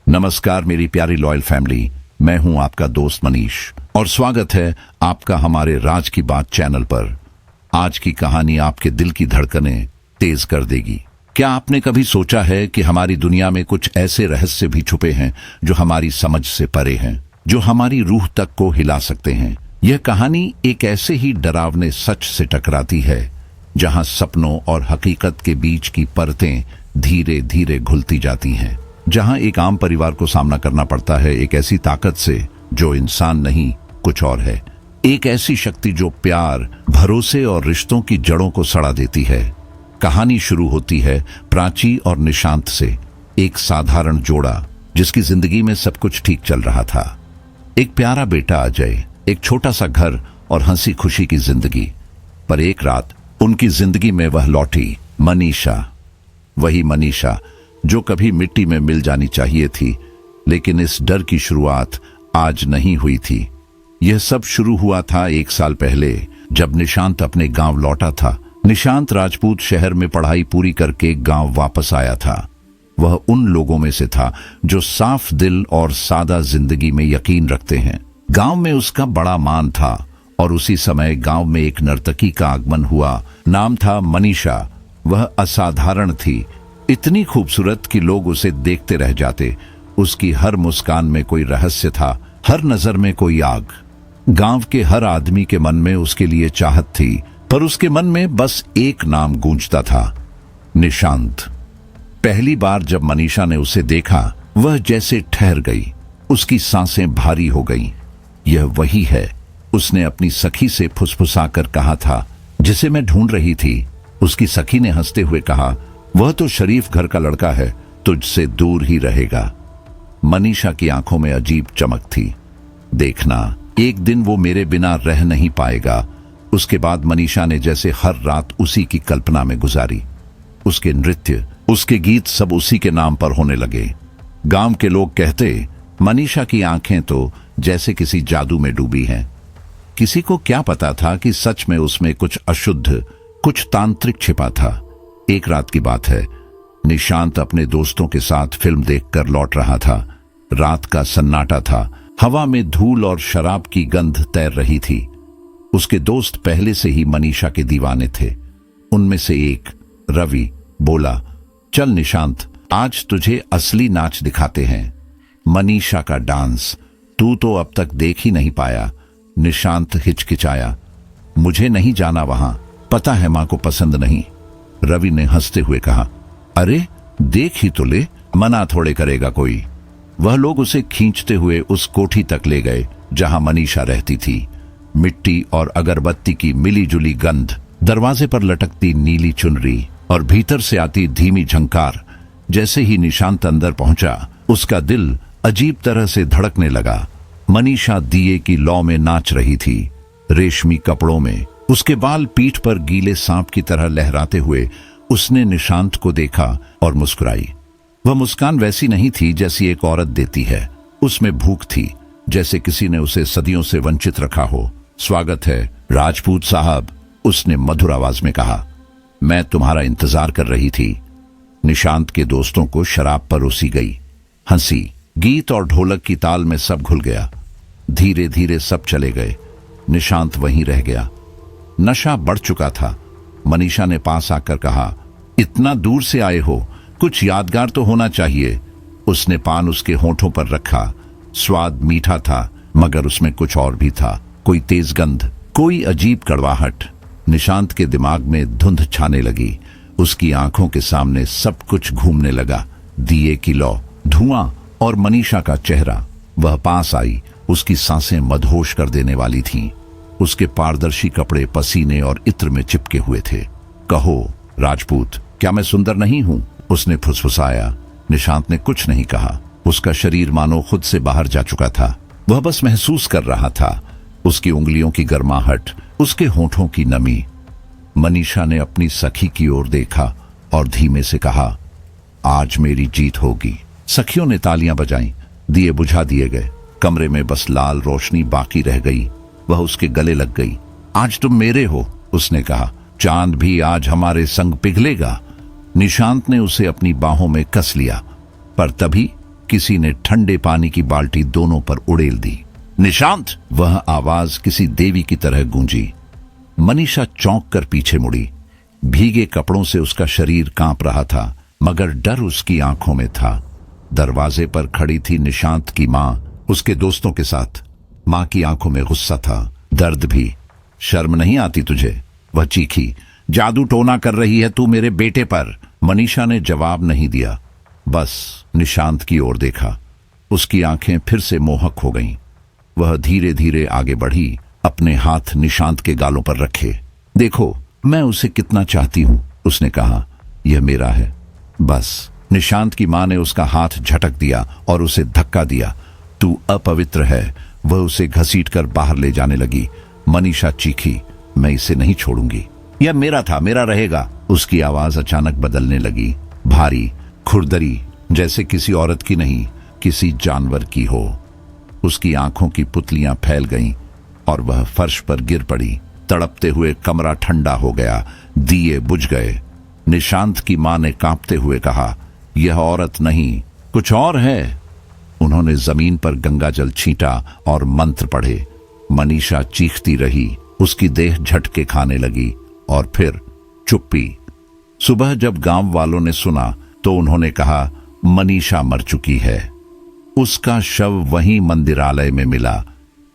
नमस्कार मेरी प्यारी लॉयल फैमिली, मैं हूं आपका दोस्त मनीष और स्वागत है आपका हमारे राज की बात चैनल पर। आज की कहानी आपके दिल की धड़कनें तेज कर देगी। क्या आपने कभी सोचा है कि हमारी दुनिया में कुछ ऐसे रहस्य भी छुपे हैं जो हमारी समझ से परे हैं, जो हमारी रूह तक को हिला सकते हैं। यह कहानी एक ऐसे ही डरावने सच से टकराती है जहां सपनों और हकीकत के बीच की परतें धीरे धीरे घुलती जाती हैं, जहां एक आम परिवार को सामना करना पड़ता है एक ऐसी ताकत से जो इंसान नहीं कुछ और है, एक ऐसी शक्ति जो प्यार, भरोसे और रिश्तों की जड़ों को सड़ा देती है। कहानी शुरू होती है प्राची और निशांत से, एक साधारण जोड़ा जिसकी जिंदगी में सब कुछ ठीक चल रहा था। एक प्यारा बेटा अजय, एक छोटा सा घर और हंसी खुशी की जिंदगी। पर एक रात उनकी जिंदगी में वह लौटी, मनीषा। वही मनीषा जो कभी मिट्टी में मिल जानी चाहिए थी, लेकिन इस डर की शुरुआत आज नहीं हुई थी। यह सब शुरू हुआ था 1 साल पहले, जब निशांत अपने गांव लौटा था। निशांत राजपूत शहर में पढ़ाई पूरी करके गांव वापस आया था। वह उन लोगों में से था जो साफ दिल और सादा जिंदगी में यकीन रखते हैं। गांव में उसका बड़ा मान था और उसी समय गांव में एक नर्तकी का आगमन हुआ। नाम था मनीषा। वह असाधारण थी, इतनी खूबसूरत कि लोग उसे देखते रह जाते। उसकी हर मुस्कान में कोई रहस्य था, हर नजर में कोई आग। गांव के हर आदमी के मन में उसके लिए चाहत थी, पर उसके मन में बस एक नाम गूंजता था, निशांत। पहली बार जब मनीषा ने उसे देखा, वह जैसे ठहर गई। उसकी सांसें भारी हो गईं। यह वही है, उसने अपनी सखी से फुसफुसाकर कहा था, जिसे मैं ढूंढ रही थी। उसकी सखी ने हंसते हुए कहा, वह तो शरीफ घर का लड़का है, तुझसे दूर ही रहेगा। मनीषा की आंखों में अजीब चमक थी। देखना, एक दिन वो मेरे बिना रह नहीं पाएगा। उसके बाद मनीषा ने जैसे हर रात उसी की कल्पना में गुजारी। उसके नृत्य, उसके गीत सब उसी के नाम पर होने लगे। गांव के लोग कहते, मनीषा की आंखें तो जैसे किसी जादू में डूबी हैं। किसी को क्या पता था कि सच में उसमें कुछ अशुद्ध, कुछ तांत्रिक छिपा था। एक रात की बात है, निशांत अपने दोस्तों के साथ फिल्म देखकर लौट रहा था। रात का सन्नाटा था, हवा में धूल और शराब की गंध तैर रही थी। उसके दोस्त पहले से ही मनीषा के दीवाने थे। उनमें से एक, रवि, बोला, चल निशांत, आज तुझे असली नाच दिखाते हैं, मनीषा का डांस। तू तो अब तक देख ही नहीं पाया। निशांत हिचकिचाया, मुझे नहीं जाना वहां, पता है मां को पसंद नहीं। रवि ने हंसते हुए कहा, अरे देख ही तो ले, मना थोड़े करेगा कोई। वह लोग उसे खींचते हुए उस कोठी तक ले गए जहां मनीषा रहती थी। मिट्टी और अगरबत्ती की मिली जुली गंध, दरवाजे पर लटकती नीली चुनरी और भीतर से आती धीमी झंकार। जैसे ही निशांत अंदर पहुंचा, उसका दिल अजीब तरह से धड़कने लगा। मनीषा दिए की लौ में नाच रही थी, रेशमी कपड़ों में। उसके बाल पीठ पर गीले सांप की तरह लहराते हुए उसने निशांत को देखा और मुस्कुराई। वह मुस्कान वैसी नहीं थी जैसी एक औरत देती है। उसमें भूख थी, जैसे किसी ने उसे सदियों से वंचित रखा हो। स्वागत है राजपूत साहब, उसने मधुर आवाज में कहा। मैं तुम्हारा इंतजार कर रही थी। निशांत के दोस्तों को शराब परोसी गई। हंसी, गीत और ढोलक की ताल में सब घुल गया। धीरे धीरे सब चले गए, निशांत वहीं रह गया। नशा बढ़ चुका था। मनीषा ने पास आकर कहा, इतना दूर से आए हो, कुछ यादगार तो होना चाहिए। उसने पान उसके होठों पर रखा। स्वाद मीठा था, मगर उसमें कुछ और भी था, कोई तेज गंध, कोई अजीब कड़वाहट। निशांत के दिमाग में धुंध छाने लगी। उसकी आंखों के सामने सब कुछ घूमने लगा, दिए की लौ, धुआं और मनीषा का चेहरा। वह पास आई। उसकी सांसें मदहोश कर देने वाली थीं। उसके पारदर्शी कपड़े पसीने और इत्र में चिपके हुए थे। कहो राजपूत, क्या मैं सुंदर नहीं हूं? उसने फुसफुसाया। निशांत ने कुछ नहीं कहा। उसका शरीर मानो खुद से बाहर जा चुका था। वह बस महसूस कर रहा था, उसकी उंगलियों की गर्माहट, उसके होठों की नमी। मनीषा ने अपनी सखी की ओर देखा और धीमे से कहा, आज मेरी जीत होगी। सखियों ने तालियां बजाईं, दिए बुझा दिए गए। कमरे में बस लाल रोशनी बाकी रह गई। वह उसके गले लग गई। आज तुम मेरे हो, उसने कहा। चांद भी आज हमारे संग पिघलेगा। निशांत ने उसे अपनी बाहों में कस लिया, पर तभी किसी ने ठंडे पानी की बाल्टी दोनों पर उड़ेल दी। निशांत, वह आवाज किसी देवी की तरह गूंजी। मनीषा चौंक कर पीछे मुड़ी। भीगे कपड़ों से उसका शरीर कांप रहा था, मगर डर उसकी आंखों में था। दरवाजे पर खड़ी थी निशांत की मां, उसके दोस्तों के साथ। मां की आंखों में गुस्सा था, दर्द भी। शर्म नहीं आती तुझे? वह चीखी। जादू टोना कर रही है तू मेरे बेटे पर। मनीषा ने जवाब नहीं दिया, बस निशांत की ओर देखा। उसकी आंखें फिर से मोहक हो गईं। वह धीरे धीरे आगे बढ़ी, अपने हाथ निशांत के गालों पर रखे। देखो, मैं उसे कितना चाहती हूं, उसने कहा। यह मेरा है बस। निशांत की मां ने उसका हाथ झटक दिया और उसे धक्का दिया। तू अपवित्र है। वह उसे घसीटकर बाहर ले जाने लगी। मनीषा चीखी, मैं इसे नहीं छोड़ूंगी। यह मेरा था, मेरा रहेगा। उसकी आवाज अचानक बदलने लगी, भारी, खुरदरी, जैसे किसी औरत की नहीं, किसी जानवर की हो। उसकी आंखों की पुतलियां फैल गईं और वह फर्श पर गिर पड़ी। तड़पते हुए कमरा ठंडा हो गया, दिए बुझ गए। निशांत की मां ने कांपते हुए कहा, यह औरत नहीं, कुछ और है। उन्होंने जमीन पर गंगा जल छींटा और मंत्र पढ़े। मनीषा चीखती रही, उसकी देह झटके खाने लगी और फिर चुप्पी। सुबह जब गांव वालों ने सुना तो उन्होंने कहा, मनीषा मर चुकी है। उसका शव वहीं मंदिरालय में मिला,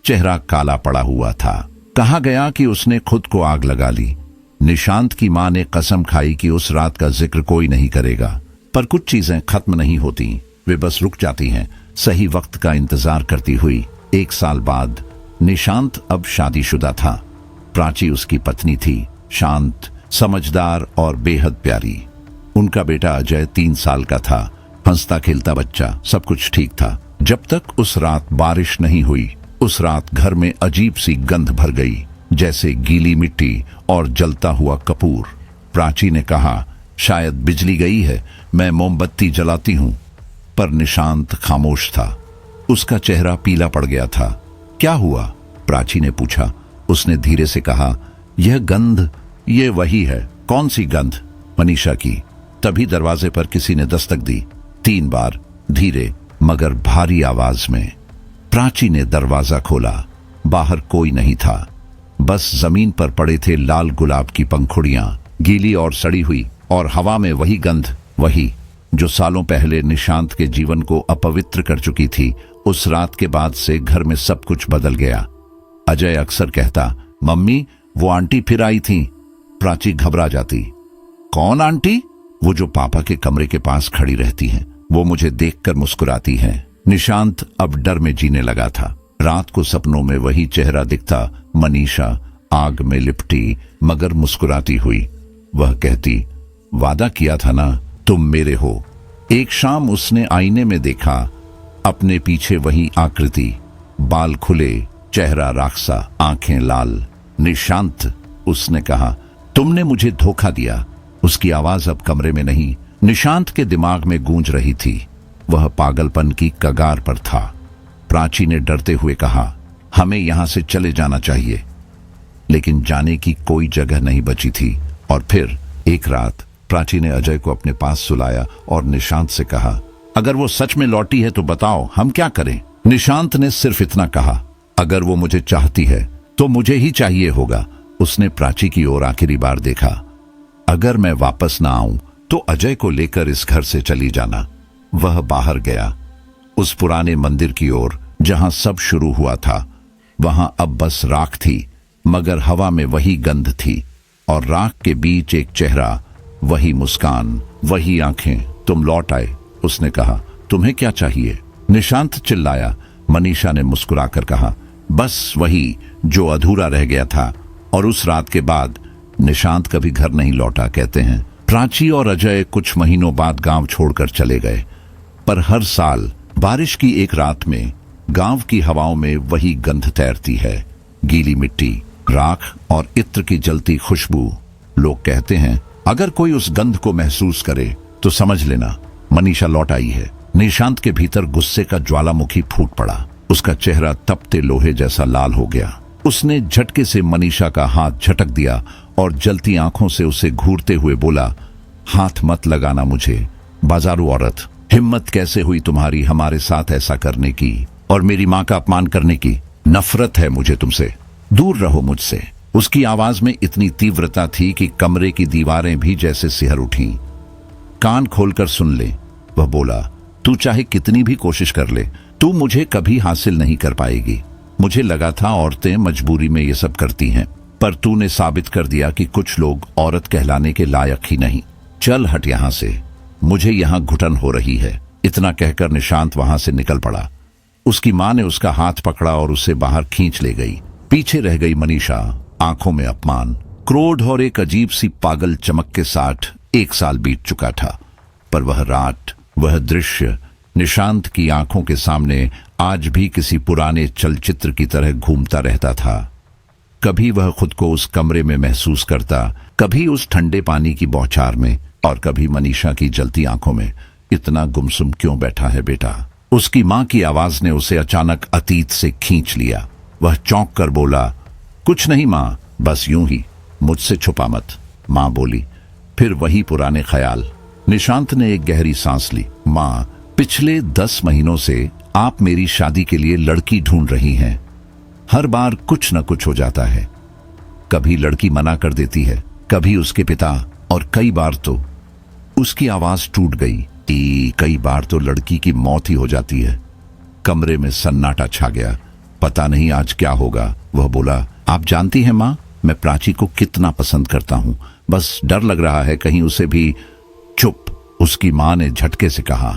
चेहरा काला पड़ा हुआ था। कहा गया कि उसने खुद को आग लगा ली। निशांत की मां ने कसम खाई कि उस रात का जिक्र कोई नहीं करेगा। पर कुछ चीजें खत्म नहीं होती, वे बस रुक जाती हैं, सही वक्त का इंतजार करती हुई। 1 साल बाद निशांत अब शादीशुदा था। प्राची उसकी पत्नी थी, शांत, समझदार और बेहद प्यारी। उनका बेटा अजय 3 साल का था, हंसता खेलता बच्चा। सब कुछ ठीक था जब तक उस रात बारिश नहीं हुई। उस रात घर में अजीब सी गंध भर गई, जैसे गीली मिट्टी और जलता हुआ कपूर। प्राची ने कहा, शायद बिजली गई है, मैं मोमबत्ती जलाती हूं। पर निशांत खामोश था। उसका चेहरा पीला पड़ गया था। क्या हुआ? प्राची ने पूछा। उसने धीरे से कहा, यह गंध, ये वही है। कौन सी गंध? मनीषा की। तभी दरवाजे पर किसी ने दस्तक दी, 3 बार, धीरे मगर भारी आवाज में। प्राची ने दरवाजा खोला। बाहर कोई नहीं था, बस जमीन पर पड़े थे लाल गुलाब की पंखुड़ियां, गीली और सड़ी हुई, और हवा में वही गंध, वही जो सालों पहले निशांत के जीवन को अपवित्र कर चुकी थी। उस रात के बाद से घर में सब कुछ बदल गया। अजय अक्सर कहता, मम्मी वो आंटी फिर आई थी। प्राची घबरा जाती। कौन आंटी? वो जो पापा के कमरे के पास खड़ी रहती हैं। वो मुझे देखकर मुस्कुराती हैं। निशांत अब डर में जीने लगा था। रात को सपनों में वही चेहरा दिखता, मनीषा, आग में लिपटी मगर मुस्कुराती हुई। वह कहती, वादा किया था ना, तुम मेरे हो। एक शाम उसने आईने में देखा, अपने पीछे वही आकृति, बाल खुले, चेहरा राखसा, आंखें लाल। निशांत, उसने कहा, तुमने मुझे धोखा दिया। उसकी आवाज अब कमरे में नहीं, निशांत के दिमाग में गूंज रही थी। वह पागलपन की कगार पर था। प्राची ने डरते हुए कहा, हमें यहां से चले जाना चाहिए। लेकिन जाने की कोई जगह नहीं बची थी। और फिर एक रात प्राची ने अजय को अपने पास सुलाया और निशांत से कहा, अगर वो सच में लौटी है तो बताओ, हम क्या करें? निशांत ने सिर्फ इतना कहा, अगर वो मुझे चाहती है तो मुझे ही चाहिए होगा। उसने प्राची की ओर आखिरी बार देखा। अगर मैं वापस ना आऊं तो अजय को लेकर इस घर से चली जाना। वह बाहर गया, उस पुराने मंदिर की ओर जहां सब शुरू हुआ था। वहां अब बस राख थी, मगर हवा में वही गंध थी, और राख के बीच एक चेहरा, वही मुस्कान, वही आंखें। तुम लौट आए, उसने कहा। तुम्हें क्या चाहिए? निशांत चिल्लाया। मनीषा ने मुस्कुराकर कहा, बस वही जो अधूरा रह गया था। और उस रात के बाद निशांत कभी घर नहीं लौटा, कहते हैं। प्राची और अजय कुछ महीनों बाद गांव छोड़कर चले गए। पर हर साल बारिश की एक रात में गांव की हवाओं में वही गंध तैरती है, गीली मिट्टी, राख और इत्र की जलती खुशबू। लोग कहते हैं, अगर कोई उस गंध को महसूस करे तो समझ लेना मनीषा लौट आई है। निशांत के भीतर गुस्से का ज्वालामुखी फूट पड़ा। उसका चेहरा तपते लोहे जैसा लाल हो गया। उसने झटके से मनीषा का हाथ झटक दिया और जलती आंखों से उसे घूरते हुए बोला, हाथ मत लगाना मुझे, बाजारू औरत। हिम्मत कैसे हुई तुम्हारी हमारे साथ ऐसा करने की और मेरी माँ का अपमान करने की? नफरत है मुझे तुमसे, दूर रहो मुझसे। उसकी आवाज में इतनी तीव्रता थी कि कमरे की दीवारें भी जैसे सिहर उठीं। कान खोलकर सुन ले, वह बोला, तू चाहे कितनी भी कोशिश कर ले, तू मुझे कभी हासिल नहीं कर पाएगी। मुझे लगा था औरतें मजबूरी में ये सब करती हैं, पर तूने साबित कर दिया कि कुछ लोग औरत कहलाने के लायक ही नहीं। चल हट यहां से, मुझे यहां घुटन हो रही है। इतना कहकर निशांत वहां से निकल पड़ा। उसकी मां ने उसका हाथ पकड़ा और उसे बाहर खींच ले गई। पीछे रह गई मनीषा, आंखों में अपमान, क्रोध और एक अजीब सी पागल चमक के साथ। 1 साल बीत चुका था, पर वह रात, वह दृश्य निशांत की आंखों के सामने आज भी किसी पुराने चलचित्र की तरह घूमता रहता था। कभी वह खुद को उस कमरे में महसूस करता, कभी उस ठंडे पानी की बौछार में, और कभी मनीषा की जलती आंखों में। इतना गुमसुम क्यों बैठा है बेटा? उसकी मां की आवाज ने उसे अचानक अतीत से खींच लिया। वह चौंक कर बोला, कुछ नहीं मां, बस यूं ही, मुझसे छुपा मत। मां बोली, फिर वही पुराने ख्याल। निशांत ने एक गहरी सांस ली। मां, पिछले 10 महीनों से आप मेरी शादी के लिए लड़की ढूंढ रही हैं। हर बार कुछ न कुछ हो जाता है। कभी लड़की मना कर देती है, कभी उसके पिता, और कई बार तो उसकी आवाज टूट गई, कई बार तो लड़की की मौत ही हो जाती है। कमरे में सन्नाटा छा गया। पता नहीं आज क्या होगा। वह बोला, आप जानती हैं मां, मैं प्राची को कितना पसंद करता हूं, बस डर लग रहा है कहीं उसे भी। चुप, उसकी मां ने झटके से कहा।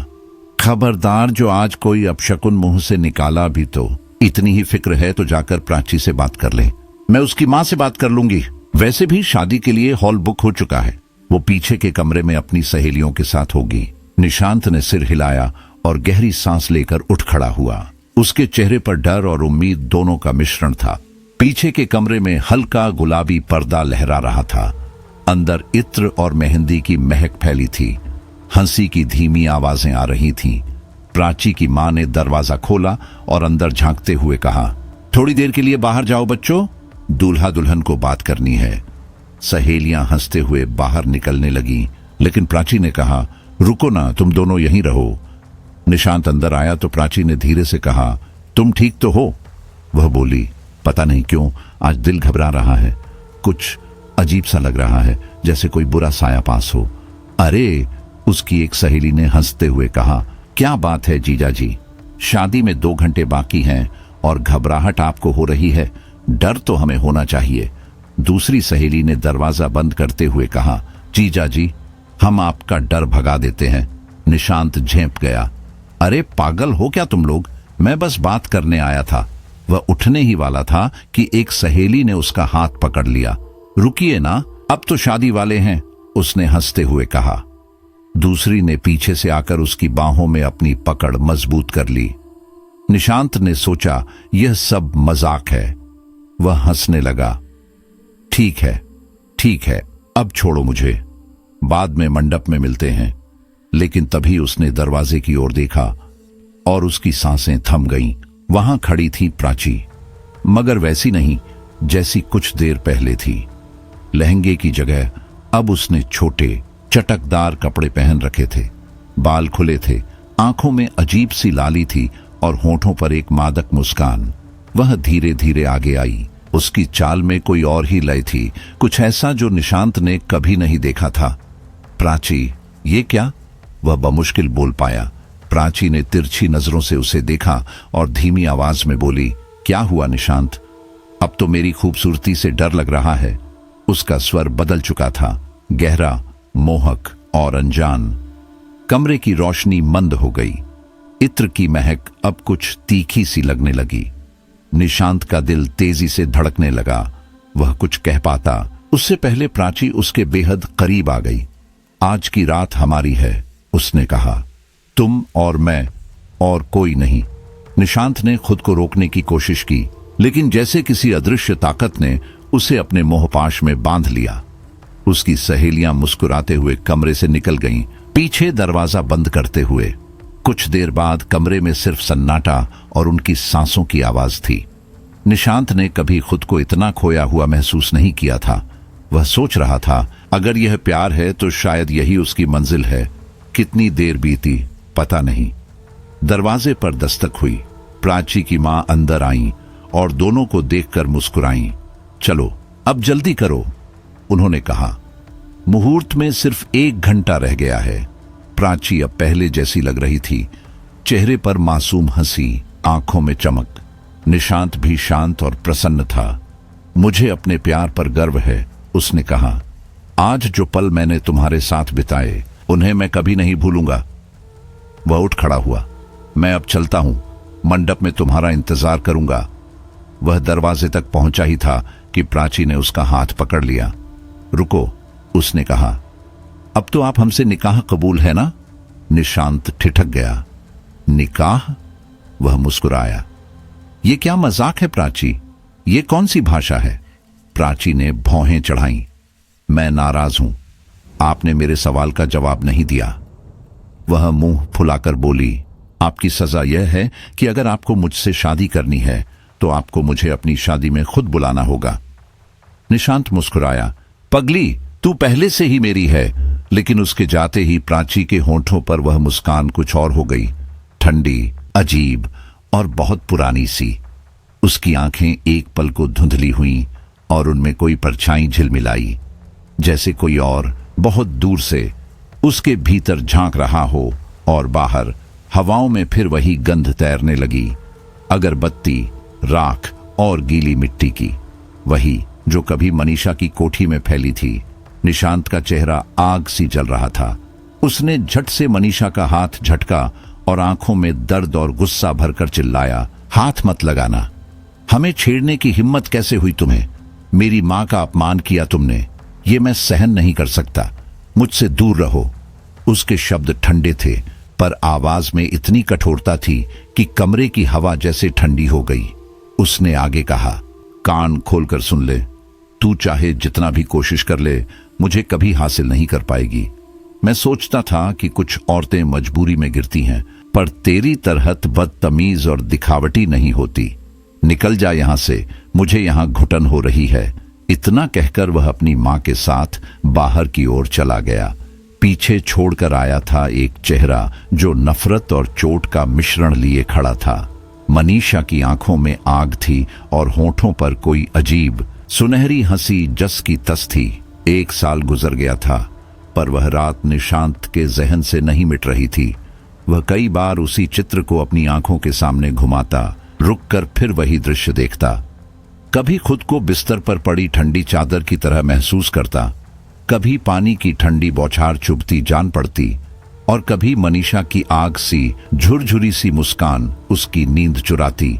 खबरदार, जो आज कोई अपशकुन मुंह से निकाला भी तो। इतनी ही फिक्र है तो जाकर प्राची से बात कर ले। मैं उसकी मां से बात कर लूंगी। वैसे भी शादी के लिए हॉल बुक हो चुका है। वो पीछे के कमरे में अपनी सहेलियों के साथ होगी। निशांत ने सिर हिलाया और गहरी सांस लेकर उठ खड़ा हुआ। उसके चेहरे पर डर और उम्मीद दोनों का मिश्रण था। पीछे के कमरे में हल्का गुलाबी पर्दा लहरा रहा था। अंदर इत्र और मेहंदी की महक फैली थी। हंसी की धीमी आवाजें आ रही थीं। प्राची की मां ने दरवाजा खोला और अंदर झांकते हुए कहा, थोड़ी देर के लिए बाहर जाओ बच्चों, दूल्हा दुल्हन को बात करनी है। सहेलियां हंसते हुए बाहर निकलने लगी, लेकिन प्राची ने कहा, रुको ना, तुम दोनों यहीं रहो। निशांत अंदर आया तो प्राची ने धीरे से कहा, तुम ठीक तो हो? वह बोली, पता नहीं क्यों आज दिल घबरा रहा है, कुछ अजीब सा लग रहा है, जैसे कोई बुरा साया पास हो। अरे, उसकी एक सहेली ने हंसते हुए कहा, क्या बात है जीजा जी, शादी में 2 घंटे बाकी हैं और घबराहट आपको हो रही है? डर तो हमें होना चाहिए। दूसरी सहेली ने दरवाजा बंद करते हुए कहा, जीजा जी, हम आपका डर भगा देते हैं। निशांत झेंप गया। अरे पागल हो क्या तुम लोग, मैं बस बात करने आया था। वह उठने ही वाला था कि एक सहेली ने उसका हाथ पकड़ लिया। रुकिए ना, अब तो शादी वाले हैं, उसने हंसते हुए कहा। दूसरी ने पीछे से आकर उसकी बाहों में अपनी पकड़ मजबूत कर ली। निशांत ने सोचा यह सब मजाक है। वह हंसने लगा। ठीक है, अब छोड़ो मुझे, बाद में मंडप में मिलते हैं। लेकिन तभी उसने दरवाजे की ओर देखा और उसकी सांसें थम गईं। वहां खड़ी थी प्राची, मगर वैसी नहीं जैसी कुछ देर पहले थी। लहंगे की जगह अब उसने छोटे चटकदार कपड़े पहन रखे थे। बाल खुले थे, आंखों में अजीब सी लाली थी और होठों पर एक मादक मुस्कान। वह धीरे धीरे आगे आई। उसकी चाल में कोई और ही लय थी, कुछ ऐसा जो निशांत ने कभी नहीं देखा था। प्राची, ये क्या? वह बमुश्किल बोल पाया। प्राची ने तिरछी नजरों से उसे देखा और धीमी आवाज में बोली, क्या हुआ निशांत? अब तो मेरी खूबसूरती से डर लग रहा है। उसका स्वर बदल चुका था, गहरा, मोहक और अनजान। कमरे की रोशनी मंद हो गई। इत्र की महक अब कुछ तीखी सी लगने लगी। निशांत का दिल तेजी से धड़कने लगा। वह कुछ कह पाता उससे पहले प्राची उसके बेहद करीब आ गई। आज की रात हमारी है, उसने कहा, तुम और मैं, और कोई नहीं। निशांत ने खुद को रोकने की कोशिश की, लेकिन जैसे किसी अदृश्य ताकत ने उसे अपने मोहपाश में बांध लिया। उसकी सहेलियां मुस्कुराते हुए कमरे से निकल गईं, पीछे दरवाजा बंद करते हुए। कुछ देर बाद कमरे में सिर्फ सन्नाटा और उनकी सांसों की आवाज थी। निशांत ने कभी खुद को इतना खोया हुआ महसूस नहीं किया था। वह सोच रहा था, अगर यह प्यार है तो शायद यही उसकी मंजिल है। कितनी देर बीती, पता नहीं। दरवाजे पर दस्तक हुई। प्राची की मां अंदर आईं और दोनों को देखकर मुस्कुराईं। चलो अब जल्दी करो, उन्होंने कहा। मुहूर्त में सिर्फ 1 घंटा रह गया है। प्राची अब पहले जैसी लग रही थी, चेहरे पर मासूम हंसी, आंखों में चमक। निशांत भी शांत और प्रसन्न था। मुझे अपने प्यार पर गर्व है, उसने कहा। आज जो पल मैंने तुम्हारे साथ बिताए उन्हें मैं कभी नहीं भूलूंगा। वह उठ खड़ा हुआ। मैं अब चलता हूं, मंडप में तुम्हारा इंतजार करूंगा। वह दरवाजे तक पहुंचा ही था कि प्राची ने उसका हाथ पकड़ लिया। रुको, उसने कहा। अब तो आप हमसे निकाह कबूल है ना? निशांत ठिठक गया। निकाह? वह मुस्कुराया। ये क्या मजाक है प्राची? ये कौन सी भाषा है? प्राची ने भौहें चढ़ाई। मैं नाराज हूं, आपने मेरे सवाल का जवाब नहीं दिया। वह मुंह फुलाकर बोली, आपकी सजा यह है कि अगर आपको मुझसे शादी करनी है तो आपको मुझे अपनी शादी में खुद बुलाना होगा। निशांत मुस्कुराया। पगली, तू पहले से ही मेरी है। लेकिन उसके जाते ही प्राची के होंठों पर वह मुस्कान कुछ और हो गई, ठंडी, अजीब और बहुत पुरानी सी। उसकी आंखें एक पल को धुंधली हुईं और उनमें कोई परछाई झिलमिलाई, जैसे कोई और बहुत दूर से उसके भीतर झांक रहा हो। और बाहर हवाओं में फिर वही गंध तैरने लगी, अगरबत्ती, राख और गीली मिट्टी की, वही जो कभी मनीषा की कोठी में फैली थी। निशांत का चेहरा आग सी जल रहा था। उसने झट से मनीषा का हाथ झटका और आंखों में दर्द और गुस्सा भरकर चिल्लाया, हाथ मत लगाना। हमें छेड़ने की हिम्मत कैसे हुई तुम्हें? मेरी मां का अपमान किया तुमने, ये मैं सहन नहीं कर सकता। मुझसे दूर रहो। उसके शब्द ठंडे थे, पर आवाज में इतनी कठोरता थी कि कमरे की हवा जैसे ठंडी हो गई। उसने आगे कहा, कान खोलकर सुन ले, तू चाहे जितना भी कोशिश कर ले, मुझे कभी हासिल नहीं कर पाएगी। मैं सोचता था कि कुछ औरतें मजबूरी में गिरती हैं, पर तेरी तरहत बदतमीज और दिखावटी नहीं होती। निकल जा यहां से, मुझे यहां घुटन हो रही है। इतना कहकर वह अपनी मां के साथ बाहर की ओर चला गया। पीछे छोड़कर आया था एक चेहरा जो नफरत और चोट का मिश्रण लिए खड़ा था। मनीषा की आंखों में आग थी और होठों पर कोई अजीब सुनहरी हंसी जस की तस थी। 1 साल गुजर गया था, पर वह रात निशांत के जहन से नहीं मिट रही थी। वह कई बार उसी चित्र को अपनी आंखों के सामने घुमाता, रुककर फिर वही दृश्य देखता। कभी खुद को बिस्तर पर पड़ी ठंडी चादर की तरह महसूस करता, कभी पानी की ठंडी बौछार चुभती जान पड़ती, और कभी मनीषा की आग सी झुरझुरी सी मुस्कान उसकी नींद चुराती।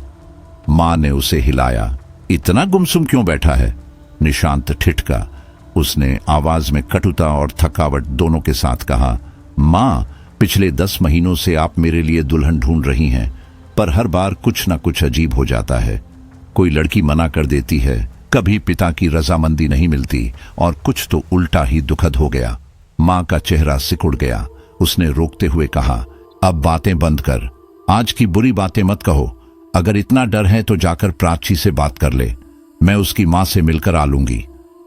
मां ने उसे हिलाया। इतना गुमसुम क्यों बैठा है? निशांत ठिठका। उसने आवाज में कटुता और थकावट दोनों के साथ कहा, मां, पिछले 10 महीनों से आप मेरे लिए दुल्हन ढूंढ रही हैं, पर हर बार कुछ ना कुछ अजीब हो जाता है। कोई लड़की मना कर देती है, कभी पिता की रजामंदी नहीं मिलती, और कुछ तो उल्टा ही दुखद हो गया। मां का चेहरा सिकुड़ गया। उसने रोकते हुए कहा, अब बातें बंद कर, आज की बुरी बातें मत कहो। अगर इतना डर है तो जाकर प्राची से बात कर ले, मैं उसकी मां से मिलकर आ लूंगी।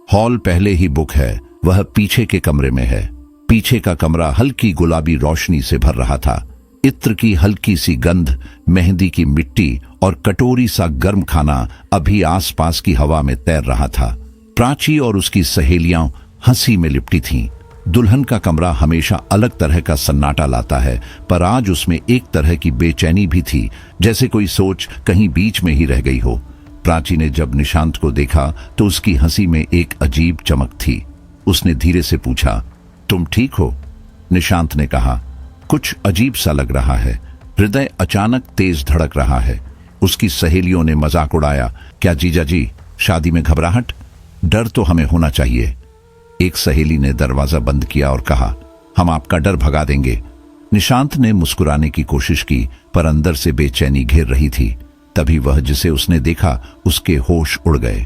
हॉल पहले ही बुक है, वह पीछे के कमरे में है। पीछे का कमरा हल्की गुलाबी रोशनी से भर रहा था। इत्र की हल्की सी गंध, मेहंदी की मिट्टी और कटोरी सा गर्म खाना अभी आसपास की हवा में तैर रहा था। प्राची और उसकी सहेलियां हंसी में लिपटी थीं। दुल्हन का कमरा हमेशा अलग तरह का सन्नाटा लाता है, पर आज उसमें एक तरह की बेचैनी भी थी, जैसे कोई सोच कहीं बीच में ही रह गई हो। प्राची ने जब निशांत को देखा तो उसकी हंसी में एक अजीब चमक थी। उसने धीरे से पूछा, तुम ठीक हो? निशांत ने कहा, कुछ अजीब सा लग रहा है, हृदय अचानक तेज धड़क रहा है। उसकी सहेलियों ने मजाक उड़ाया, क्या जीजा जी, शादी में घबराहट? डर तो हमें होना चाहिए। एक सहेली ने दरवाजा बंद किया और कहा, हम आपका डर भगा देंगे। निशांत ने मुस्कुराने की कोशिश की, पर अंदर से बेचैनी घेर रही थी। तभी वह जिसे उसने देखा, उसके होश उड़ गए।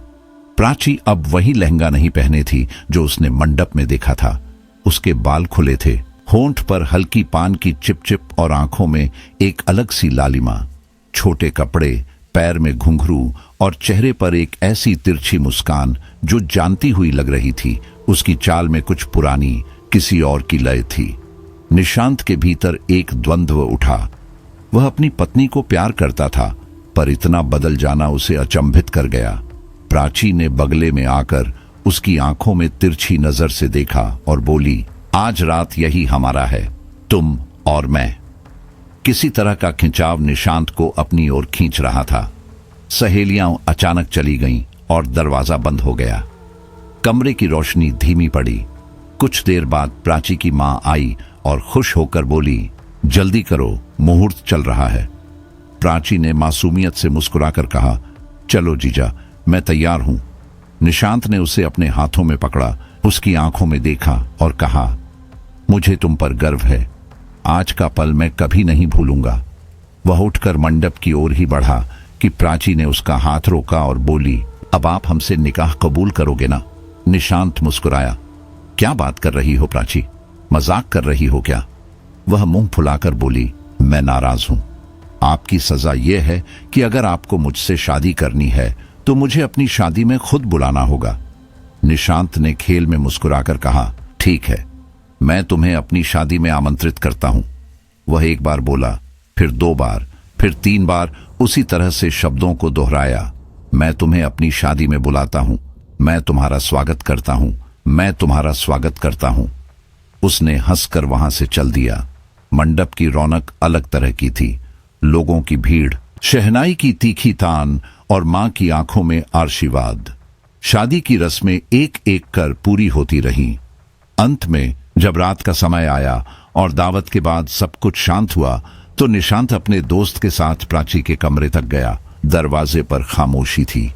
प्राची अब वही लहंगा नहीं पहने थी जो उसने मंडप में देखा था। उसके बाल खुले थे, होंठ पर हल्की पान की चिपचिप और आंखों में एक अलग सी लालिमा। छोटे कपड़े, पैर में घुंघरू और चेहरे पर एक ऐसी तिरछी मुस्कान जो जानती हुई लग रही थी। उसकी चाल में कुछ पुरानी, किसी और की लय थी। निशांत के भीतर एक द्वंद्व उठा। वह अपनी पत्नी को प्यार करता था, पर इतना बदल जाना उसे अचंभित कर गया। प्राची ने बगले में आकर उसकी आंखों में तिरछी नजर से देखा और बोली, आज रात यही हमारा है, तुम और मैं। किसी तरह का खिंचाव निशांत को अपनी ओर खींच रहा था। सहेलियां अचानक चली गईं और दरवाजा बंद हो गया। कमरे की रोशनी धीमी पड़ी। कुछ देर बाद प्राची की मां आई और खुश होकर बोली, जल्दी करो, मुहूर्त चल रहा है। प्राची ने मासूमियत से मुस्कुराकर कहा, चलो जीजा, मैं तैयार हूं। निशांत ने उसे अपने हाथों में पकड़ा, उसकी आंखों में देखा और कहा, मुझे तुम पर गर्व है, आज का पल मैं कभी नहीं भूलूंगा। वह उठकर मंडप की ओर ही बढ़ा कि प्राची ने उसका हाथ रोका और बोली, अब आप हमसे निकाह कबूल करोगे ना? निशांत मुस्कुराया, क्या बात कर रही हो प्राची, मजाक कर रही हो क्या? वह मुंह फुलाकर बोली, मैं नाराज हूं। आपकी सजा यह है कि अगर आपको मुझसे शादी करनी है तो मुझे अपनी शादी में खुद बुलाना होगा। निशांत ने खेल में मुस्कुराकर कहा, ठीक है, मैं तुम्हें अपनी शादी में आमंत्रित करता हूं। वह एक बार बोला, फिर 2 बार, फिर 3 बार उसी तरह से शब्दों को दोहराया। मैं तुम्हें अपनी शादी में बुलाता हूं, मैं तुम्हारा स्वागत करता हूं, मैं तुम्हारा स्वागत करता हूं। उसने हंसकर वहां से चल दिया। मंडप की रौनक अलग तरह की थी। लोगों की भीड़, शहनाई की तीखी तान और मां की आंखों में आशीर्वाद। शादी की रस्में एक एक कर पूरी होती रहीं। अंत में जब रात का समय आया और दावत के बाद सब कुछ शांत हुआ तो निशांत अपने दोस्त के साथ प्राची के कमरे तक गया। दरवाजे पर खामोशी थी।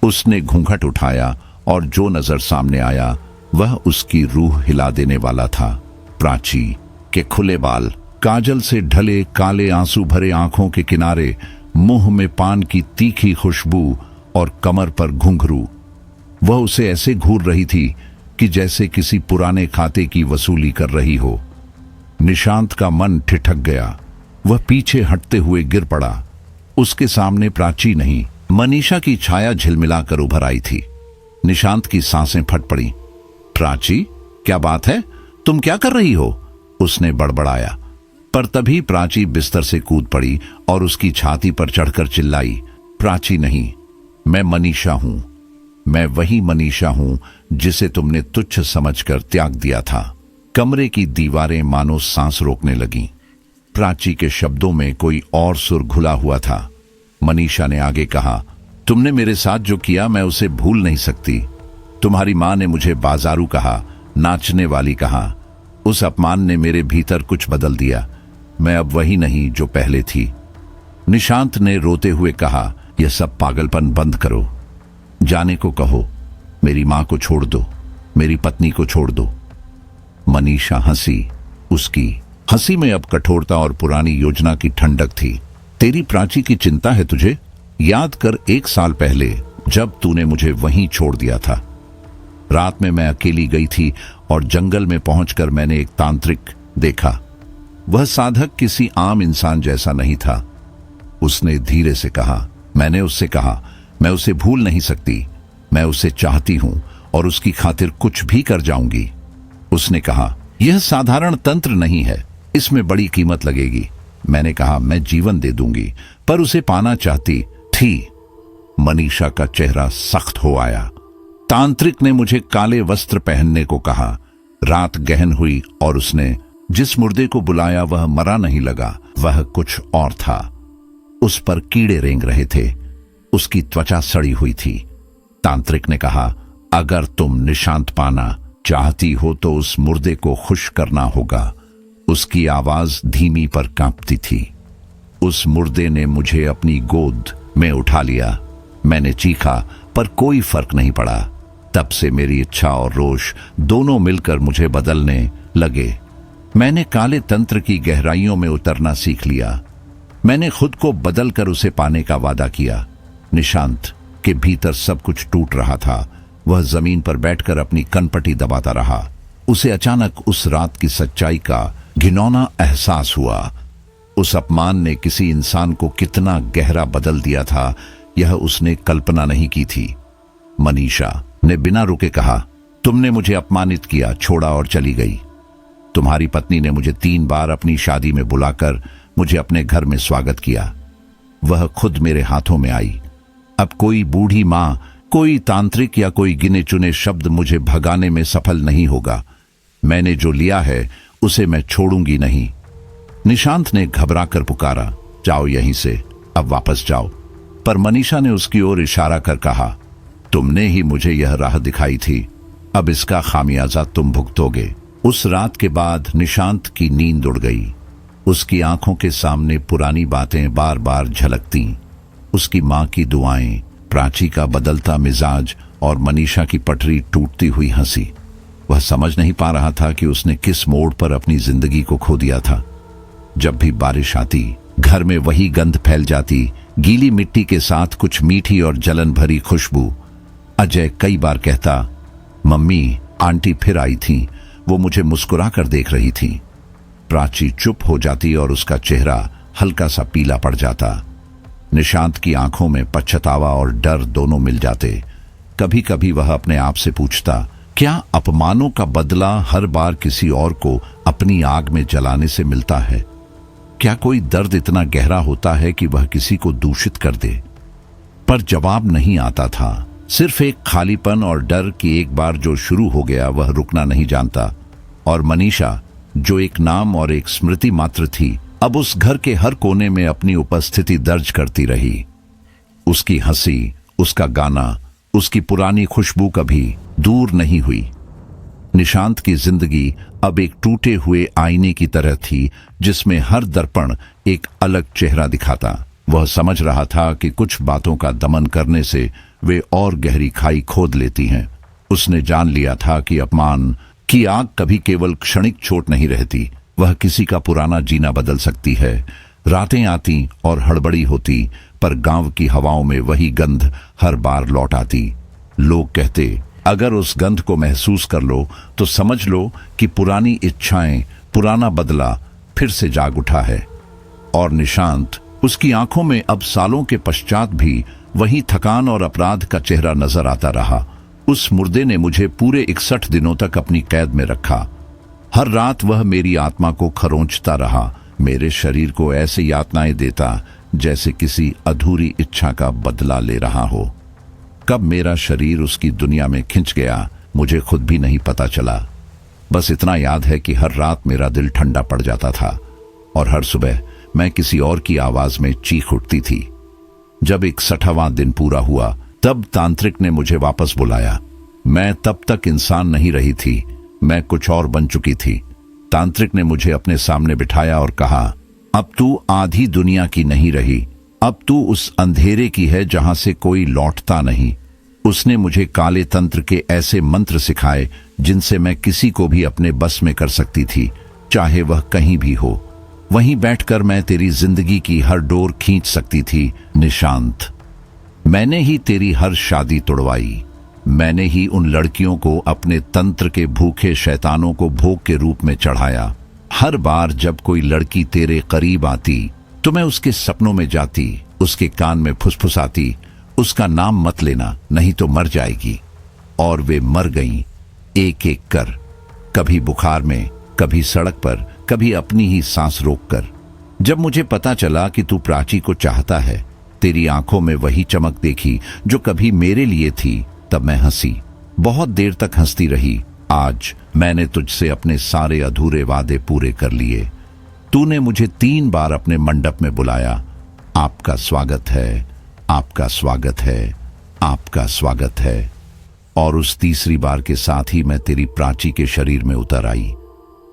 उसने घूंघट उठाया और जो नजर सामने आया वह उसकी रूह हिला देने वाला था। प्राची के खुले बाल, काजल से ढले काले आंसू भरे आंखों के किनारे, मुंह में पान की तीखी खुशबू और कमर पर घुंघरू। वह उसे ऐसे घूर रही थी कि जैसे किसी पुराने खाते की वसूली कर रही हो। निशांत का मन ठिठक गया। वह पीछे हटते हुए गिर पड़ा। उसके सामने प्राची नहीं, मनीषा की छाया झिलमिलाकर उभर आई थी। निशांत की सांसें फट पड़ी। प्राची, क्या बात है, तुम क्या कर रही हो? उसने बड़बड़ाया। पर तभी प्राची बिस्तर से कूद पड़ी और उसकी छाती पर चढ़कर चिल्लाई, प्राची नहीं, मैं मनीषा हूं। मैं वही मनीषा हूं जिसे तुमने तुच्छ समझकर त्याग दिया था। कमरे की दीवारें मानो सांस रोकने लगीं। प्राची के शब्दों में कोई और सुर घुला हुआ था। मनीषा ने आगे कहा, तुमने मेरे साथ जो किया मैं उसे भूल नहीं सकती। तुम्हारी मां ने मुझे बाजारू कहा, नाचने वाली कहा। उस अपमान ने मेरे भीतर कुछ बदल दिया। मैं अब वही नहीं जो पहले थी। निशांत ने रोते हुए कहा, यह सब पागलपन बंद करो। जाने को कहो, मेरी मां को छोड़ दो, मेरी पत्नी को छोड़ दो। मनीषा हंसी। उसकी हंसी में अब कठोरता और पुरानी योजना की ठंडक थी। तेरी प्राची की चिंता है तुझे? याद कर 1 साल पहले जब तूने मुझे वहीं छोड़ दिया था। रात में मैं अकेली गई थी और जंगल में पहुंचकर मैंने एक तांत्रिक देखा। वह साधक किसी आम इंसान जैसा नहीं था। उसने धीरे से कहा, मैंने उससे कहा, मैं उसे भूल नहीं सकती, मैं उसे चाहती हूं और उसकी खातिर कुछ भी कर जाऊंगी। उसने कहा, यह साधारण तंत्र नहीं है, इसमें बड़ी कीमत लगेगी। मैंने कहा, मैं जीवन दे दूंगी, पर उसे पाना चाहती थी। मनीषा का चेहरा सख्त हो आया। तांत्रिक ने मुझे काले वस्त्र पहनने को कहा। रात गहन हुई और उसने जिस मुर्दे को बुलाया वह मरा नहीं लगा, वह कुछ और था। उस पर कीड़े रेंग रहे थे। उसकी त्वचा सड़ी हुई थी। तांत्रिक ने कहा, अगर तुम निशांत पाना चाहती हो तो उस मुर्दे को खुश करना होगा। उसकी आवाज धीमी पर कांपती थी। उस मुर्दे ने मुझे अपनी गोद में उठा लिया। मैंने चीखा पर कोई फर्क नहीं पड़ा। तब से मेरी इच्छा और रोष दोनों मिलकर मुझे बदलने लगे। मैंने काले तंत्र की गहराइयों में उतरना सीख लिया। मैंने खुद को बदलकर उसे पाने का वादा किया। निशांत के भीतर सब कुछ टूट रहा था। वह जमीन पर बैठकर अपनी कनपटी दबाता रहा। उसे अचानक उस रात की सच्चाई का घिनौना एहसास हुआ। उस अपमान ने किसी इंसान को कितना गहरा बदल दिया था, यह उसने कल्पना नहीं की थी। मनीषा ने बिना रुके कहा, तुमने मुझे अपमानित किया, छोड़ा और चली गई। तुम्हारी पत्नी ने मुझे 3 बार अपनी शादी में बुलाकर मुझे अपने घर में स्वागत किया। वह खुद मेरे हाथों में आई। अब कोई बूढ़ी मां, कोई तांत्रिक या कोई गिने चुने शब्द मुझे भगाने में सफल नहीं होगा। मैंने जो लिया है उसे मैं छोड़ूंगी नहीं। निशांत ने घबरा कर पुकारा, जाओ यहीं से, अब वापस जाओ। पर मनीषा ने उसकी ओर इशारा कर कहा, तुमने ही मुझे यह राह दिखाई थी, अब इसका खामियाजा तुम भुगतोगे। उस रात के बाद निशांत की नींद उड़ गई। उसकी आंखों के सामने पुरानी बातें बार बार झलकती। उसकी मां की दुआएं, प्राची का बदलता मिजाज और मनीषा की पटरी टूटती हुई हंसी। वह समझ नहीं पा रहा था कि उसने किस मोड़ पर अपनी जिंदगी को खो दिया था। जब भी बारिश आती, घर में वही गंध फैल जाती, गीली मिट्टी के साथ कुछ मीठी और जलन भरी खुशबू। अजय कई बार कहता, मम्मी, आंटी फिर आई थी, वो मुझे मुस्कुरा कर देख रही थी। प्राची चुप हो जाती और उसका चेहरा हल्का सा पीला पड़ जाता। निशांत की आंखों में पछतावा और डर दोनों मिल जाते। कभी कभी वह अपने आप से पूछता, क्या अपमानों का बदला हर बार किसी और को अपनी आग में जलाने से मिलता है? क्या कोई दर्द इतना गहरा होता है कि वह किसी को दूषित कर दे? पर जवाब नहीं आता था। सिर्फ एक खालीपन और डर कि एक बार जो शुरू हो गया वह रुकना नहीं जानता। और मनीषा, जो एक नाम और एक स्मृति मात्र थी, अब उस घर के हर कोने में अपनी उपस्थिति दर्ज करती रही। उसकी हंसी, उसका गाना, उसकी पुरानी खुशबू कभी दूर नहीं हुई। निशांत की जिंदगी अब एक टूटे हुए आईने की तरह थी, जिसमें हर दर्पण एक अलग चेहरा दिखाता। वह समझ रहा था कि कुछ बातों का दमन करने से वे और गहरी खाई खोद लेती हैं। उसने जान लिया था कि अपमान की आग कभी केवल क्षणिक चोट नहीं रहती, वह किसी का पुराना जीना बदल सकती है। रातें आती और हड़बड़ी होती, पर गांव की हवाओं में वही गंध हर बार लौट आती। लोग कहते, अगर उस गंध को महसूस कर लो तो समझ लो कि पुरानी इच्छाएं, पुराना बदला फिर से जाग उठा है। और निशांत, उसकी आंखों में अब सालों के पश्चात भी वही थकान और अपराध का चेहरा नजर आता रहा। उस मुर्दे ने मुझे पूरे 61 दिनों तक अपनी कैद में रखा। हर रात वह मेरी आत्मा को खरोंचता रहा, मेरे शरीर को ऐसे यातनाएं देता जैसे किसी अधूरी इच्छा का बदला ले रहा हो। कब मेरा शरीर उसकी दुनिया में खिंच गया, मुझे खुद भी नहीं पता चला। बस इतना याद है कि हर रात मेरा दिल ठंडा पड़ जाता था और हर सुबह मैं किसी और की आवाज में चीख उठती थी। जब 61वां दिन पूरा हुआ, तब तांत्रिक ने मुझे वापस बुलाया। मैं तब तक इंसान नहीं रही थी, मैं कुछ और बन चुकी थी। तांत्रिक ने मुझे अपने सामने बिठाया और कहा, अब तू आधी दुनिया की नहीं रही, अब तू उस अंधेरे की है जहां से कोई लौटता नहीं। उसने मुझे काले तंत्र के ऐसे मंत्र सिखाए जिनसे मैं किसी को भी अपने बस में कर सकती थी, चाहे वह कहीं भी हो। वहीं बैठकर मैं तेरी जिंदगी की हर डोर खींच सकती थी। निशांत, मैंने ही तेरी हर शादी तोड़वाई, मैंने ही उन लड़कियों को अपने तंत्र के भूखे शैतानों को भोग के रूप में चढ़ाया। हर बार जब कोई लड़की तेरे करीब आती तो मैं उसके सपनों में जाती, उसके कान में फुसफुसाती, उसका नाम मत लेना नहीं तो मर जाएगी। और वे मर गईं, एक एक कर, कभी बुखार में, कभी सड़क पर, कभी अपनी ही सांस रोककर। जब मुझे पता चला कि तू प्राची को चाहता है, तेरी आंखों में वही चमक देखी जो कभी मेरे लिए थी, तब मैं हंसी, बहुत देर तक हंसती रही। आज मैंने तुझसे अपने सारे अधूरे वादे पूरे कर लिए। तूने मुझे 3 बार अपने मंडप में बुलाया, आपका स्वागत है, आपका स्वागत है, आपका स्वागत है। और उस तीसरी बार के साथ ही मैं तेरी प्राची के शरीर में उतर आई।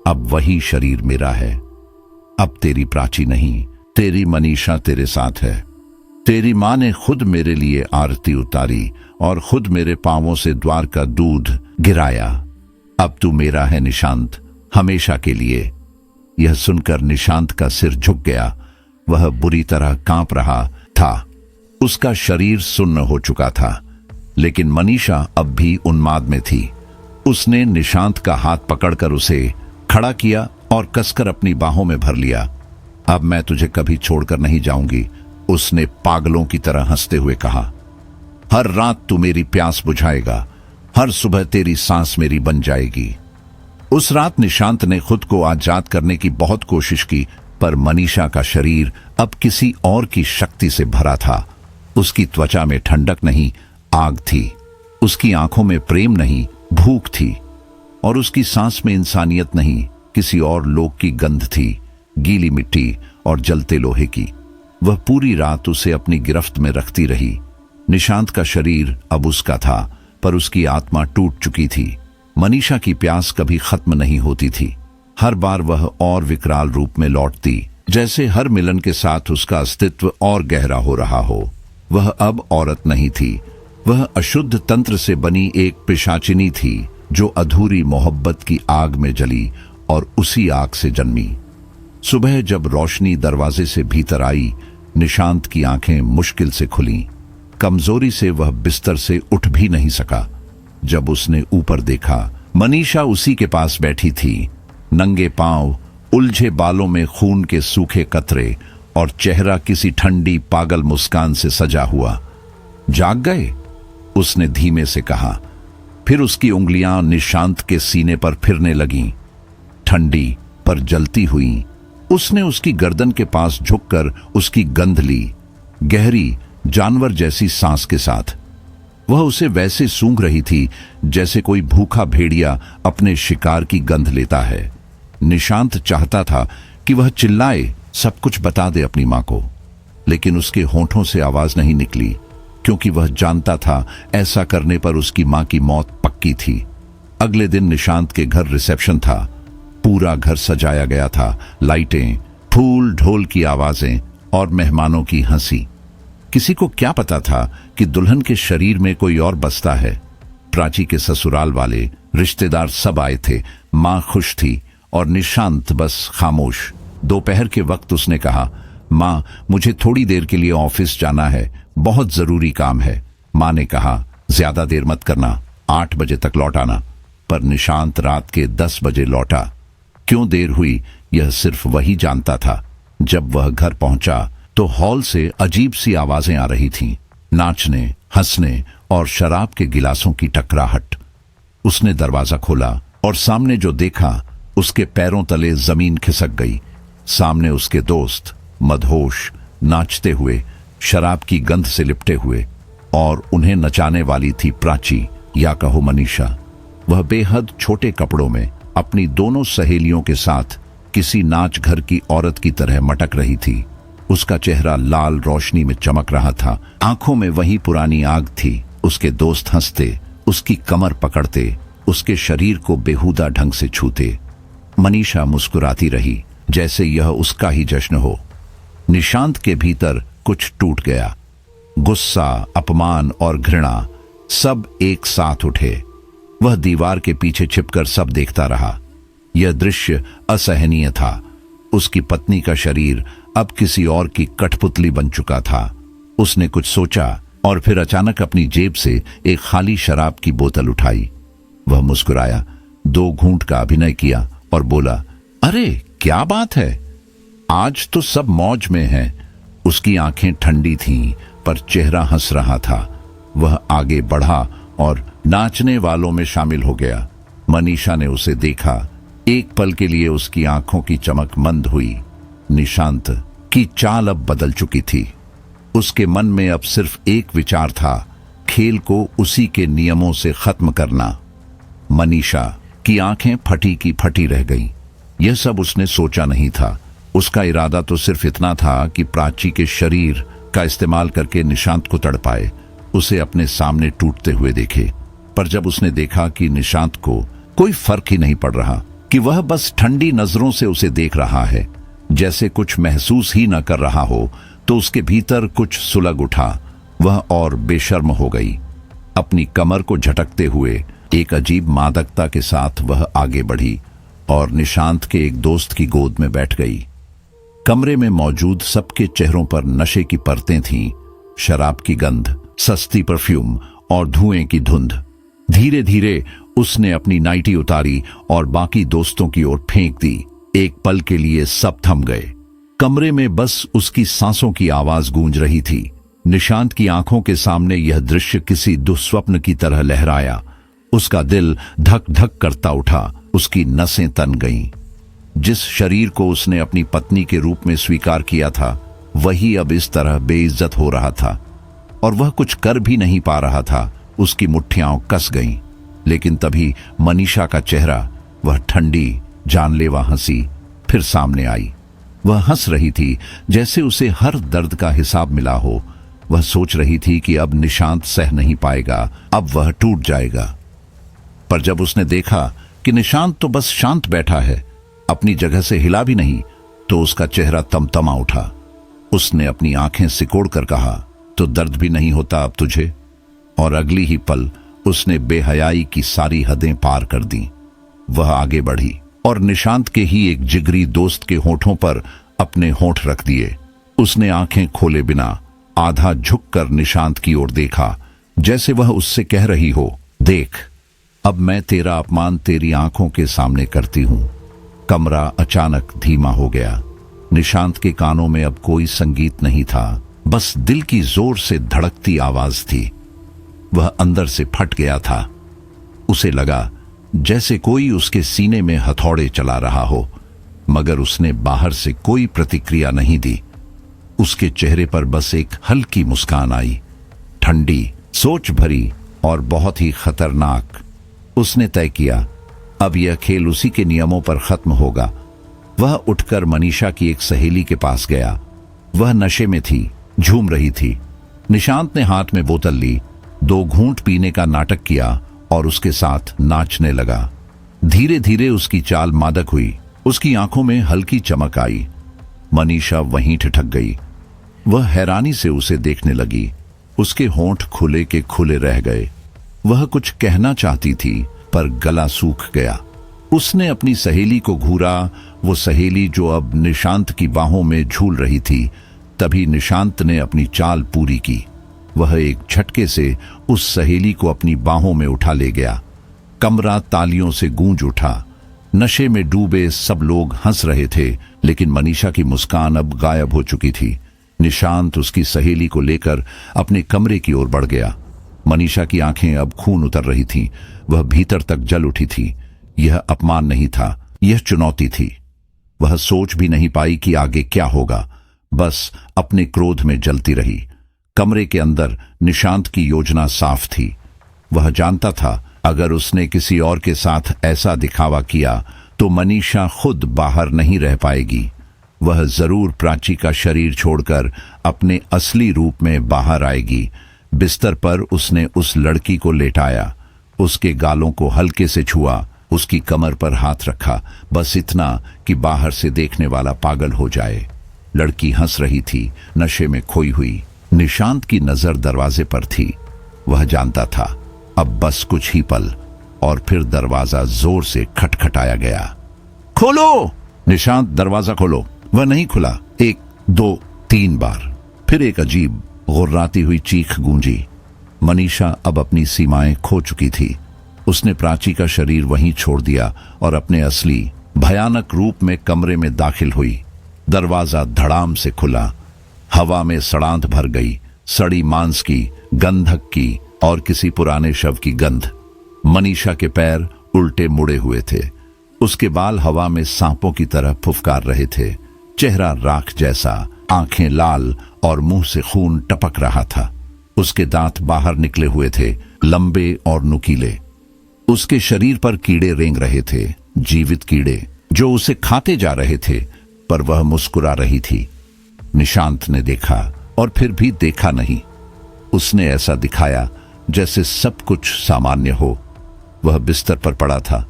अब वही शरीर मेरा है। अब तेरी प्राची नहीं, तेरी मनीषा तेरे साथ है। तेरी मां ने खुद मेरे लिए आरती उतारी और खुद मेरे पांवों से द्वार का दूध गिराया। अब तू मेरा है निशांत, हमेशा के लिए। यह सुनकर निशांत का सिर झुक गया। वह बुरी तरह कांप रहा था। उसका शरीर सुन्न हो चुका था, लेकिन मनीषा अब भी उन्माद में थी। उसने निशांत का हाथ पकड़कर उसे खड़ा किया और कसकर अपनी बाहों में भर लिया। अब मैं तुझे कभी छोड़कर नहीं जाऊंगी, उसने पागलों की तरह हंसते हुए कहा। हर रात तू मेरी प्यास बुझाएगा, हर सुबह तेरी सांस मेरी बन जाएगी। उस रात निशांत ने खुद को आजाद करने की बहुत कोशिश की, पर मनीषा का शरीर अब किसी और की शक्ति से भरा था। उसकी त्वचा में ठंडक नहीं, आग थी। उसकी आंखों में प्रेम नहीं, भूख थी। और उसकी सांस में इंसानियत नहीं, किसी और लोक की गंध थी, गीली मिट्टी और जलते लोहे की। वह पूरी रात उसे अपनी गिरफ्त में रखती रही। निशांत का शरीर अब उसका था, पर उसकी आत्मा टूट चुकी थी। मनीषा की प्यास कभी खत्म नहीं होती थी। हर बार वह और विकराल रूप में लौटती, जैसे हर मिलन के साथ उसका अस्तित्व और गहरा हो रहा हो। वह अब औरत नहीं थी, वह अशुद्ध तंत्र से बनी एक पिशाचिनी थी, जो अधूरी मोहब्बत की आग में जली और उसी आग से जन्मी। सुबह जब रोशनी दरवाजे से भीतर आई, निशांत की आंखें मुश्किल से खुलीं। कमजोरी से वह बिस्तर से उठ भी नहीं सका। जब उसने ऊपर देखा, मनीषा उसी के पास बैठी थी, नंगे पांव, उलझे बालों में खून के सूखे कतरे और चेहरा किसी ठंडी पागल मुस्कान से सजा हुआ। जाग गए? उसने धीमे से कहा। फिर उसकी उंगलियां निशांत के सीने पर फिरने लगीं, ठंडी पर जलती हुई। उसने उसकी गर्दन के पास झुककर उसकी गंध ली, गहरी, जानवर जैसी सांस के साथ। वह उसे वैसे सूंघ रही थी जैसे कोई भूखा भेड़िया अपने शिकार की गंध लेता है। निशांत चाहता था कि वह चिल्लाए, सब कुछ बता दे अपनी मां को, लेकिन उसके होंठों से आवाज नहीं निकली, क्योंकि वह जानता था ऐसा करने पर उसकी मां की मौत पक्की थी। अगले दिन निशांत के घर रिसेप्शन था। पूरा घर सजाया गया था, लाइटें, फूल, ढोल की आवाजें और मेहमानों की हंसी। किसी को क्या पता था कि दुल्हन के शरीर में कोई और बसता है। प्राची के ससुराल वाले, रिश्तेदार सब आए थे। मां खुश थी और निशांत बस खामोश। दोपहर के वक्त उसने कहा, मां, मुझे थोड़ी देर के लिए ऑफिस जाना है, बहुत जरूरी काम है। मां ने कहा, ज्यादा देर मत करना, 8 बजे तक लौट आना। पर निशांत रात के 10 बजे लौटा। क्यों देर हुई, यह सिर्फ वही जानता था। जब वह घर पहुंचा तो हॉल से अजीब सी आवाजें आ रही थीं, नाचने, हंसने और शराब के गिलासों की टकराहट। उसने दरवाजा खोला और सामने जो देखा, उसके पैरों तले जमीन खिसक गई। सामने उसके दोस्त, मदहोश, नाचते हुए, शराब की गंध से लिपटे हुए, और उन्हें नचाने वाली थी प्राची, या कहो मनीषा। वह बेहद छोटे कपड़ों में अपनी दोनों सहेलियों के साथ किसी नाच घर की औरत की तरह मटक रही थी। उसका चेहरा लाल रोशनी में चमक रहा था, आंखों में वही पुरानी आग थी। उसके दोस्त हंसते, उसकी कमर पकड़ते, उसके शरीर को बेहुदा ढंग से छूते। मनीषा मुस्कुराती रही, जैसे यह उसका ही जश्न हो। निशांत के भीतर कुछ टूट गया। गुस्सा, अपमान और घृणा सब एक साथ उठे। वह दीवार के पीछे छिपकर सब देखता रहा। यह दृश्य असहनीय था। उसकी पत्नी का शरीर अब किसी और की कठपुतली बन चुका था। उसने कुछ सोचा और फिर अचानक अपनी जेब से एक खाली शराब की बोतल उठाई। वह मुस्कुराया, 2 घूंट का अभिनय किया और बोला, अरे क्या बात है, आज तो सब मौज में है। उसकी आंखें ठंडी थीं, पर चेहरा हंस रहा था। वह आगे बढ़ा और नाचने वालों में शामिल हो गया। मनीषा ने उसे देखा। एक पल के लिए उसकी आंखों की चमक मंद हुई। निशांत की चाल अब बदल चुकी थी। उसके मन में अब सिर्फ एक विचार था, खेल को उसी के नियमों से खत्म करना। मनीषा की आंखें फटी की फटी रह गईं। यह सब उसने सोचा नहीं था। उसका इरादा तो सिर्फ इतना था कि प्राची के शरीर का इस्तेमाल करके निशांत को तड़पाए, उसे अपने सामने टूटते हुए देखे। पर जब उसने देखा कि निशांत को कोई फर्क ही नहीं पड़ रहा, कि वह बस ठंडी नजरों से उसे देख रहा है, जैसे कुछ महसूस ही न कर रहा हो, तो उसके भीतर कुछ सुलग उठा। वह और बेशर्म हो गई। अपनी कमर को झटकते हुए एक अजीब मादकता के साथ वह आगे बढ़ी और निशांत के एक दोस्त की गोद में बैठ गई। कमरे में मौजूद सबके चेहरों पर नशे की परतें थीं, शराब की गंध, सस्ती परफ्यूम और धुएं की धुंध। धीरे धीरे उसने अपनी नाइटी उतारी और बाकी दोस्तों की ओर फेंक दी। एक पल के लिए सब थम गए। कमरे में बस उसकी सांसों की आवाज गूंज रही थी। निशांत की आंखों के सामने यह दृश्य किसी दुस्वप्न की तरह लहराया। उसका दिल धक धक करता उठा। उसकी नसें तन गईं। जिस शरीर को उसने अपनी पत्नी के रूप में स्वीकार किया था वही अब इस तरह बेइज्जत हो रहा था और वह कुछ कर भी नहीं पा रहा था। उसकी मुट्ठियां कस गईं। लेकिन तभी मनीषा का चेहरा, वह ठंडी जानलेवा हंसी फिर सामने आई। वह हंस रही थी जैसे उसे हर दर्द का हिसाब मिला हो। वह सोच रही थी कि अब निशांत सह नहीं पाएगा, अब वह टूट जाएगा। पर जब उसने देखा कि निशांत तो बस शांत बैठा है, अपनी जगह से हिला भी नहीं, तो उसका चेहरा तमतमा उठा। उसने अपनी आंखें सिकोड़कर कहा, तो दर्द भी नहीं होता अब तुझे? और अगली ही पल उसने बेहयाई की सारी हदें पार कर दी। वह आगे बढ़ी और निशांत के ही एक जिगरी दोस्त के होठों पर अपने होठ रख दिए। उसने आंखें खोले बिना आधा झुककर निशांत की ओर देखा, जैसे वह उससे कह रही हो, देख, अब मैं तेरा अपमान तेरी आंखों के सामने करती हूं। कमरा अचानक धीमा हो गया। निशांत के कानों में अब कोई संगीत नहीं था, बस दिल की जोर से धड़कती आवाज थी। वह अंदर से फट गया था। उसे लगा जैसे कोई उसके सीने में हथौड़े चला रहा हो, मगर उसने बाहर से कोई प्रतिक्रिया नहीं दी। उसके चेहरे पर बस एक हल्की मुस्कान आई, ठंडी, सोच भरी और बहुत ही खतरनाक। उसने तय किया, अब यह खेल उसी के नियमों पर खत्म होगा। वह उठकर मनीषा की एक सहेली के पास गया। वह नशे में थी, झूम रही थी। निशांत ने हाथ में बोतल ली, 2 घूंट पीने का नाटक किया और उसके साथ नाचने लगा। धीरे धीरे उसकी चाल मादक हुई। उसकी आंखों में हल्की चमक आई। मनीषा वहीं ठिठक गई। वह हैरानी से उसे देखने लगी। उसके होंठ खुले के खुले रह गए। वह कुछ कहना चाहती थी पर गला सूख गया। उसने अपनी सहेली को घूरा, वो सहेली जो अब निशांत की बाहों में झूल रही थी। तभी निशांत ने अपनी चाल पूरी की। वह एक झटके से उस सहेली को अपनी बाहों में उठा ले गया। कमरा तालियों से गूंज उठा। नशे में डूबे सब लोग हंस रहे थे, लेकिन मनीषा की मुस्कान अब गायब हो चुकी थी। निशांत उसकी सहेली को लेकर अपने कमरे की ओर बढ़ गया। मनीषा की आंखें अब खून उतर रही थीं। वह भीतर तक जल उठी थी। यह अपमान नहीं था, यह चुनौती थी। वह सोच भी नहीं पाई कि आगे क्या होगा, बस अपने क्रोध में जलती रही। कमरे के अंदर निशांत की योजना साफ थी। वह जानता था अगर उसने किसी और के साथ ऐसा दिखावा किया तो मनीषा खुद बाहर नहीं रह पाएगी। वह जरूर प्राची का शरीर छोड़कर अपने असली रूप में बाहर आएगी। बिस्तर पर उसने उस लड़की को लेटाया, उसके गालों को हल्के से छुआ, उसकी कमर पर हाथ रखा, बस इतना कि बाहर से देखने वाला पागल हो जाए। लड़की हंस रही थी, नशे में खोई हुई। निशांत की नजर दरवाजे पर थी। वह जानता था अब बस कुछ ही पल और फिर दरवाजा जोर से खटखटाया गया। खोलो! निशांत, दरवाजा खोलो। वह नहीं खुला। 1, 2, 3 बार। फिर एक अजीब गुर्राती हुई चीख गूंजी। मनीषा अब अपनी सीमाएं खो चुकी थी। उसने प्राची का शरीर वहीं छोड़ दिया और अपने असली भयानक रूप में कमरे में दाखिल हुई। दरवाजा धड़ाम से खुला। हवा में सड़ांध भर गई, सड़ी मांस की, गंधक की और किसी पुराने शव की गंध। मनीषा के पैर उल्टे मुड़े हुए थे। उसके बाल हवा में सांपों की तरह फुफकार रहे थे। चेहरा राख जैसा, आंखें लाल और मुंह से खून टपक रहा था। उसके दांत बाहर निकले हुए थे, लंबे और नुकीले। उसके शरीर पर कीड़े रेंग रहे थे, जीवित कीड़े जो उसे खाते जा रहे थे, पर वह मुस्कुरा रही थी। निशांत ने देखा और फिर भी देखा नहीं। उसने ऐसा दिखाया जैसे सब कुछ सामान्य हो। वह बिस्तर पर पड़ा था,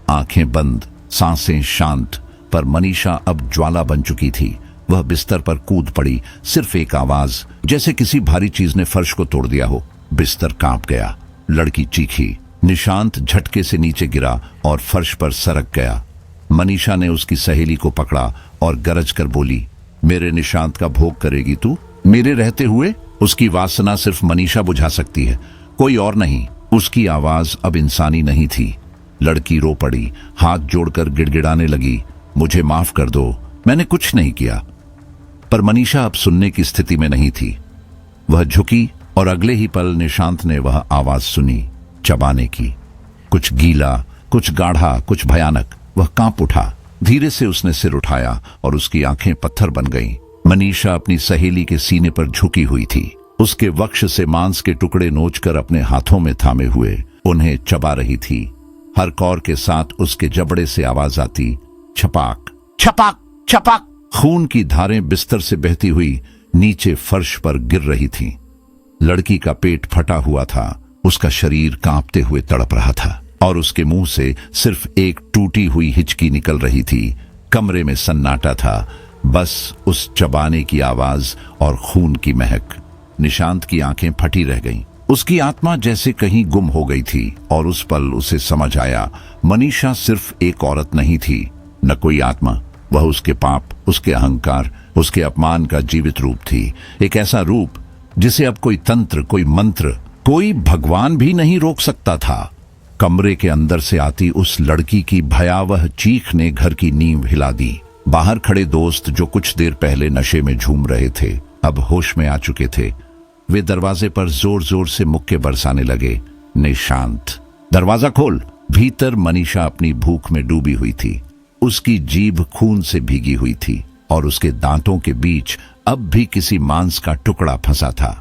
आंखें बंद, सांसें शांत, पर मनीषा अब ज्वाला बन चुकी थी। वह बिस्तर पर कूद पड़ी, सिर्फ एक आवाज, जैसे किसी भारी चीज ने फर्श को तोड़ दिया हो। बिस्तर कांप गया। लड़की चीखी। निशांत झटके से नीचे गिरा और फर्श पर सरक गया। मनीषा ने उसकी सहेली को पकड़ा और गरज कर बोली, मेरे निशांत का भोग करेगी तू? मेरे रहते हुए? उसकी वासना सिर्फ मनीषा बुझा सकती है, कोई और नहीं। उसकी आवाज अब इंसानी नहीं थी। लड़की रो पड़ी, हाथ जोड़कर गिड़गिड़ाने लगी, मुझे माफ कर दो, मैंने कुछ नहीं किया। पर मनीषा अब सुनने की स्थिति में नहीं थी। वह झुकी और अगले ही पल निशांत ने वह आवाज सुनी, चबाने की। कुछ गीला, कुछ गाढ़ा, कुछ भयानक। वह कांप उठा। धीरे से उसने सिर उठाया और उसकी आंखें पत्थर बन गईं। मनीषा अपनी सहेली के सीने पर झुकी हुई थी, उसके वक्ष से मांस के टुकड़े नोचकर अपने हाथों में थामे हुए उन्हें चबा रही थी। हर कौर के साथ उसके जबड़े से आवाज आती, छपाक छपाक छपाक। खून की धारें बिस्तर से बहती हुई नीचे फर्श पर गिर रही थीं। लड़की का पेट फटा हुआ था, उसका शरीर कांपते हुए तड़प रहा था और उसके मुंह से सिर्फ एक टूटी हुई हिचकी निकल रही थी। कमरे में सन्नाटा था, बस उस चबाने की आवाज और खून की महक। निशांत की आंखें फटी रह गईं। उसकी आत्मा जैसे कहीं गुम हो गई थी और उस पल उसे समझ आया, मनीषा सिर्फ एक औरत नहीं थी, न कोई आत्मा। वह उसके पाप, उसके अहंकार, उसके अपमान का जीवित रूप थी। एक ऐसा रूप जिसे अब कोई तंत्र, कोई मंत्र, कोई भगवान भी नहीं रोक सकता था। कमरे के अंदर से आती उस लड़की की भयावह चीख ने घर की नींव हिला दी। बाहर खड़े दोस्त, जो कुछ देर पहले नशे में झूम रहे थे, अब होश में आ चुके थे। वे दरवाजे पर जोर जोर से मुक्के बरसाने लगे। निशांत, दरवाजा खोल। भीतर मनीषा अपनी भूख में डूबी हुई थी। उसकी जीभ खून से भीगी हुई थी और उसके दांतों के बीच अब भी किसी मांस का टुकड़ा फंसा था।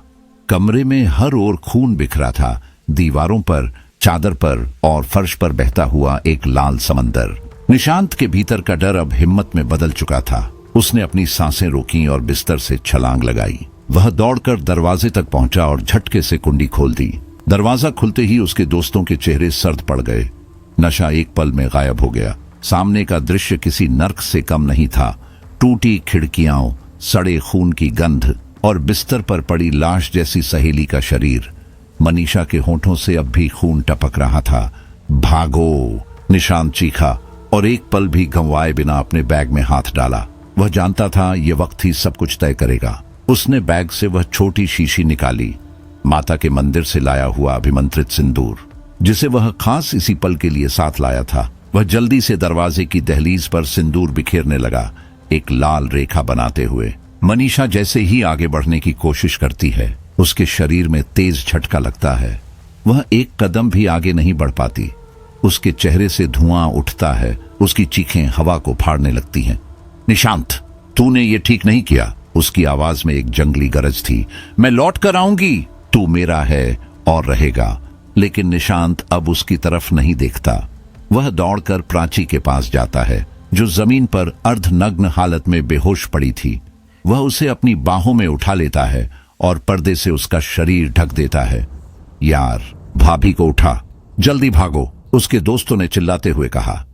कमरे में हर ओर खून बिखरा था, दीवारों पर, चादर पर और फर्श पर बहता हुआ एक लाल समंदर। निशांत के भीतर का डर अब हिम्मत में बदल चुका था। उसने अपनी सांसें रोकी और बिस्तर से छलांग लगाई। वह दौड़कर दरवाजे तक पहुंचा और झटके से कुंडी खोल दी। दरवाजा खुलते ही उसके दोस्तों के चेहरे सर्द पड़ गए। नशा एक पल में गायब हो गया। सामने का दृश्य किसी नर्क से कम नहीं था। टूटी खिड़कियां, सड़े खून की गंध और बिस्तर पर पड़ी लाश जैसी सहेली का शरीर। मनीषा के होठों से अब भी खून टपक रहा था। भागो, निशांत चीखा और एक पल भी गंवाए बिना अपने बैग में हाथ डाला। वह जानता था यह वक्त ही सब कुछ तय करेगा। उसने बैग से वह छोटी शीशी निकाली, माता के मंदिर से लाया हुआ अभिमंत्रित सिंदूर, जिसे वह खास इसी पल के लिए साथ लाया था। वह जल्दी से दरवाजे की दहलीज पर सिंदूर बिखेरने लगा, एक लाल रेखा बनाते हुए। मनीषा जैसे ही आगे बढ़ने की कोशिश करती है, उसके शरीर में तेज झटका लगता है। वह एक कदम भी आगे नहीं बढ़ पाती। उसके चेहरे से धुआं उठता है, उसकी चीखें हवा को फाड़ने लगती हैं। निशांत, तूने ये ठीक नहीं किया। उसकी आवाज में एक जंगली गरज थी। मैं लौट कर आऊंगी, तू मेरा है और रहेगा। लेकिन निशांत अब उसकी तरफ नहीं देखता। वह दौड़कर प्राची के पास जाता है, जो जमीन पर अर्धनग्न हालत में बेहोश पड़ी थी। वह उसे अपनी बाहों में उठा लेता है और पर्दे से उसका शरीर ढक देता है। यार, भाभी को उठा, जल्दी भागो, उसके दोस्तों ने चिल्लाते हुए कहा।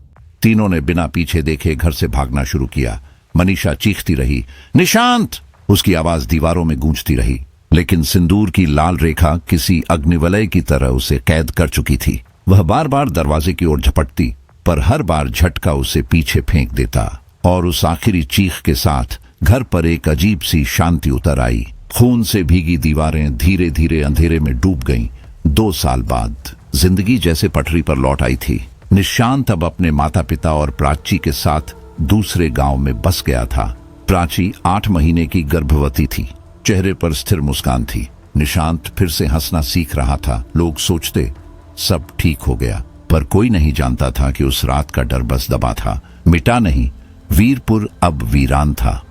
तीनों ने बिना पीछे देखे घर से भागना शुरू किया। मनीषा चीखती रही, निशांत! उसकी आवाज दीवारों में गूंजती रही, लेकिन सिंदूर की लाल रेखा किसी अग्निवलय की तरह उसे कैद कर चुकी थी। वह बार बार दरवाजे की ओर झपटती, पर हर बार झटका उसे पीछे फेंक देता और उस आखिरी चीख के साथ घर पर एक अजीब सी शांति उतर आई। खून से भीगी दीवारें धीरे धीरे अंधेरे में डूब गईं। 2 साल बाद जिंदगी जैसे पटरी पर लौट आई थी। निशांत अब अपने माता पिता और प्राची के साथ दूसरे गांव में बस गया था। प्राची 8 महीने की गर्भवती थी, चेहरे पर स्थिर मुस्कान थी। निशांत फिर से हंसना सीख रहा था। लोग सोचते सब ठीक हो गया, पर कोई नहीं जानता था कि उस रात का डर बस दबा था, मिटा नहीं। वीरपुर अब वीरान था।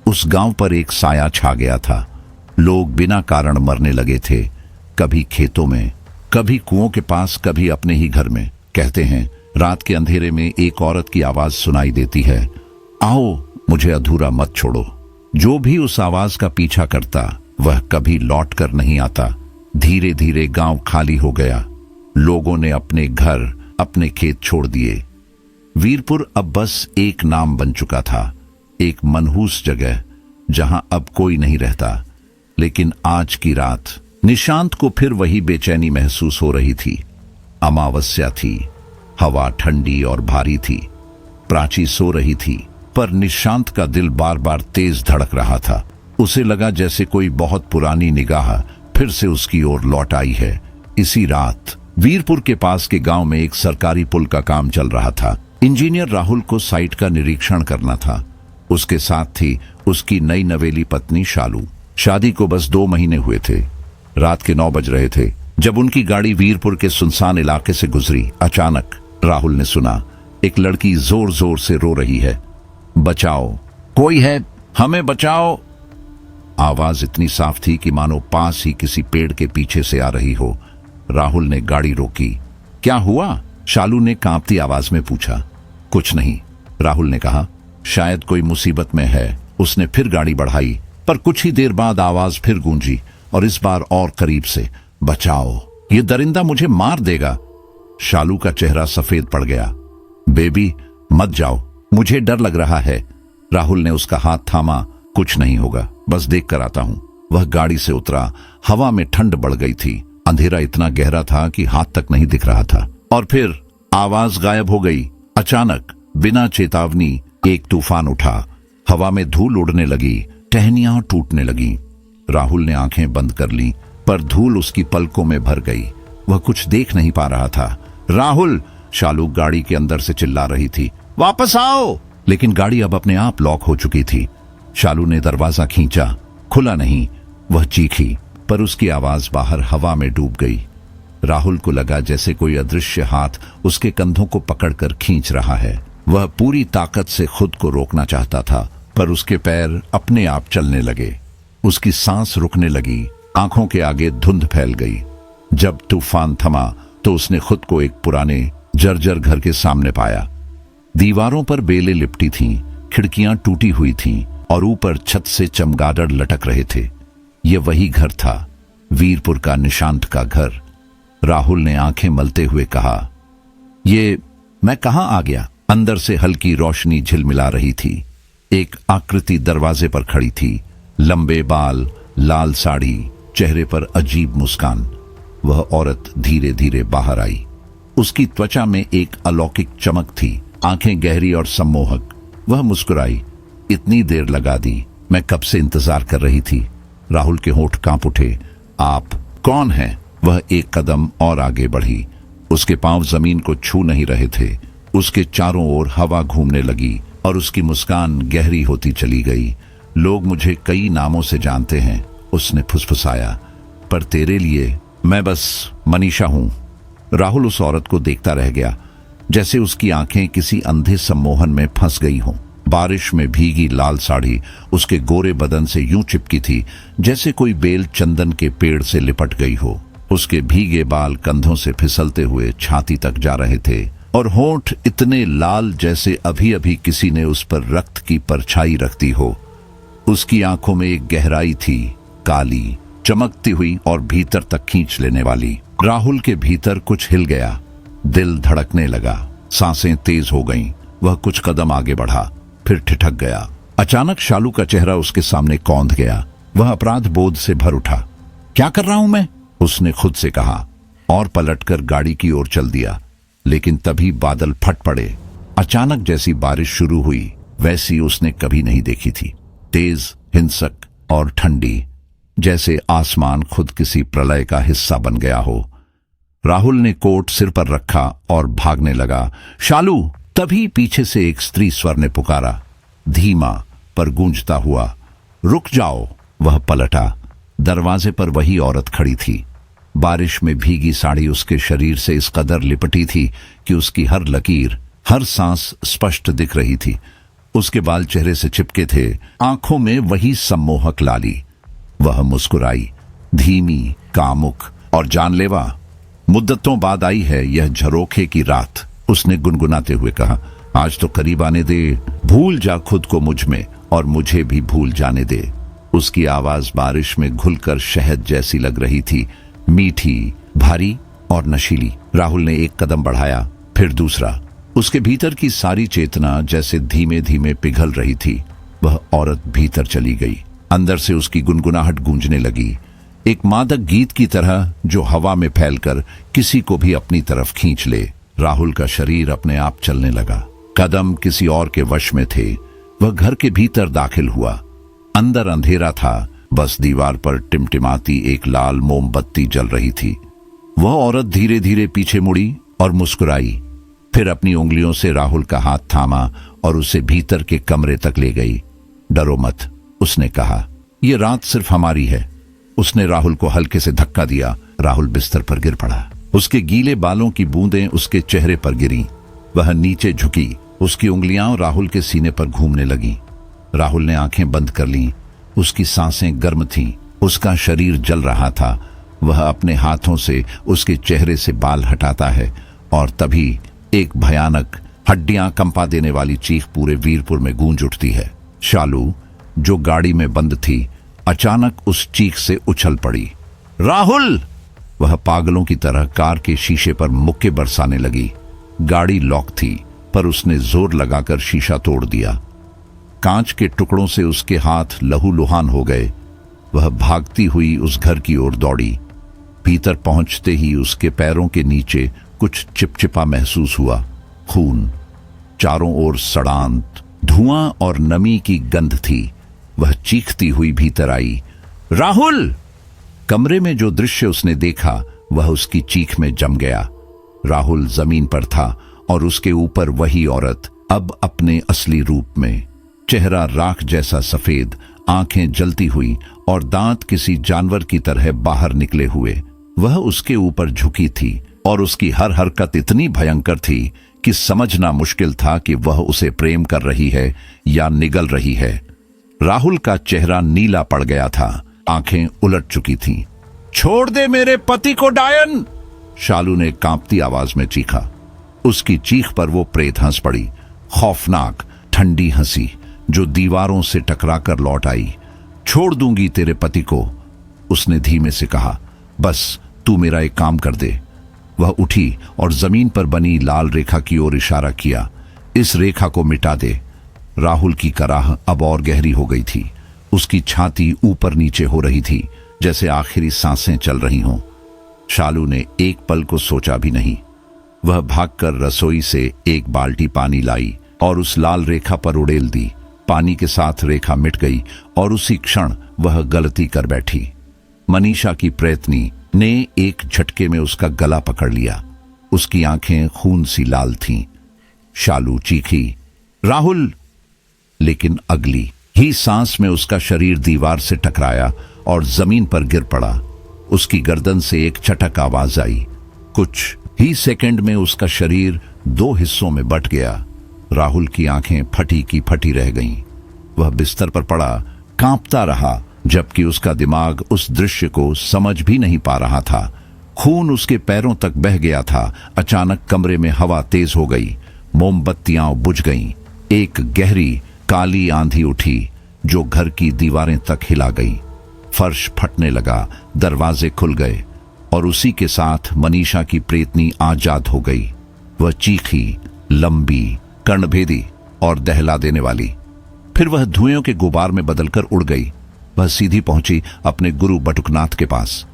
उस गांव पर एक साया छा गया था। लोग बिना कारण मरने लगे थे, कभी खेतों में, कभी कुओं के पास, कभी अपने ही घर में। कहते हैं रात के अंधेरे में एक औरत की आवाज सुनाई देती है, आओ, मुझे अधूरा मत छोड़ो। जो भी उस आवाज का पीछा करता, वह कभी लौट कर नहीं आता। धीरे धीरे गांव खाली हो गया। लोगों ने अपने घर, अपने खेत छोड़ दिए। वीरपुर अब बस एक नाम बन चुका था, एक मनहूस जगह जहां अब कोई नहीं रहता। लेकिन आज की रात निशांत को फिर वही बेचैनी महसूस हो रही थी। अमावस्या थी, हवा ठंडी और भारी थी। प्राची सो रही थी, पर निशांत का दिल बार बार तेज धड़क रहा था। उसे लगा जैसे कोई बहुत पुरानी निगाह फिर से उसकी ओर लौट आई है। इसी रात वीरपुर के पास के गांव में एक सरकारी पुल का काम चल रहा था। इंजीनियर राहुल को साइट का निरीक्षण करना था। उसके साथ थी उसकी नई नवेली पत्नी शालू। शादी को बस 2 महीने हुए थे। रात के 9 बज रहे थे जब उनकी गाड़ी वीरपुर के सुनसान इलाके से गुजरी। अचानक राहुल ने सुना, एक लड़की जोर जोर से रो रही है। बचाओ, कोई है, हमें बचाओ। आवाज इतनी साफ थी कि मानो पास ही किसी पेड़ के पीछे से आ रही हो। राहुल ने गाड़ी रोकी। क्या हुआ? शालू ने कांपती आवाज में पूछा। कुछ नहीं, राहुल ने कहा, शायद कोई मुसीबत में है। उसने फिर गाड़ी बढ़ाई, पर कुछ ही देर बाद आवाज फिर गूंजी, और इस बार और करीब से। बचाओ, ये दरिंदा मुझे मार देगा। शालू का चेहरा सफेद पड़ गया। बेबी, मत जाओ, मुझे डर लग रहा है। राहुल ने उसका हाथ थामा। कुछ नहीं होगा, बस देख कर आता हूं। वह गाड़ी से उतरा। हवा में ठंड बढ़ गई थी। अंधेरा इतना गहरा था कि हाथ तक नहीं दिख रहा था। और फिर आवाज गायब हो गई। अचानक बिना चेतावनी एक तूफान उठा। हवा में धूल उड़ने लगी, टहनियां टूटने लगी। राहुल ने आंखें बंद कर ली, पर धूल उसकी पलकों में भर गई। वह कुछ देख नहीं पा रहा था। राहुल! शालू गाड़ी के अंदर से चिल्ला रही थी, वापस आओ! लेकिन गाड़ी अब अपने आप लॉक हो चुकी थी। शालू ने दरवाजा खींचा, खुला नहीं। वह चीखी, पर उसकी आवाज बाहर हवा में डूब गई। राहुल को लगा जैसे कोई अदृश्य हाथ उसके कंधों को पकड़कर खींच रहा है। वह पूरी ताकत से खुद को रोकना चाहता था, पर उसके पैर अपने आप चलने लगे। उसकी सांस रुकने लगी। आंखों के आगे धुंध फैल गई। जब तूफान थमा तो उसने खुद को एक पुराने जर्जर घर के सामने पाया। दीवारों पर बेलें लिपटी थीं, खिड़कियां टूटी हुई थीं, और ऊपर छत से चमगादड़ लटक रहे थे। यह वही घर था, वीरपुर का निशांत का घर। राहुल ने आंखें मलते हुए कहा, ये मैं कहां आ गया? अंदर से हल्की रोशनी झिलमिला रही थी। एक आकृति दरवाजे पर खड़ी थी। लंबे बाल, लाल साड़ी, चेहरे पर अजीब मुस्कान। वह औरत धीरे धीरे बाहर आई। उसकी त्वचा में एक अलौकिक चमक थी, आंखें गहरी और सम्मोहक। वह मुस्कुराई। इतनी देर लगा दी, मैं कब से इंतजार कर रही थी। राहुल के होंठ कांप उठे। आप कौन हैं? वह एक कदम और आगे बढ़ी। उसके पांव जमीन को छू नहीं रहे थे। उसके चारों ओर हवा घूमने लगी और उसकी मुस्कान गहरी होती चली गई। लोग मुझे कई नामों से जानते हैं, उसने फुसफुसाया, पर तेरे लिए मैं बस मनीषा हूं। राहुल उस औरत को देखता रह गया, जैसे उसकी आंखें किसी अंधे सम्मोहन में फंस गई हों। बारिश में भीगी लाल साड़ी उसके गोरे बदन से यूं चिपकी थी जैसे कोई बेल चंदन के पेड़ से लिपट गई हो। उसके भीगे बाल कंधों से फिसलते हुए छाती तक जा रहे थे, और होंठ इतने लाल जैसे अभी अभी किसी ने उस पर रक्त की परछाई रख दी हो। उसकी आंखों में एक गहराई थी, काली, चमकती हुई और भीतर तक खींच लेने वाली। राहुल के भीतर कुछ हिल गया। दिल धड़कने लगा, सांसें तेज हो गईं। वह कुछ कदम आगे बढ़ा, फिर ठिठक गया। अचानक शालू का चेहरा उसके सामने कौंध गया। वह अपराध बोध से भर उठा। क्या कर रहा हूं मैं? उसने खुद से कहा, और पलटकर गाड़ी की ओर चल दिया। लेकिन तभी बादल फट पड़े। अचानक जैसी बारिश शुरू हुई, वैसी उसने कभी नहीं देखी थी। तेज, हिंसक और ठंडी, जैसे आसमान खुद किसी प्रलय का हिस्सा बन गया हो। राहुल ने कोट सिर पर रखा और भागने लगा। शालू! तभी पीछे से एक स्त्री स्वर ने पुकारा, धीमा पर गूंजता हुआ। रुक जाओ! वह पलटा। दरवाजे पर वही औरत खड़ी थी। बारिश में भीगी साड़ी उसके शरीर से इस कदर लिपटी थी कि उसकी हर लकीर, हर सांस स्पष्ट दिख रही थी। उसके बाल चेहरे से चिपके थे, आंखों में वही सम्मोहक लाली। वह मुस्कुराई, धीमी, कामुक और जानलेवा। मुद्दतों बाद आई है यह झरोखे की रात, उसने गुनगुनाते हुए कहा। आज तो करीब आने दे, भूल जा खुद को मुझ में, और मुझे भी भूल जाने दे। उसकी आवाज बारिश में घुलकर शहद जैसी लग रही थी, मीठी, भारी और नशीली। राहुल ने एक कदम बढ़ाया, फिर दूसरा। उसके भीतर की सारी चेतना जैसे धीमे धीमे पिघल रही थी। वह औरत भीतर चली गई। अंदर से उसकी गुनगुनाहट गूंजने लगी, एक मादक गीत की तरह जो हवा में फैलकर किसी को भी अपनी तरफ खींच ले। राहुल का शरीर अपने आप चलने लगा। कदम किसी और के वश में थे। वह घर के भीतर दाखिल हुआ। अंदर अंधेरा था, बस दीवार पर टिमटिमाती एक लाल मोमबत्ती जल रही थी। वह औरत धीरे धीरे पीछे मुड़ी और मुस्कुराई, फिर अपनी उंगलियों से राहुल का हाथ थामा और उसे भीतर के कमरे तक ले गई। डरो मत, उसने कहा, यह रात सिर्फ हमारी है। उसने राहुल को हल्के से धक्का दिया। राहुल बिस्तर पर गिर पड़ा। उसके गीले बालों की बूंदें उसके चेहरे पर गिरीं। वह नीचे झुकी, उसकी उंगलियां राहुल के सीने पर घूमने लगी। राहुल ने आंखें बंद कर लीं। उसकी सांसें गर्म थीं, उसका शरीर जल रहा था। वह अपने हाथों से उसके चेहरे से बाल हटाता है और तभी एक भयानक, हड्डियां कंपा देने वाली चीख पूरे वीरपुर में गूंज उठती है। शालू, जो गाड़ी में बंद थी, अचानक उस चीख से उछल पड़ी। राहुल! वह पागलों की तरह कार के शीशे पर मुक्के बरसाने लगी। गाड़ी लॉक थी, पर उसने जोर लगाकर शीशा तोड़ दिया। कांच के टुकड़ों से उसके हाथ लहूलुहान हो गए। वह भागती हुई उस घर की ओर दौड़ी। भीतर पहुंचते ही उसके पैरों के नीचे कुछ चिपचिपा महसूस हुआ। खून, चारों ओर सड़ांत, धुआं और नमी की गंध थी। वह चीखती हुई भीतर आई। राहुल! कमरे में जो दृश्य उसने देखा वह उसकी चीख में जम गया। राहुल जमीन पर था और उसके ऊपर वही औरत, अब अपने असली रूप में। चेहरा राख जैसा सफेद, आंखें जलती हुई और दांत किसी जानवर की तरह बाहर निकले हुए। वह उसके ऊपर झुकी थी और उसकी हर हरकत इतनी भयंकर थी कि समझना मुश्किल था कि वह उसे प्रेम कर रही है या निगल रही है। राहुल का चेहरा नीला पड़ गया था, आंखें उलट चुकी थीं। छोड़ दे मेरे पति को डायन! शालू ने कांपती आवाज में चीखा। उसकी चीख पर वो प्रेत हंस पड़ी, खौफनाक, ठंडी हंसी जो दीवारों से टकराकर लौट आई। छोड़ दूंगी तेरे पति को, उसने धीमे से कहा। बस तू मेरा एक काम कर दे। वह उठी और जमीन पर बनी लाल रेखा की ओर इशारा किया। इस रेखा को मिटा दे। राहुल की कराह अब और गहरी हो गई थी। उसकी छाती ऊपर नीचे हो रही थी, जैसे आखिरी सांसें चल रही हों। शालू ने एक पल को सोचा भी नहीं। वह भागकर रसोई से एक बाल्टी पानी लाई और उस लाल रेखा पर उड़ेल दी। पानी के साथ रेखा मिट गई और उसी क्षण वह गलती कर बैठी। मनीषा की प्रेतनी ने एक झटके में उसका गला पकड़ लिया। उसकी आंखें खून सी लाल थीं। शालू चीखी, राहुल! लेकिन अगली ही सांस में उसका शरीर दीवार से टकराया और जमीन पर गिर पड़ा। उसकी गर्दन से एक चटक आवाज आई। कुछ ही सेकंड में उसका शरीर दो हिस्सों में बंट गया। राहुल की आंखें फटी की फटी रह गईं। वह बिस्तर पर पड़ा, कांपता रहा, जबकि उसका दिमाग उस दृश्य को समझ भी नहीं पा रहा था। खून उसके पैरों तक बह गया था। अचानक कमरे में हवा तेज हो गई, मोमबत्तियां बुझ गईं। एक गहरी काली आंधी उठी जो घर की दीवारें तक हिला गई। फर्श फटने लगा, दरवाजे खुल गए और उसी के साथ मनीषा की प्रेतनी आजाद हो गई। वह चीखी, लंबी, कर्णभेदी और दहला देने वाली। फिर वह धुएं के गुबार में बदलकर उड़ गई। वह सीधी पहुंची अपने गुरु बटुकनाथ के पास।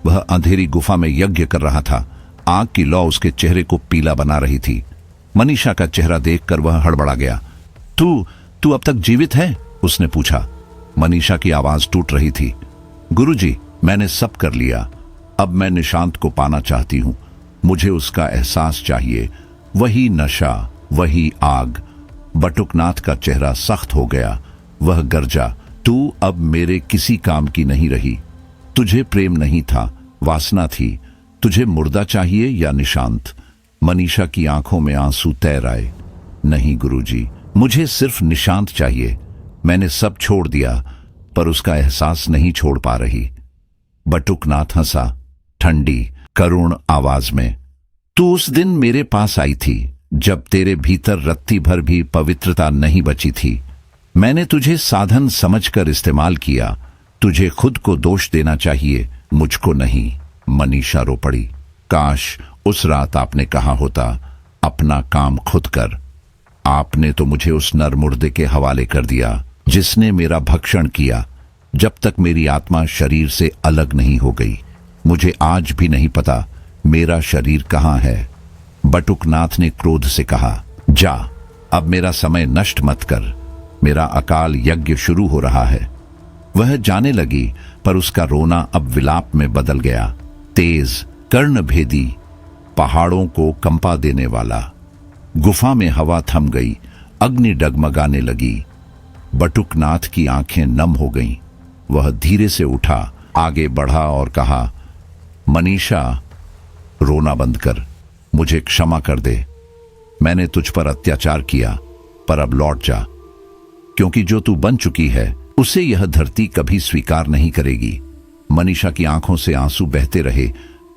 वह अंधेरी गुफा में यज्ञ कर रहा था। आग की लौ उसके चेहरे को पीला बना रही थी। मनीषा का चेहरा देखकर वह हड़बड़ा गया। तू अब तक जीवित है? उसने पूछा। मनीषा की आवाज टूट रही थी। गुरुजी, मैंने सब कर लिया। अब मैं निशांत को पाना चाहती हूं। मुझे उसका एहसास चाहिए, वही नशा, वही आग। बटुकनाथ का चेहरा सख्त हो गया। वह गरजा, तू अब मेरे किसी काम की नहीं रही। तुझे प्रेम नहीं था, वासना थी। तुझे मुर्दा चाहिए या निशांत? मनीषा की आंखों में आंसू तैर आए। नहीं गुरुजी, मुझे सिर्फ निशांत चाहिए। मैंने सब छोड़ दिया, पर उसका एहसास नहीं छोड़ पा रही। बटुकनाथ हंसा, ठंडी, करुण आवाज में। तू उस दिन मेरे पास आई थी जब तेरे भीतर रत्ती भर भी पवित्रता नहीं बची थी। मैंने तुझे साधन समझकर इस्तेमाल किया। तुझे खुद को दोष देना चाहिए, मुझको नहीं। मनीषा रो पड़ी। काश उस रात आपने कहा होता, अपना काम खुद कर। आपने तो मुझे उस नर मुर्दे के हवाले कर दिया जिसने मेरा भक्षण किया, जब तक मेरी आत्मा शरीर से अलग नहीं हो गई। मुझे आज भी नहीं पता मेरा शरीर कहाँ है। बटुकनाथ ने क्रोध से कहा, जा, अब मेरा समय नष्ट मत कर। मेरा अकाल यज्ञ शुरू हो रहा है। वह जाने लगी, पर उसका रोना अब विलाप में बदल गया। तेज, कर्णभेदी, पहाड़ों को कंपा देने वाला। गुफा में हवा थम गई, अग्नि डगमगाने लगी। बटुकनाथ की आंखें नम हो गईं। वह धीरे से उठा, आगे बढ़ा और कहा, मनीषा, रोना बंद कर, मुझे क्षमा कर दे। मैंने तुझ पर अत्याचार किया, पर अब लौट जा, क्योंकि जो तू बन चुकी है उसे यह धरती कभी स्वीकार नहीं करेगी। मनीषा की आंखों से आंसू बहते रहे,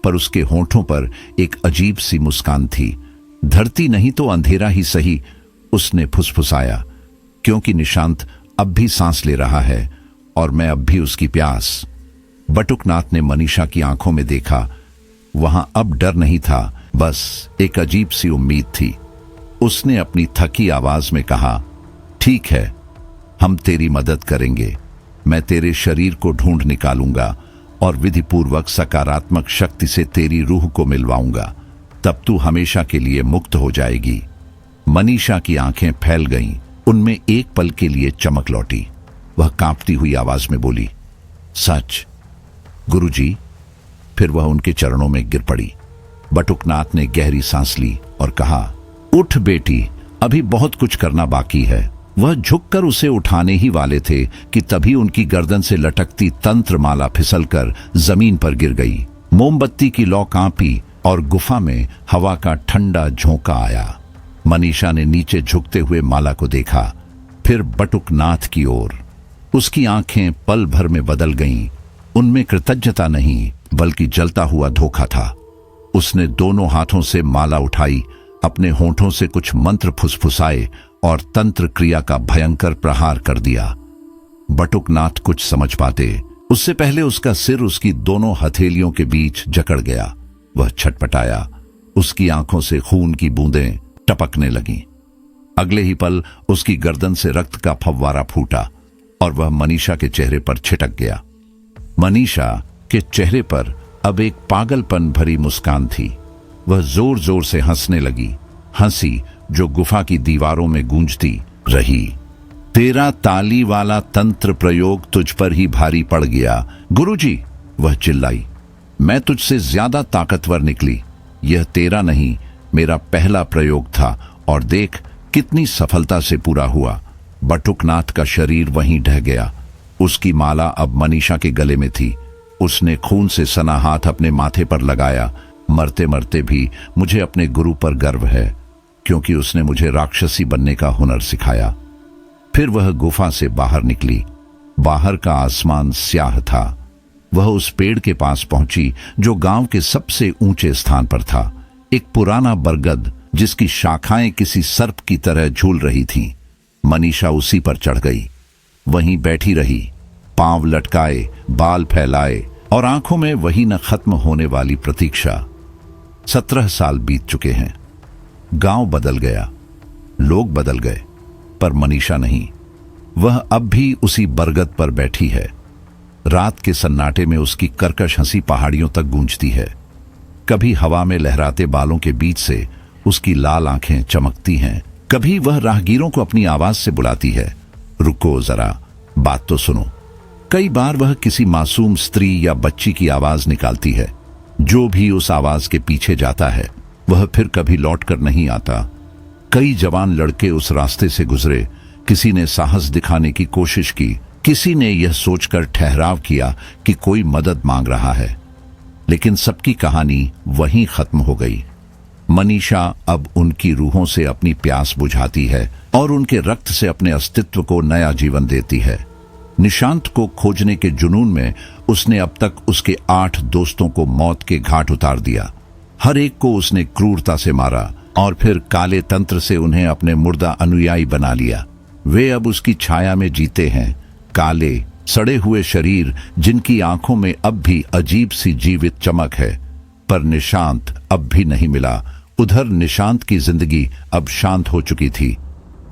पर उसके होंठों पर एक अजीब सी मुस्कान थी। धरती नहीं तो अंधेरा ही सही, उसने फुसफुसाया, क्योंकि निशांत अब भी सांस ले रहा है और मैं अब भी उसकी प्यास। बटुकनाथ ने मनीषा की आंखों में देखा। वहां अब डर नहीं था, बस एक अजीब सी उम्मीद थी। उसने अपनी थकी आवाज में कहा, ठीक है, हम तेरी मदद करेंगे। मैं तेरे शरीर को ढूंढ निकालूंगा और विधिपूर्वक सकारात्मक शक्ति से तेरी रूह को मिलवाऊंगा। तब तू हमेशा के लिए मुक्त हो जाएगी। मनीषा की आंखें फैल गईं, उनमें एक पल के लिए चमक लौटी। वह कांपती हुई आवाज में बोली, सच गुरुजी। फिर वह उनके चरणों में गिर पड़ी। बटुकनाथ ने गहरी सांस ली और कहा, उठ बेटी, अभी बहुत कुछ करना बाकी है। वह झुककर उसे उठाने ही वाले थे कि तभी उनकी गर्दन से लटकती तंत्रमाला फिसलकर जमीन पर गिर गई। मोमबत्ती की लौ कांपी और गुफा में हवा का ठंडा झोंका आया। मनीषा ने नीचे झुकते हुए माला को देखा, फिर बटुकनाथ की ओर। उसकी आंखें पल भर में बदल गईं। उनमें कृतज्ञता नहीं, बल्कि जलता हुआ धोखा था। उसने दोनों हाथों से माला उठाई, अपने होंठों से कुछ मंत्र फुसफुसाए और तंत्र क्रिया का भयंकर प्रहार कर दिया। बटुकनाथ कुछ समझ पाते उससे पहले उसका सिर उसकी दोनों हथेलियों के बीच जकड़ गया। वह छटपटाया, उसकी आंखों से खून की बूंदें टपकने लगीं। अगले ही पल उसकी गर्दन से रक्त का फव्वारा फूटा और वह मनीषा के चेहरे पर छिटक गया। मनीषा के चेहरे पर अब एक पागलपन भरी मुस्कान थी। वह जोर जोर से हंसने लगी, हंसी जो गुफा की दीवारों में गूंजती रही। तेरा ताली वाला तंत्र प्रयोग तुझ पर ही भारी पड़ गया गुरुजी, वह चिल्लाई। मैं तुझसे ज्यादा ताकतवर निकली। यह तेरा नहीं, मेरा पहला प्रयोग था और देख कितनी सफलता से पूरा हुआ। बटुकनाथ का शरीर वहीं ढह गया। उसकी माला अब मनीषा के गले में थी। उसने खून से सना हाथ अपने माथे पर लगाया। मरते मरते भी मुझे अपने गुरु पर गर्व है, क्योंकि उसने मुझे राक्षसी बनने का हुनर सिखाया। फिर वह गुफा से बाहर निकली। बाहर का आसमान स्याह था। वह उस पेड़ के पास पहुंची जो गांव के सबसे ऊंचे स्थान पर था। एक पुराना बरगद जिसकी शाखाएं किसी सर्प की तरह झूल रही थीं। मनीषा उसी पर चढ़ गई, वहीं बैठी रही, पांव लटकाए, बाल फैलाए और आंखों में वही न खत्म होने वाली प्रतीक्षा। 17 साल बीत चुके हैं। गांव बदल गया, लोग बदल गए, पर मनीषा नहीं। वह अब भी उसी बरगद पर बैठी है। रात के सन्नाटे में उसकी कर्कश हंसी पहाड़ियों तक गूंजती है। कभी हवा में लहराते बालों के बीच से उसकी लाल आंखें चमकती हैं। कभी वह राहगीरों को अपनी आवाज से बुलाती है, रुको जरा, बात तो सुनो। कई बार वह किसी मासूम स्त्री या बच्ची की आवाज निकालती है। जो भी उस आवाज के पीछे जाता है वह फिर कभी लौट कर नहीं आता। कई जवान लड़के उस रास्ते से गुजरे। किसी ने साहस दिखाने की कोशिश की, किसी ने यह सोचकर ठहराव किया कि कोई मदद मांग रहा है, लेकिन सबकी कहानी वहीं खत्म हो गई। मनीषा अब उनकी रूहों से अपनी प्यास बुझाती है और उनके रक्त से अपने अस्तित्व को नया जीवन देती है। निशांत को खोजने के जुनून में उसने अब तक उसके 8 दोस्तों को मौत के घाट उतार दिया। हर एक को उसने क्रूरता से मारा और फिर काले तंत्र से उन्हें अपने मुर्दा अनुयायी बना लिया। वे अब उसकी छाया में जीते हैं, काले सड़े हुए शरीर जिनकी आंखों में अब भी अजीब सी जीवित चमक है। पर निशांत अब भी नहीं मिला। उधर निशांत की जिंदगी अब शांत हो चुकी थी।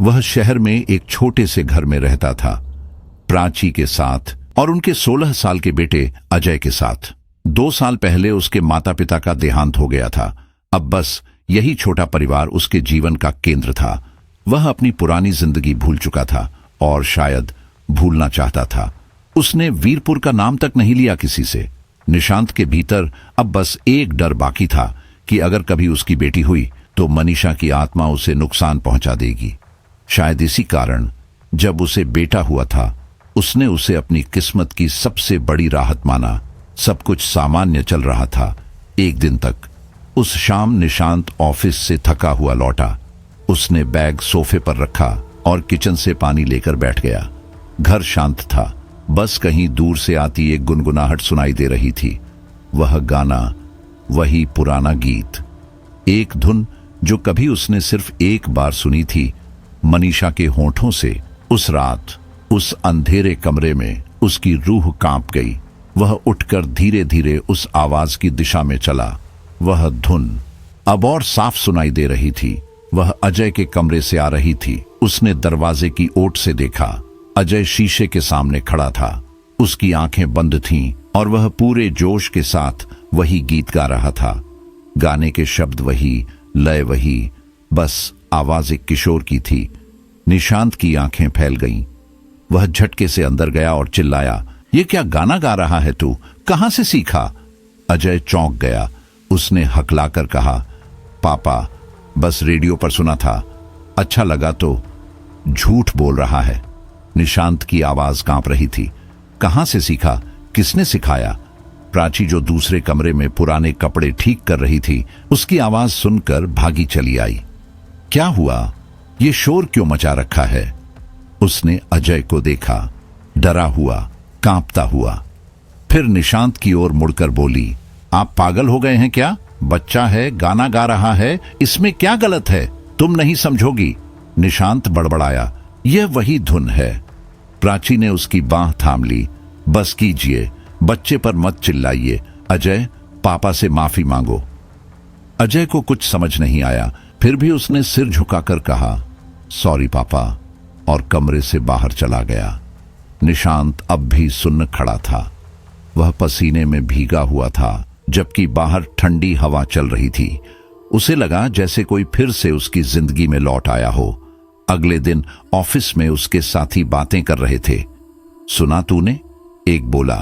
वह शहर में एक छोटे से घर में रहता था, प्राची के साथ और उनके 16 साल के बेटे अजय के साथ। 2 साल पहले उसके माता पिता का देहांत हो गया था। अब बस यही छोटा परिवार उसके जीवन का केंद्र था। वह अपनी पुरानी जिंदगी भूल चुका था और शायद भूलना चाहता था। उसने वीरपुर का नाम तक नहीं लिया किसी से। निशांत के भीतर अब बस एक डर बाकी था कि अगर कभी उसकी बेटी हुई तो मनीषा की आत्मा उसे नुकसान पहुंचा देगी। शायद इसी कारण जब उसे बेटा हुआ था उसने उसे अपनी किस्मत की सबसे बड़ी राहत माना। सब कुछ सामान्य चल रहा था। एक दिन तक उस शाम निशांत ऑफिस से थका हुआ लौटा। उसने बैग सोफे पर रखा और किचन से पानी लेकर बैठ गया। घर शांत था, बस कहीं दूर से आती एक गुनगुनाहट सुनाई दे रही थी। वह गाना, वही पुराना गीत, एक धुन जो कभी उसने सिर्फ एक बार सुनी थी, मनीषा के होठों से। उस रात उस अंधेरे कमरे में उसकी रूह कांप गई। वह उठकर धीरे धीरे उस आवाज की दिशा में चला। वह धुन अब और साफ सुनाई दे रही थी। वह अजय के कमरे से आ रही थी। उसने दरवाजे की ओट से देखा। अजय शीशे के सामने खड़ा था। उसकी आंखें बंद थीं और वह पूरे जोश के साथ वही गीत गा रहा था। गाने के शब्द वही, लय वही, बस आवाज एक किशोर की थी। निशांत की आंखें फैल गईं। वह झटके से अंदर गया और चिल्लाया, ये क्या गाना गा रहा है तू? कहां से सीखा? अजय चौंक गया। उसने हकलाकर कहा, पापा, बस रेडियो पर सुना था, अच्छा लगा तो। झूठ बोल रहा है। निशांत की आवाज कांप रही थी। कहां से सीखा? किसने सिखाया? प्राची, जो दूसरे कमरे में पुराने कपड़े ठीक कर रही थी, उसकी आवाज सुनकर भागी चली आई। क्या हुआ? ये शोर क्यों मचा रखा है? उसने अजय को देखा, डरा हुआ, कांपता हुआ। फिर निशांत की ओर मुड़कर बोली, आप पागल हो गए हैं क्या? बच्चा है, गाना गा रहा है, इसमें क्या गलत है? तुम नहीं समझोगी। निशांत बड़बड़ाया, यह वही धुन है। प्राची ने उसकी बांह थाम ली। बस कीजिए, बच्चे पर मत चिल्लाइए। अजय, पापा से माफी मांगो। अजय को कुछ समझ नहीं आया, फिर भी उसने सिर झुकाकर कहा, सॉरी पापा, और कमरे से बाहर चला गया। निशांत अब भी सुन्न खड़ा था। वह पसीने में भीगा हुआ था, जबकि बाहर ठंडी हवा चल रही थी। उसे लगा जैसे कोई फिर से उसकी जिंदगी में लौट आया हो। अगले दिन ऑफिस में उसके साथी बातें कर रहे थे। सुना तूने? एक बोला,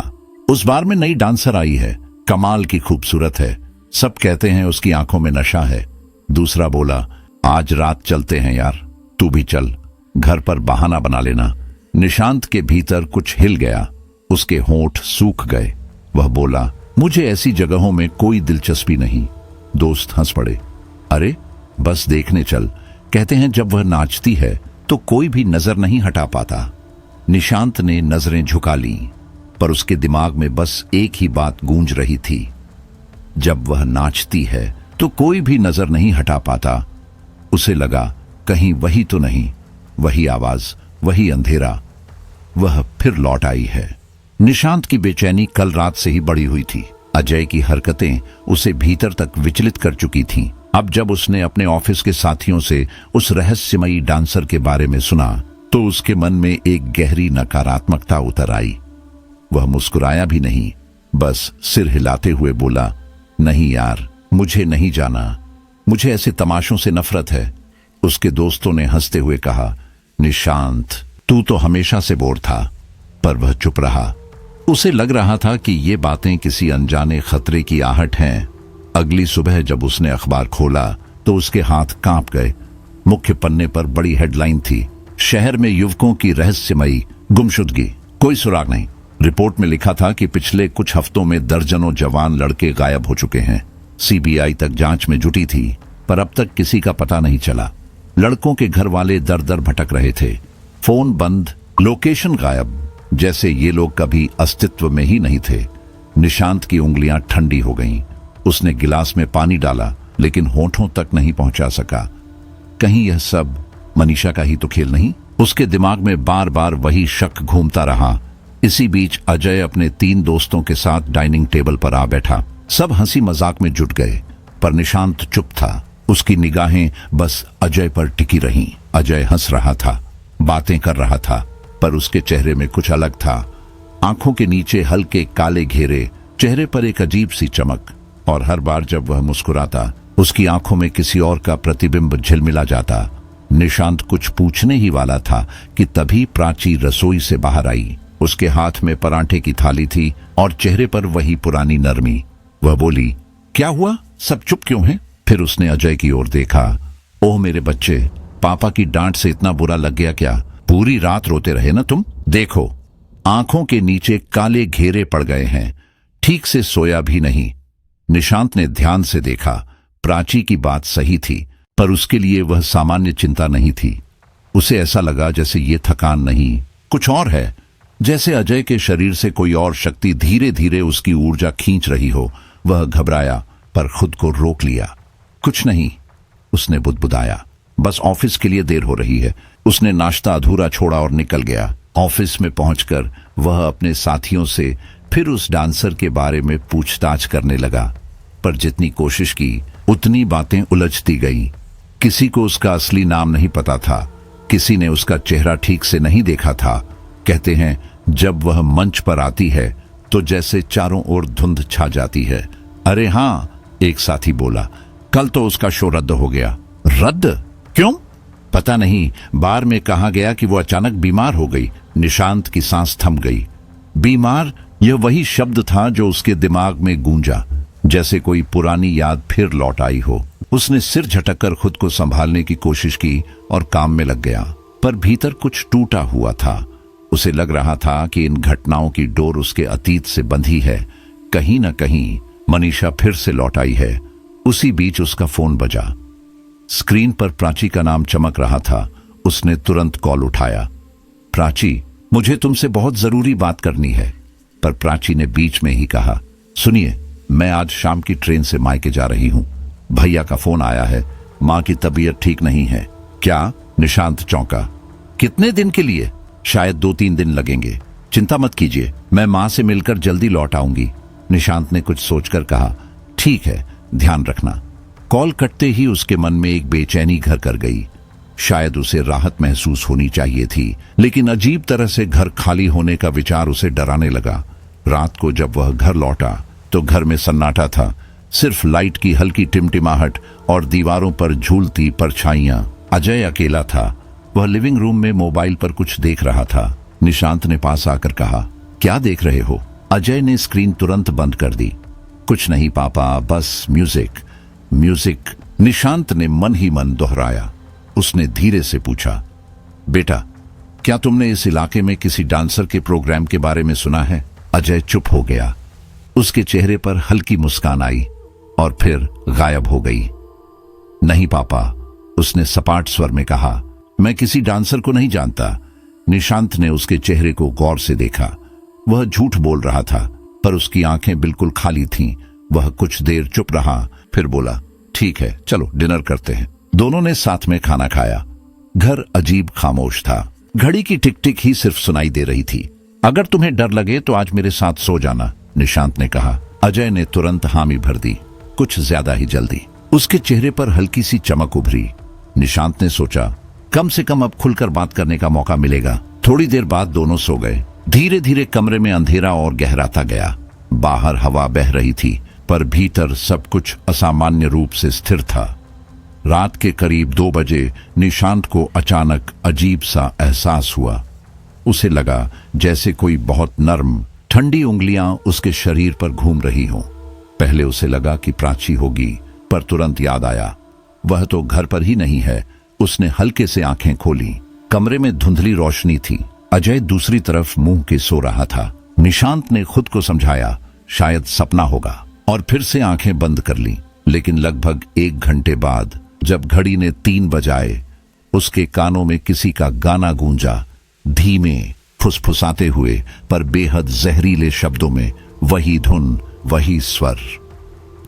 उस बार में नई डांसर आई है, कमाल की खूबसूरत है, सब कहते हैं उसकी आंखों में नशा है। दूसरा बोला, आज रात चलते हैं यार, तू भी चल, घर पर बहाना बना लेना। निशांत के भीतर कुछ हिल गया। उसके होंठ सूख गए। वह बोला, मुझे ऐसी जगहों में कोई दिलचस्पी नहीं। दोस्त हंस पड़े। अरे बस देखने चल, कहते हैं जब वह नाचती है तो कोई भी नजर नहीं हटा पाता। निशांत ने नजरें झुका ली, पर उसके दिमाग में बस एक ही बात गूंज रही थी, जब वह नाचती है तो कोई भी नजर नहीं हटा पाता। उसे लगा कहीं वही तो नहीं, वही आवाज, वही अंधेरा। वह फिर लौट आई है। निशांत की बेचैनी कल रात से ही बढ़ी हुई थी। अजय की हरकतें उसे भीतर तक विचलित कर चुकी थीं। अब जब उसने अपने ऑफिस के साथियों से उस रहस्यमयी डांसर के बारे में सुना, तो उसके मन में एक गहरी नकारात्मकता उतर आई। वह मुस्कुराया भी नहीं, बस सिर हिलाते हुए बोला, नहीं यार, मुझे नहीं जाना, मुझे ऐसे तमाशों से नफरत है। उसके दोस्तों ने हंसते हुए कहा, निशांत, तू तो हमेशा से बोर था। पर वह चुप रहा। उसे लग रहा था कि ये बातें किसी अनजाने खतरे की आहट हैं। अगली सुबह जब उसने अखबार खोला तो उसके हाथ कांप गए। मुख्य पन्ने पर बड़ी हेडलाइन थी, शहर में युवकों की रहस्यमयी गुमशुदगी, कोई सुराग नहीं। रिपोर्ट में लिखा था कि पिछले कुछ हफ्तों में दर्जनों जवान लड़के गायब हो चुके हैं। सीबीआई तक जांच में जुटी थी, पर अब तक किसी का पता नहीं चला। लड़कों के घर वाले दर दर भटक रहे थे, फोन बंद, लोकेशन गायब, जैसे ये लोग कभी अस्तित्व में ही नहीं थे। निशांत की उंगलियां ठंडी हो गईं। उसने गिलास में पानी डाला, लेकिन होठों तक नहीं पहुंचा सका। कहीं यह सब मनीषा का ही तो खेल नहीं? उसके दिमाग में बार बार वही शक घूमता रहा। इसी बीच अजय अपने 3 दोस्तों के साथ डाइनिंग टेबल पर आ बैठा। सब हंसी मजाक में जुट गए, पर निशांत चुप था। उसकी निगाहें बस अजय पर टिकी रहीं। अजय हंस रहा था, बातें कर रहा था, पर उसके चेहरे में कुछ अलग था। आंखों के नीचे हल्के काले घेरे, चेहरे पर एक अजीब सी चमक, और हर बार जब वह मुस्कुराता, उसकी आंखों में किसी और का प्रतिबिंब झिलमिला जाता। निशांत कुछ पूछने ही वाला था कि तभी प्राची रसोई से बाहर आई। उसके हाथ में पराठे की थाली थी और चेहरे पर वही पुरानी नरमी। वह बोली, क्या हुआ, सब चुप क्यों हैं? फिर उसने अजय की ओर देखा। ओह मेरे बच्चे, पापा की डांट से इतना बुरा लग गया क्या? पूरी रात रोते रहे ना तुम? देखो, आंखों के नीचे काले घेरे पड़ गए हैं, ठीक से सोया भी नहीं। निशांत ने ध्यान से देखा। प्राची की बात सही थी। पर उसके लिए वह सामान्य चिंता नहीं थी। उसे ऐसा लगा जैसे ये थकान नहीं, कुछ और है, जैसे अजय के शरीर से कोई और शक्ति धीरे धीरे उसकी ऊर्जा खींच रही हो। वह घबराया पर खुद को रोक लिया। कुछ नहीं, उसने बुदबुदाया, बस ऑफिस के लिए देर हो रही है। उसने नाश्ता अधूरा छोड़ा और निकल गया। ऑफिस में पहुंचकर वह अपने साथियों से फिर उस डांसर के बारे में पूछताछ करने लगा, पर जितनी कोशिश की उतनी बातें उलझती गईं। किसी को उसका असली नाम नहीं पता था, किसी ने उसका चेहरा ठीक से नहीं देखा था। कहते हैं जब वह मंच पर आती है तो जैसे चारों ओर धुंध छा जाती है। अरे हाँ, एक साथी बोला, कल तो उसका शो रद्द हो गया। रद्द? क्यों? पता नहीं, बार में कहा गया कि वो अचानक बीमार हो गई। निशांत की सांस थम गई। बीमार, यह वही शब्द था जो उसके दिमाग में गूंजा, जैसे कोई पुरानी याद फिर लौट आई हो। उसने सिर झटककर खुद को संभालने की कोशिश की और काम में लग गया, पर भीतर कुछ टूटा हुआ था। उसे लग रहा था कि इन घटनाओं की डोर उसके अतीत से बंधी है। कहीं न कहीं मनीषा फिर से लौट आई है। उसी बीच उसका फोन बजा। स्क्रीन पर प्राची का नाम चमक रहा था। उसने तुरंत कॉल उठाया। प्राची, मुझे तुमसे बहुत जरूरी बात करनी है। पर प्राची ने बीच में ही कहा, सुनिए, मैं आज शाम की ट्रेन से मायके जा रही हूं। भैया का फोन आया है, मां की तबीयत ठीक नहीं है। क्या? निशांत चौंका। कितने दिन के लिए? शायद 2-3 दिन लगेंगे। चिंता मत कीजिए, मैं मां से मिलकर जल्दी लौट आऊंगी। निशांत ने कुछ सोचकर कहा, ठीक है, ध्यान रखना। कॉल कटते ही उसके मन में एक बेचैनी घर कर गई। शायद उसे राहत महसूस होनी चाहिए थी, लेकिन अजीब तरह से घर खाली होने का विचार उसे डराने लगा। रात को जब वह घर लौटा तो घर में सन्नाटा था, सिर्फ लाइट की हल्की टिमटिमाहट और दीवारों पर झूलती परछाइयां। अजय अकेला था। वह लिविंग रूम में मोबाइल पर कुछ देख रहा था। निशांत ने पास आकर कहा, क्या देख रहे हो? अजय ने स्क्रीन तुरंत बंद कर दी। कुछ नहीं पापा, बस म्यूजिक। म्यूजिक? निशांत ने मन ही मन दोहराया। उसने धीरे से पूछा, बेटा, क्या तुमने इस इलाके में किसी डांसर के प्रोग्राम के बारे में सुना है? अजय चुप हो गया। उसके चेहरे पर हल्की मुस्कान आई और फिर गायब हो गई। नहीं पापा, उसने सपाट स्वर में कहा, मैं किसी डांसर को नहीं जानता। निशांत ने उसके चेहरे को गौर से देखा। वह झूठ बोल रहा था, पर उसकी आंखें बिल्कुल खाली थीं। वह कुछ देर चुप रहा, फिर बोला, ठीक है, चलो डिनर करते हैं। दोनों ने साथ में खाना खाया। घर अजीब खामोश था। घड़ी की टिक टिक ही सिर्फ सुनाई दे रही थी। अगर तुम्हें डर लगे तो आज मेरे साथ सो जाना, निशांत ने कहा। अजय ने तुरंत हामी भर दी, कुछ ज्यादा ही जल्दी। उसके चेहरे पर हल्की सी चमक उभरी। निशांत ने सोचा, कम से कम अब खुलकर बात करने का मौका मिलेगा। थोड़ी देर बाद दोनों सो गए। धीरे धीरे कमरे में अंधेरा और गहराता गया। बाहर हवा बह रही थी, पर भीतर सब कुछ असामान्य रूप से स्थिर था। रात के करीब 2 बजे निशांत को अचानक अजीब सा एहसास हुआ। उसे लगा जैसे कोई बहुत नर्म ठंडी उंगलियां उसके शरीर पर घूम रही हों। पहले उसे लगा कि प्राची होगी, पर तुरंत याद आया, वह तो घर पर ही नहीं है। उसने हल्के से आंखें खोली। कमरे में धुंधली रोशनी थी। अजय दूसरी तरफ मुंह के सो रहा था। निशांत ने खुद को समझाया, शायद सपना होगा, और फिर से आंखें बंद कर ली। लेकिन लगभग 1 घंटे बाद जब घड़ी ने 3 बजाए, उसके कानों में किसी का गाना गूंजा, धीमे फुसफुसाते हुए पर बेहद जहरीले शब्दों में। वही धुन, वही स्वर।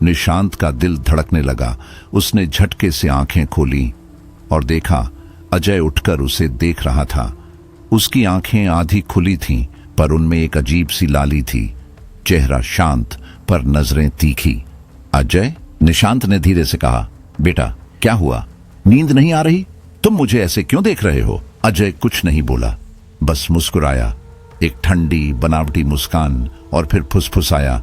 निशांत का दिल धड़कने लगा। उसने झटके से आंखें खोली और देखा अजय उठकर उसे देख रहा था। उसकी आंखें आधी खुली थीं, पर उनमें एक अजीब सी लाली थी। चेहरा शांत, पर नजरें तीखी। अजय, निशांत ने धीरे से कहा, बेटा क्या हुआ? नींद नहीं आ रही? तुम मुझे ऐसे क्यों देख रहे हो? अजय कुछ नहीं बोला, बस मुस्कुराया, एक ठंडी बनावटी मुस्कान, और फिर फुसफुसाया,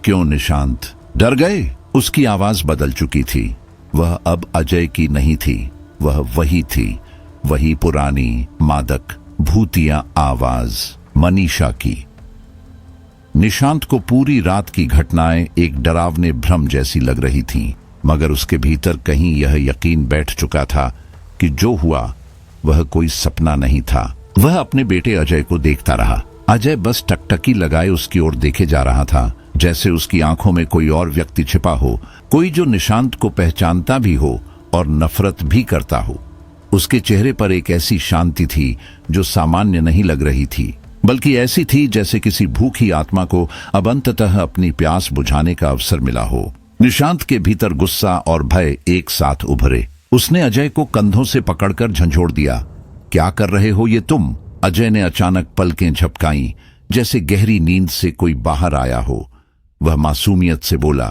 क्यों निशांत, डर गए? उसकी आवाज बदल चुकी थी। वह अब अजय की नहीं थी, वह वही थी, वही पुरानी मादक भूतिया आवाज, मनीषा की। निशांत को पूरी रात की घटनाएं एक डरावने भ्रम जैसी लग रही थीं, मगर उसके भीतर कहीं यह यकीन बैठ चुका था कि जो हुआ वह कोई सपना नहीं था। वह अपने बेटे अजय को देखता रहा। अजय बस टकटकी लगाए उसकी ओर देखे जा रहा था, जैसे उसकी आंखों में कोई और व्यक्ति छिपा हो, कोई जो निशांत को पहचानता भी हो और नफरत भी करता हो। उसके चेहरे पर एक ऐसी शांति थी जो सामान्य नहीं लग रही थी, बल्कि ऐसी थी जैसे किसी भूखी आत्मा को अब अंततः अपनी प्यास बुझाने का अवसर मिला हो। निशांत के भीतर गुस्सा और भय एक साथ उभरे। उसने अजय को कंधों से पकड़कर झंझोड़ दिया। क्या कर रहे हो ये तुम? अजय ने अचानक पलकें झपकाईं, जैसे गहरी नींद से कोई बाहर आया हो। वह मासूमियत से बोला,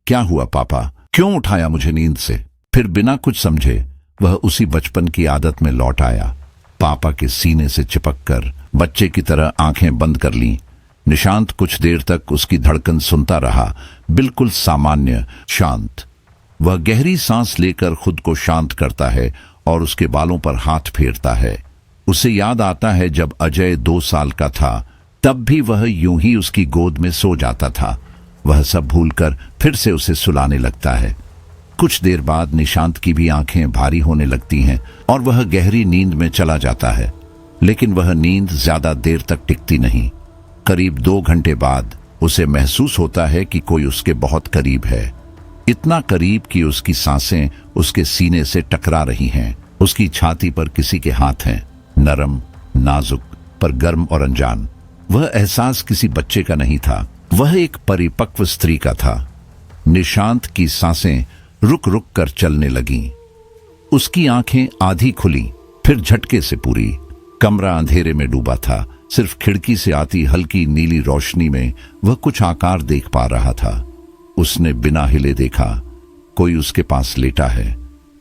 क्या हुआ पापा? क्यों उठाया मुझे नींद से? फिर बिना कुछ समझे वह उसी बचपन की आदत में लौट आया। पापा के सीने से चिपककर बच्चे की तरह आंखें बंद कर लीं। निशांत कुछ देर तक उसकी धड़कन सुनता रहा, बिल्कुल सामान्य, शांत। वह गहरी सांस लेकर खुद को शांत करता है और उसके बालों पर हाथ फेरता है। उसे याद आता है जब अजय 2 साल का था, तब भी वह यूं ही उसकी गोद में सो जाता था। वह सब भूलकर फिर से उसे सुलाने लगता है। कुछ देर बाद निशांत की भी आंखें भारी होने लगती हैं और वह गहरी नींद में चला जाता है। लेकिन वह नींद ज्यादा देर तक टिकती नहीं। करीब 2 घंटे बाद उसे महसूस होता है कि कोई उसके बहुत करीब है, इतना करीब कि उसकी सांसें उसके सीने से टकरा रही हैं। उसकी छाती पर किसी के हाथ हैं, नरम, नाजुक, पर गर्म और अनजान। वह एहसास किसी बच्चे का नहीं था, वह एक परिपक्व स्त्री का था। निशांत की सांसें रुक रुक कर चलने लगीं। उसकी आंखें आधी खुली, फिर झटके से पूरी। कमरा अंधेरे में डूबा था। सिर्फ खिड़की से आती हल्की नीली रोशनी में वह कुछ आकार देख पा रहा था। उसने बिना हिले देखा, कोई उसके पास लेटा है।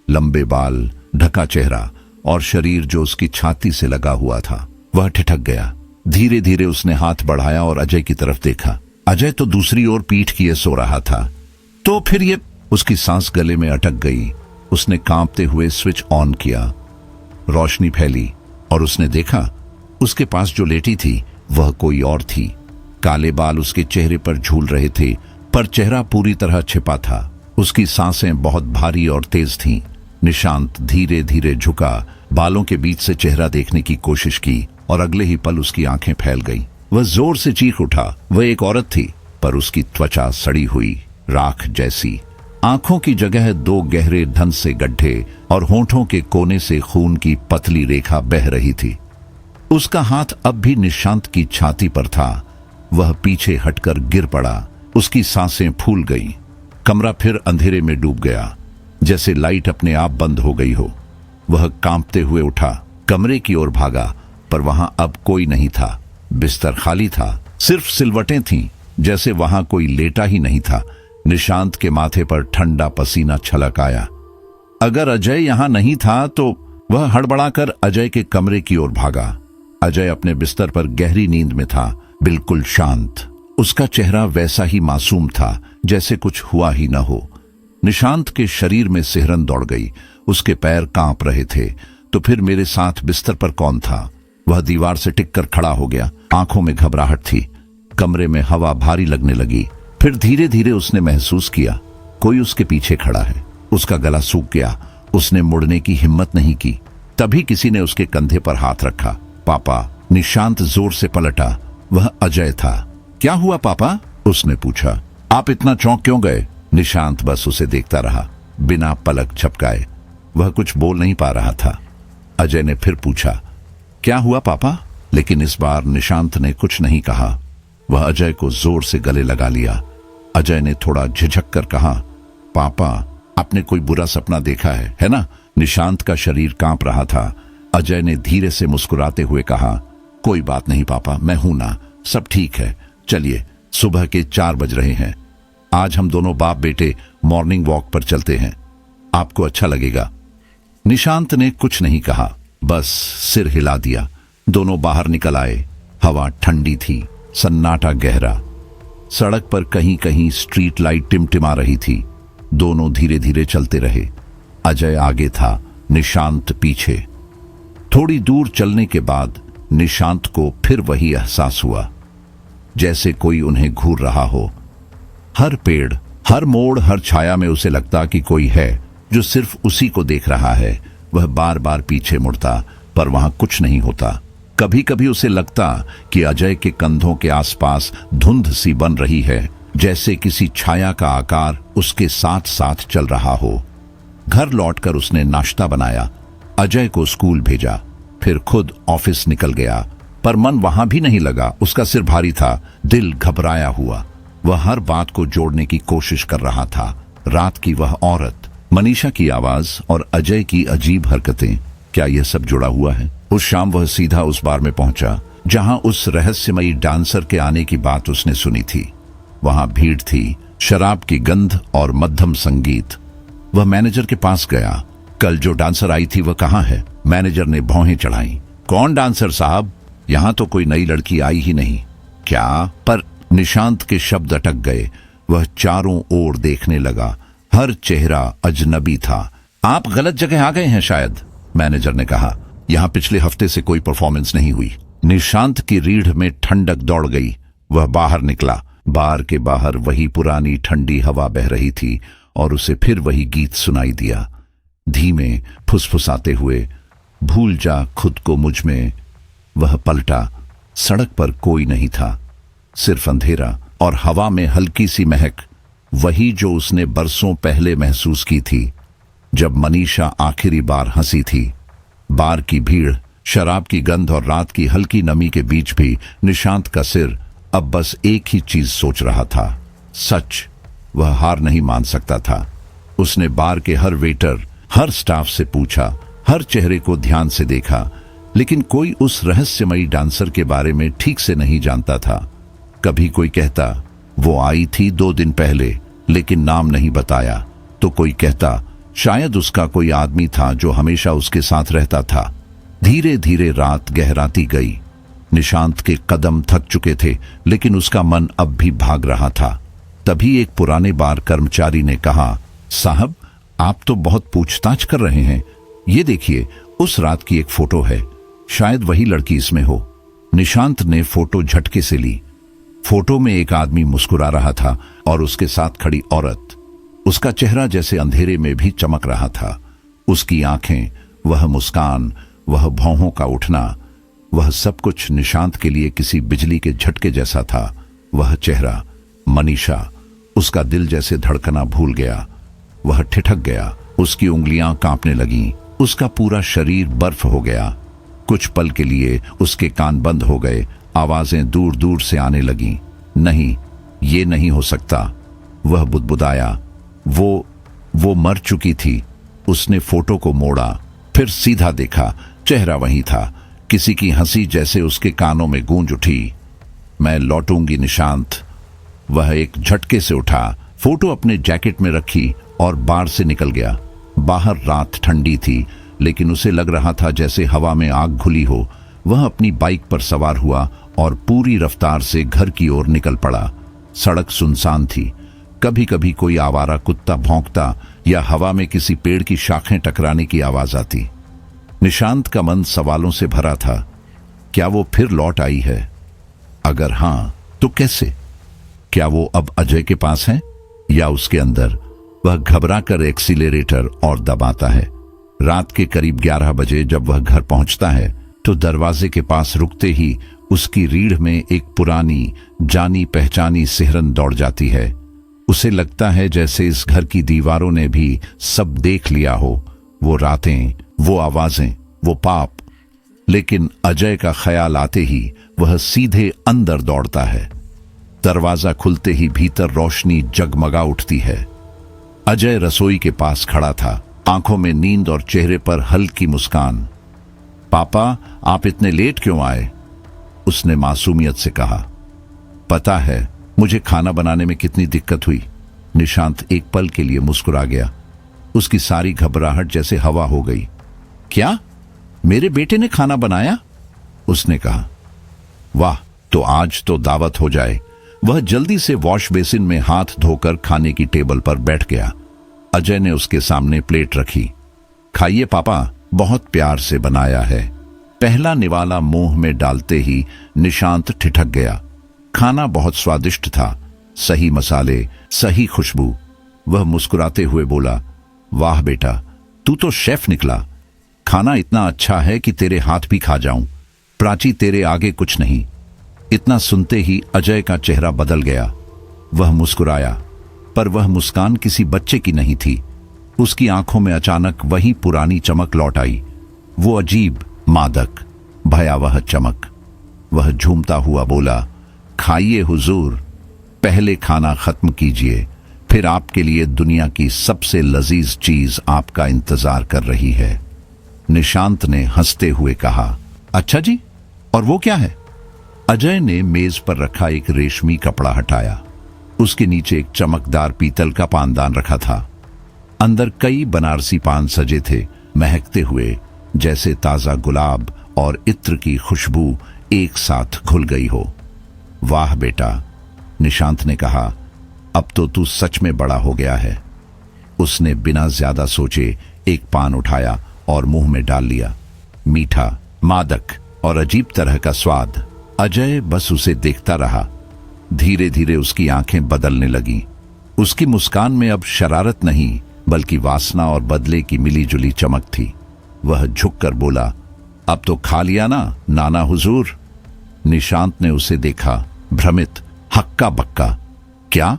लंबे बाल, ढका चेहरा और शरीर जो उसकी छाती से लगा हुआ था। वह ठिठक गया। धीरे धीरे उसने हाथ बढ़ाया और अजय की तरफ देखा। अजय तो दूसरी ओर पीठ किए सो रहा था। तो फिर ये, उसकी सांस गले में अटक गई। उसने कांपते हुए स्विच ऑन किया। रोशनी फैली और उसने देखा उसके पास जो लेटी थी वह कोई और थी। काले बाल उसके चेहरे पर झूल रहे थे, पर चेहरा पूरी तरह छिपा था। उसकी सांसें बहुत भारी और तेज थीं। निशांत धीरे धीरे झुका, बालों के बीच से चेहरा देखने की कोशिश की और अगले ही पल उसकी आंखें फैल गईं। वह जोर से चीख उठा। वह एक औरत थी, पर उसकी त्वचा सड़ी हुई, राख जैसी। आंखों की जगह 2 गहरे धन से गड्ढे और होंठों के कोने से खून की पतली रेखा बह रही थी। उसका हाथ अब भी निशांत की छाती पर था। वह पीछे हटकर गिर पड़ा। उसकी सांसें फूल गईं। कमरा फिर अंधेरे में डूब गया, जैसे लाइट अपने आप बंद हो गई हो। वह कांपते हुए उठा, कमरे की ओर भागा, पर वहां अब कोई नहीं था। बिस्तर खाली था, सिर्फ सिलवटें थीं, जैसे वहां कोई लेटा ही नहीं था। निशांत के माथे पर ठंडा पसीना छलक आया। अगर अजय यहां नहीं था तो वह हड़बड़ाकर अजय के कमरे की ओर भागा। अजय अपने बिस्तर पर गहरी नींद में था, बिल्कुल शांत। उसका चेहरा वैसा ही मासूम था जैसे कुछ हुआ ही न हो। निशांत के शरीर में सिहरन दौड़ गई। उसके पैर कांप रहे थे। तो फिर मेरे साथ बिस्तर पर कौन था? वह दीवार से टिककर खड़ा हो गया। आंखों में घबराहट थी। कमरे में हवा भारी लगने लगी। फिर धीरे धीरे उसने महसूस किया कोई उसके पीछे खड़ा है। उसका गला सूख गया। उसने मुड़ने की हिम्मत नहीं की। तभी किसी ने उसके कंधे पर हाथ रखा। पापा! निशांत जोर से पलटा। वह अजय था। क्या हुआ पापा? उसने पूछा। आप इतना चौंक क्यों गए? निशांत बस उसे देखता रहा, बिना पलक झपकाए। वह कुछ बोल नहीं पा रहा था। अजय ने फिर पूछा, क्या हुआ पापा? लेकिन इस बार निशांत ने कुछ नहीं कहा। वह अजय को जोर से गले लगा लिया। अजय ने थोड़ा झिझक कर कहा, पापा, आपने कोई बुरा सपना देखा है ना? निशांत का शरीर कांप रहा था। अजय ने धीरे से मुस्कुराते हुए कहा, कोई बात नहीं पापा, मैं हूं ना, सब ठीक है। चलिए, सुबह के 4 बज रहे हैं। आज हम दोनों बाप बेटे मॉर्निंग वॉक पर चलते हैं, आपको अच्छा लगेगा। निशांत ने कुछ नहीं कहा, बस सिर हिला दिया। दोनों बाहर निकल आए। हवा ठंडी थी, सन्नाटा गहरा। सड़क पर कहीं कहीं स्ट्रीट लाइट टिमटिमा रही थी। दोनों धीरे धीरे चलते रहे। अजय आगे था, निशांत पीछे। थोड़ी दूर चलने के बाद निशांत को फिर वही एहसास हुआ, जैसे कोई उन्हें घूर रहा हो। हर पेड़, हर मोड़, हर छाया में उसे लगता कि कोई है जो सिर्फ उसी को देख रहा है। वह बार बार पीछे मुड़ता, पर वहां कुछ नहीं होता। कभी कभी उसे लगता कि अजय के कंधों के आसपास धुंध सी बन रही है, जैसे किसी छाया का आकार उसके साथ साथ चल रहा हो। घर लौटकर उसने नाश्ता बनाया, अजय को स्कूल भेजा, फिर खुद ऑफिस निकल गया। पर मन वहां भी नहीं लगा। उसका सिर भारी था, दिल घबराया हुआ। वह हर बात को जोड़ने की कोशिश कर रहा था। रात की वह औरत, मनीषा की आवाज और अजय की अजीब हरकतें, क्या यह सब जुड़ा हुआ है? उस शाम वह सीधा उस बार में पहुंचा जहां उस रहस्यमयी डांसर के आने की बात उसने सुनी थी। वहां भीड़ थी, शराब की गंध और मध्यम संगीत। वह मैनेजर के पास गया। कल जो डांसर आई थी वह कहाँ है? मैनेजर ने भौहें चढ़ाई। कौन डांसर साहब? यहां तो कोई नई लड़की आई ही नहीं। क्या? पर निशांत के शब्द अटक गए। वह चारों ओर देखने लगा। हर चेहरा अजनबी था। आप गलत जगह आ गए हैं शायद, मैनेजर ने कहा। यहां पिछले हफ्ते से कोई परफॉर्मेंस नहीं हुई। निशांत की रीढ़ में ठंडक दौड़ गई। वह बाहर निकला। बार के बाहर वही पुरानी ठंडी हवा बह रही थी और उसे फिर वही गीत सुनाई दिया, धीमे फुसफुसाते हुए, भूल जा खुद को मुझ में। वह पलटा। सड़क पर कोई नहीं था, सिर्फ अंधेरा और हवा में हल्की सी महक, वही जो उसने बरसों पहले महसूस की थी जब मनीषा आखिरी बार हंसी थी। बार की भीड़, शराब की गंध और रात की हल्की नमी के बीच भी निशांत का सिर अब बस एक ही चीज सोच रहा था, सच। वह हार नहीं मान सकता था। उसने बार के हर वेटर, हर स्टाफ से पूछा, हर चेहरे को ध्यान से देखा, लेकिन कोई उस रहस्यमयी डांसर के बारे में ठीक से नहीं जानता था। कभी कोई कहता वो आई थी 2 दिन पहले लेकिन नाम नहीं बताया, तो कोई कहता शायद उसका कोई आदमी था जो हमेशा उसके साथ रहता था। धीरे धीरे रात गहराती गई। निशांत के कदम थक चुके थे लेकिन उसका मन अब भी भाग रहा था। तभी एक पुराने बार कर्मचारी ने कहा, साहब आप तो बहुत पूछताछ कर रहे हैं। ये देखिए, उस रात की एक फोटो है, शायद वही लड़की इसमें हो। निशांत ने फोटो झटके से ली। फोटो में एक आदमी मुस्कुरा रहा था और उसके साथ खड़ी औरत। उसका चेहरा जैसे अंधेरे में भी चमक रहा था। उसकी आंखें, वह मुस्कान, वह भौहों का उठना, वह सब कुछ निशांत के लिए किसी बिजली के झटके जैसा था। वह चेहरा, मनीषा। उसका दिल जैसे धड़कना भूल गया। वह ठिठक गया। उसकी उंगलियां कांपने लगीं। उसका पूरा शरीर बर्फ हो गया। कुछ पल के लिए उसके कान बंद हो गए। आवाजें दूर दूर से आने लगीं। नहीं, ये नहीं हो सकता। वह बुदबुदाया, वो मर चुकी थी। उसने फोटो को मोड़ा, फिर सीधा देखा। चेहरा वही था। किसी की हंसी जैसे उसके कानों में गूंज उठी। मैं लौटूंगी निशांत। वह एक झटके से उठा, फोटो अपने जैकेट में रखी और बार से निकल गया। बाहर रात ठंडी थी लेकिन उसे लग रहा था जैसे हवा में आग घुली हो। वह अपनी बाइक पर सवार हुआ और पूरी रफ्तार से घर की ओर निकल पड़ा। सड़क सुनसान थी। कभी कभी कोई आवारा कुत्ता भौंकता या हवा में किसी पेड़ की शाखें टकराने की आवाज आती। निशांत का मन सवालों से भरा था। क्या वो फिर लौट आई है? अगर हां, तो कैसे? क्या वो अब अजय के पास है या उसके अंदर? वह घबराकर एक्सीलरेटर और दबाता है। रात के करीब 11 बजे जब वह घर पहुंचता है तो दरवाजे के पास रुकते ही उसकी रीढ़ में एक पुरानी जानी पहचानी सिहरन दौड़ जाती है। उसे लगता है जैसे इस घर की दीवारों ने भी सब देख लिया हो, वो रातें, वो आवाजें, वो पाप। लेकिन अजय का ख्याल आते ही वह सीधे अंदर दौड़ता है। दरवाजा खुलते ही भीतर रोशनी जगमगा उठती है। अजय रसोई के पास खड़ा था, आंखों में नींद और चेहरे पर हल्की मुस्कान। पापा, आप इतने लेट क्यों आए? उसने मासूमियत से कहा। पता है मुझे खाना बनाने में कितनी दिक्कत हुई। निशांत एक पल के लिए मुस्कुरा गया। उसकी सारी घबराहट जैसे हवा हो गई। क्या? मेरे बेटे ने खाना बनाया? उसने कहा। वाह, तो आज तो दावत हो जाए। वह जल्दी से वॉश बेसिन में हाथ धोकर खाने की टेबल पर बैठ गया। अजय ने उसके सामने प्लेट रखी। खाइए पापा, बहुत प्यार से बनाया है। पहला निवाला मुंह में डालते ही निशांत ठिठक गया। खाना बहुत स्वादिष्ट था, सही मसाले, सही खुशबू। वह मुस्कुराते हुए बोला, वाह बेटा, तू तो शेफ निकला। खाना इतना अच्छा है कि तेरे हाथ भी खा जाऊं। प्राची, तेरे आगे कुछ नहीं। इतना सुनते ही अजय का चेहरा बदल गया। वह मुस्कुराया, पर वह मुस्कान किसी बच्चे की नहीं थी। उसकी आंखों में अचानक वही पुरानी चमक लौट आई, वो अजीब, मादक, भयावह चमक। वह झूमता हुआ बोला, खाइए हुजूर, पहले खाना खत्म कीजिए, फिर आपके लिए दुनिया की सबसे लजीज चीज आपका इंतजार कर रही है। निशांत ने हंसते हुए कहा, अच्छा जी, और वो क्या है? अजय ने मेज पर रखा एक रेशमी कपड़ा हटाया। उसके नीचे एक चमकदार पीतल का पानदान रखा था। अंदर कई बनारसी पान सजे थे, महकते हुए, जैसे ताजा गुलाब और इत्र की खुशबू एक साथ घुल गई हो। वाह बेटा, निशांत ने कहा, अब तो तू सच में बड़ा हो गया है। उसने बिना ज्यादा सोचे एक पान उठाया और मुंह में डाल लिया। मीठा, मादक और अजीब तरह का स्वाद। अजय बस उसे देखता रहा। धीरे धीरे उसकी आंखें बदलने लगीं। उसकी मुस्कान में अब शरारत नहीं, बल्कि वासना और बदले की मिलीजुली चमक थी। वह झुककर बोला, अब तो खा लिया ना नाना हुजूर? निशांत ने उसे देखा, भ्रमित, हक्का बक्का। क्या?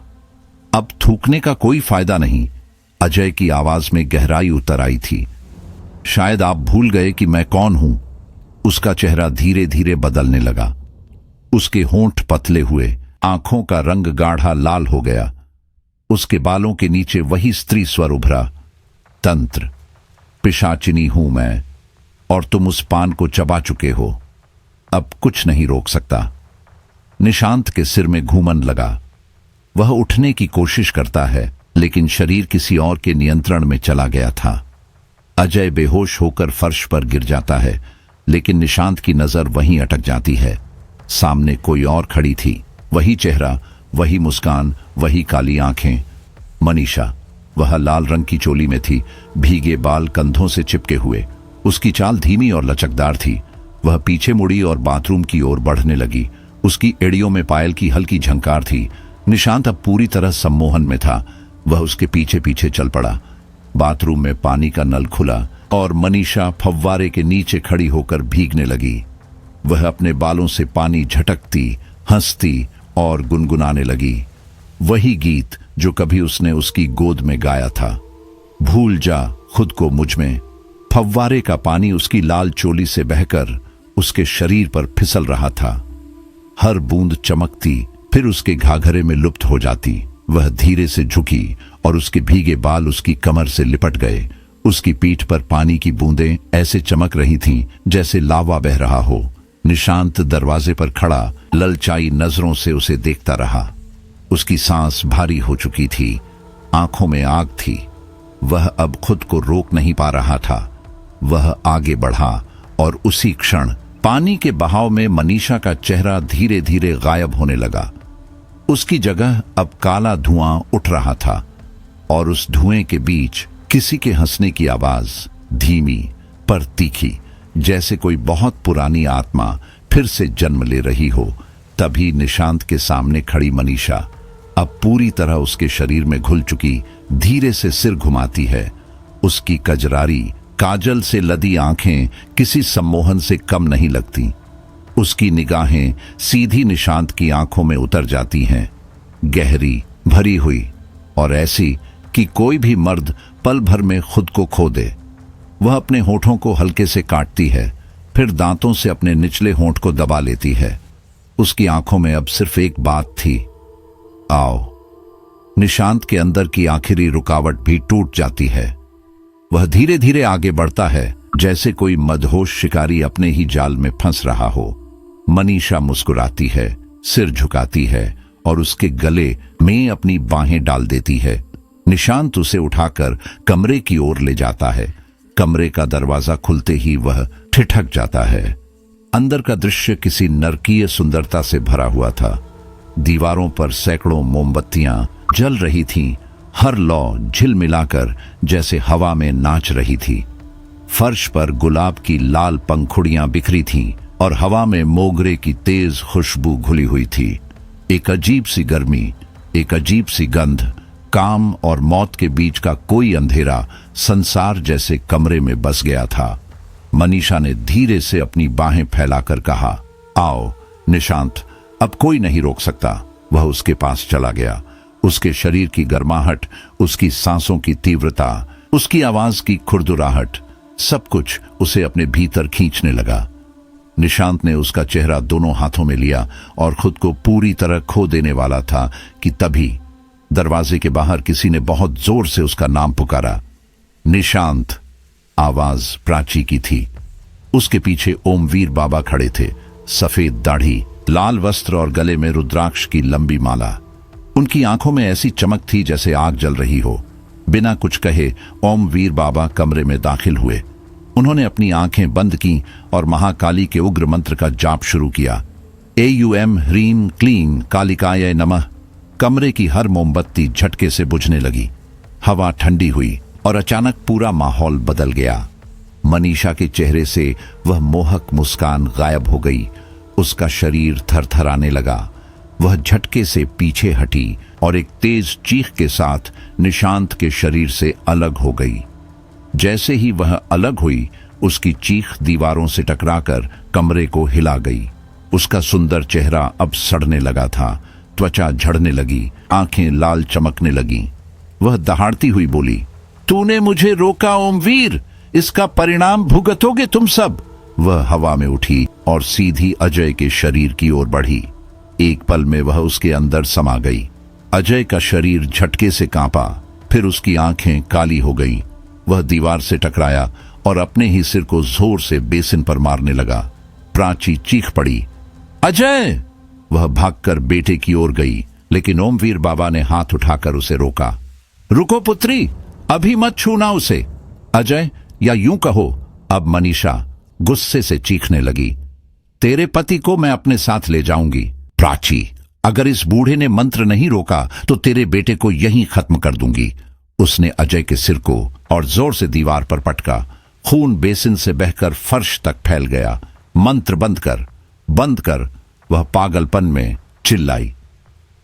अब थूकने का कोई फायदा नहीं। अजय की आवाज में गहराई उतर आई थी। शायद आप भूल गए कि मैं कौन हूं। उसका चेहरा धीरे धीरे बदलने लगा। उसके होंठ पतले हुए, आंखों का रंग गाढ़ा लाल हो गया। उसके बालों के नीचे वही स्त्री स्वर उभरा, तंत्र, पिशाचिनी हूं मैं, और तुम उस पान को चबा चुके हो। अब कुछ नहीं रोक सकता। निशांत के सिर में घूमन लगा। वह उठने की कोशिश करता है, लेकिन शरीर किसी और के नियंत्रण में चला गया था। अजय बेहोश होकर फर्श पर गिर जाता है, लेकिन निशांत की नजर वहीं अटक जाती है। सामने कोई और खड़ी थी, वही चेहरा, वही मुस्कान, वही काली आंखें। मनीषा। वह लाल रंग की चोली में थी, भीगे बाल कंधों से चिपके हुए। उसकी चाल धीमी और लचकदार थी। वह पीछे मुड़ी और बाथरूम की ओर बढ़ने लगी। उसकी एड़ियों में पायल की हल्की झंकार थी। निशांत अब पूरी तरह सम्मोहन में था। वह उसके पीछे पीछे चल पड़ा। बाथरूम में पानी का नल खुला और मनीषा फव्वारे के नीचे खड़ी होकर भीगने लगी। वह अपने बालों से पानी झटकती, हंसती और गुनगुनाने लगी। वही गीत जो कभी उसने उसकी गोद में गाया था, भूल जा खुद को मुझ में। फव्वारे का पानी उसकी लाल चोली से बहकर उसके शरीर पर फिसल रहा था। हर बूंद चमकती, फिर उसके घाघरे में लुप्त हो जाती। वह धीरे से झुकी और उसके भीगे बाल उसकी कमर से लिपट गए। उसकी पीठ पर पानी की बूंदें ऐसे चमक रही थीं जैसे लावा बह रहा हो। निशांत दरवाजे पर खड़ा ललचाई नजरों से उसे देखता रहा। उसकी सांस भारी हो चुकी थी, आंखों में आग थी। वह अब खुद को रोक नहीं पा रहा था। वह आगे बढ़ा और उसी क्षण पानी के बहाव में मनीषा का चेहरा धीरे धीरे गायब होने लगा। उसकी जगह अब काला धुआं उठ रहा था और उस धुएं के बीच किसी के हंसने की आवाज, धीमी पर तीखी, जैसे कोई बहुत पुरानी आत्मा फिर से जन्म ले रही हो। तभी निशांत के सामने खड़ी मनीषा, अब पूरी तरह उसके शरीर में घुल चुकी, धीरे से सिर घुमाती है। उसकी कजरारी काजल से लदी आंखें किसी सम्मोहन से कम नहीं लगती। उसकी निगाहें सीधी निशांत की आंखों में उतर जाती हैं, गहरी, भरी हुई और ऐसी कि कोई भी मर्द पल भर में खुद को खो दे। वह अपने होठों को हल्के से काटती है, फिर दांतों से अपने निचले होंठ को दबा लेती है। उसकी आंखों में अब सिर्फ एक बात थी, आओ। निशांत के अंदर की आखिरी रुकावट भी टूट जाती है। वह धीरे धीरे आगे बढ़ता है, जैसे कोई मदहोश शिकारी अपने ही जाल में फंस रहा हो। मनीषा मुस्कुराती है, सिर झुकाती है और उसके गले में अपनी बाहें डाल देती है। निशांत उसे उठाकर कमरे की ओर ले जाता है। कमरे का दरवाजा खुलते ही वह ठिठक जाता है। अंदर का दृश्य किसी नरकीय सुंदरता से भरा हुआ था। दीवारों पर सैकड़ों मोमबत्तियां जल रही थीं, हर लौ झिलमिलाकर जैसे हवा में नाच रही थी। फर्श पर गुलाब की लाल पंखुड़ियां बिखरी थीं और हवा में मोगरे की तेज खुशबू घुली हुई थी। एक अजीब सी गर्मी, एक अजीब सी गंध, काम और मौत के बीच का कोई अंधेरा संसार जैसे कमरे में बस गया था। मनीषा ने धीरे से अपनी बाहें फैलाकर कहा, आओ निशांत, अब कोई नहीं रोक सकता। वह उसके पास चला गया। उसके शरीर की गर्माहट, उसकी सांसों की तीव्रता, उसकी आवाज की खुरदुराहट सब कुछ उसे अपने भीतर खींचने लगा। निशांत ने उसका चेहरा दोनों हाथों में लिया और खुद को पूरी तरह खो देने वाला था कि तभी दरवाजे के बाहर किसी ने बहुत जोर से उसका नाम पुकारा। निशांत। आवाज प्राची की थी। उसके पीछे ओमवीर बाबा खड़े थे, सफेद दाढ़ी, लाल वस्त्र और गले में रुद्राक्ष की लंबी माला। उनकी आंखों में ऐसी चमक थी जैसे आग जल रही हो। बिना कुछ कहे ओमवीर बाबा कमरे में दाखिल हुए। उन्होंने अपनी आंखें बंद की और महाकाली के उग्र मंत्र का जाप शुरू किया। एयूएम ह्रीम क्लीं कालिकाय नमः। कमरे की हर मोमबत्ती झटके से बुझने लगी। हवा ठंडी हुई और अचानक पूरा माहौल बदल गया। मनीषा के चेहरे से वह मोहक मुस्कान गायब हो गई। उसका शरीर थरथराने लगा। वह झटके से पीछे हटी और एक तेज चीख के साथ निशांत के शरीर से अलग हो गई। जैसे ही वह अलग हुई, उसकी चीख दीवारों से टकराकर कमरे को हिला गई। उसका सुंदर चेहरा अब सड़ने लगा था, त्वचा झड़ने लगी, आंखें लाल चमकने लगीं। वह दहाड़ती हुई बोली, तूने मुझे रोका ओमवीर, इसका परिणाम भुगतोगे तुम सब। वह हवा में उठी और सीधी अजय के शरीर की ओर बढ़ी। एक पल में वह उसके अंदर समा गई। अजय का शरीर झटके से कांपा, फिर उसकी आंखें काली हो गईं। वह दीवार से टकराया और अपने ही सिर को जोर से बेसिन पर मारने लगा। प्राची चीख पड़ी, अजय! वह भागकर बेटे की ओर गई, लेकिन ओमवीर बाबा ने हाथ उठाकर उसे रोका। रुको पुत्री, अभी मत छूना उसे। अजय, या यूं कहो, अब मनीषा गुस्से से चीखने लगी, तेरे पति को मैं अपने साथ ले जाऊंगी। प्राची, अगर इस बूढ़े ने मंत्र नहीं रोका तो तेरे बेटे को यहीं खत्म कर दूंगी। उसने अजय के सिर को और जोर से दीवार पर पटका। खून बेसिन से बहकर फर्श तक फैल गया। मंत्र बंद कर, बंद कर, वह पागलपन में चिल्लाई।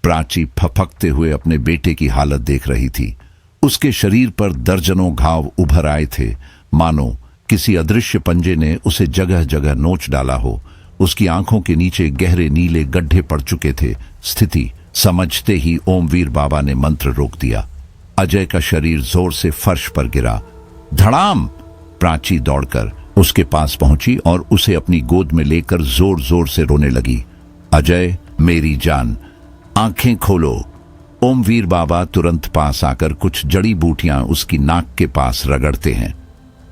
प्राची फफकते हुए अपने बेटे की हालत देख रही थी। उसके शरीर पर दर्जनों घाव उभर आए थे, मानो किसी अदृश्य पंजे ने उसे जगह जगह नोच डाला हो। उसकी आंखों के नीचे गहरे नीले गड्ढे पड़ चुके थे। स्थिति समझते ही ओमवीर बाबा ने मंत्र रोक दिया। अजय का शरीर जोर से फर्श पर गिरा। धड़ाम! प्राची दौड़कर उसके पास पहुंची और उसे अपनी गोद में लेकर जोर जोर से रोने लगी। अजय, मेरी जान, आंखें खोलो। ओमवीर बाबा तुरंत पास आकर कुछ जड़ी बूटियां उसकी नाक के पास रगड़ते हैं।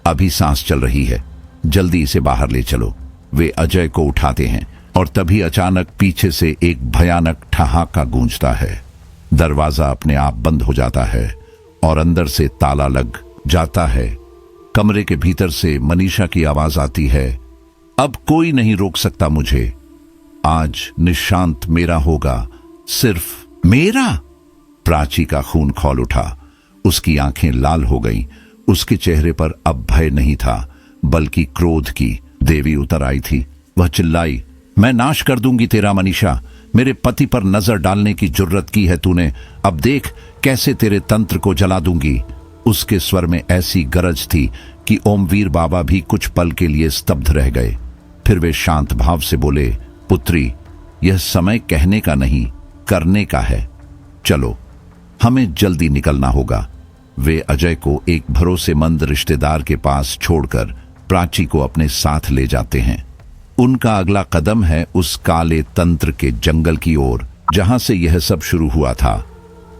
अभी सांस चल रही है, जल्दी इसे बाहर ले चलो। वे अजय को उठाते हैं और तभी अचानक पीछे से एक भयानक ठहाका गूंजता है। दरवाजा अपने आप बंद हो जाता है और अंदर से ताला लग जाता है। कमरे के भीतर से मनीषा की आवाज आती है, अब कोई नहीं रोक सकता मुझे। आज निशांत मेरा होगा, सिर्फ मेरा। प्राची का खून खौल उठा। उसकी आंखें लाल हो गईं। उसके चेहरे पर अब भय नहीं था, बल्कि क्रोध की देवी उतर आई थी। वह चिल्लाई, मैं नाश कर दूंगी तेरा मनीषा। मेरे पति पर नजर डालने की जुर्रत की है तूने, अब देख कैसे तेरे तंत्र को जला दूंगी। उसके स्वर में ऐसी गरज थी कि ओमवीर बाबा भी कुछ पल के लिए स्तब्ध रह गए। फिर वे शांत भाव से बोले, पुत्री, यह समय कहने का नहीं, करने का है। चलो, हमें जल्दी निकलना होगा। वे अजय को एक भरोसेमंद रिश्तेदार के पास छोड़कर प्राची को अपने साथ ले जाते हैं। उनका अगला कदम है उस काले तंत्र के जंगल की ओर जहां से यह सब शुरू हुआ था।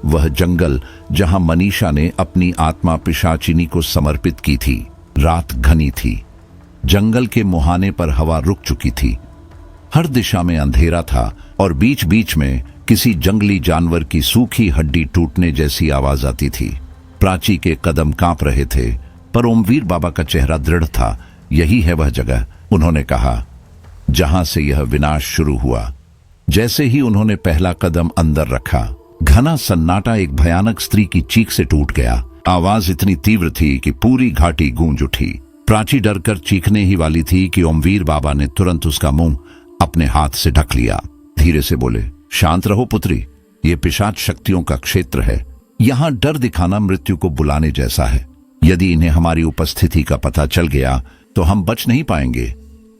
वह जंगल जहां मनीषा ने अपनी आत्मा पिशाचिनी को समर्पित की थी। रात घनी थी। जंगल के मुहाने पर हवा रुक चुकी थी। हर दिशा में अंधेरा था और बीच बीच में किसी जंगली जानवर की सूखी हड्डी टूटने जैसी आवाज आती थी। प्राची के कदम कांप रहे थे, पर ओमवीर बाबा का चेहरा दृढ़ था। यही है वह जगह, उन्होंने कहा, जहां से यह विनाश शुरू हुआ। जैसे ही उन्होंने पहला कदम अंदर रखा, घना सन्नाटा एक भयानक स्त्री की चीख से टूट गया। आवाज इतनी तीव्र थी कि पूरी घाटी गूंज उठी। प्राची डरकर चीखने ही वाली थी कि ओमवीर बाबा ने तुरंत उसका मुंह अपने हाथ से ढक लिया। धीरे से बोले, शांत रहो पुत्री, ये पिशाच शक्तियों का क्षेत्र है। यहां डर दिखाना मृत्यु को बुलाने जैसा है। यदि इन्हें हमारी उपस्थिति का पता चल गया तो हम बच नहीं पाएंगे।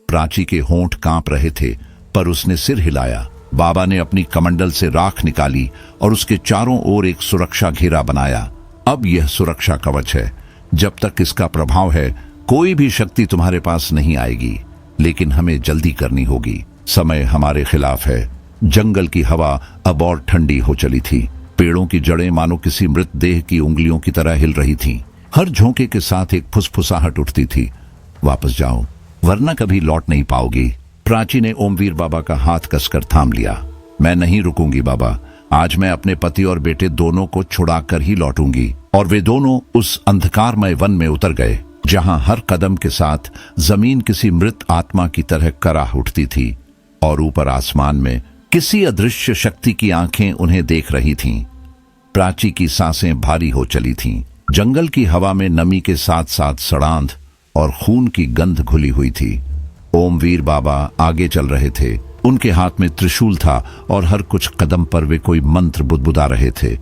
प्राची के होंठ कांप रहे थे, पर उसने सिर हिलाया। बाबा ने अपनी कमंडल से राख निकाली और उसके चारों ओर एक सुरक्षा घेरा बनाया। अब यह सुरक्षा कवच है, जब तक इसका प्रभाव है कोई भी शक्ति तुम्हारे पास नहीं आएगी, लेकिन हमें जल्दी करनी होगी। समय हमारे खिलाफ है। जंगल की हवा अब और ठंडी हो चली थी। पेड़ों की जड़ें मानो किसी मृत देह की उंगलियों की तरह हिल रही थीं। हर झोंके के साथ एक फुसफुसाहट उठती थी, वापस जाओ वरना कभी लौट नहीं पाओगी। प्राची ने ओमवीर बाबा का हाथ कसकर थाम लिया। मैं नहीं रुकूंगी बाबा, आज मैं अपने पति और बेटे दोनों को छुड़ाकर ही लौटूंगी। और वे दोनों उस अंधकारमय वन में उतर गए, जहां हर कदम के साथ जमीन किसी मृत आत्मा की तरह कराह उठती थी और ऊपर आसमान में किसी अदृश्य शक्ति की आंखें उन्हें देख रही थीं। प्राची की सांसें भारी हो चली थीं। जंगल की हवा में नमी के साथ साथ सड़ांध और खून की गंध घुली हुई थी। ओमवीर बाबा आगे चल रहे थे। उनके हाथ में त्रिशूल था और हर कुछ कदम पर वे कोई मंत्र बुदबुदा रहे थे।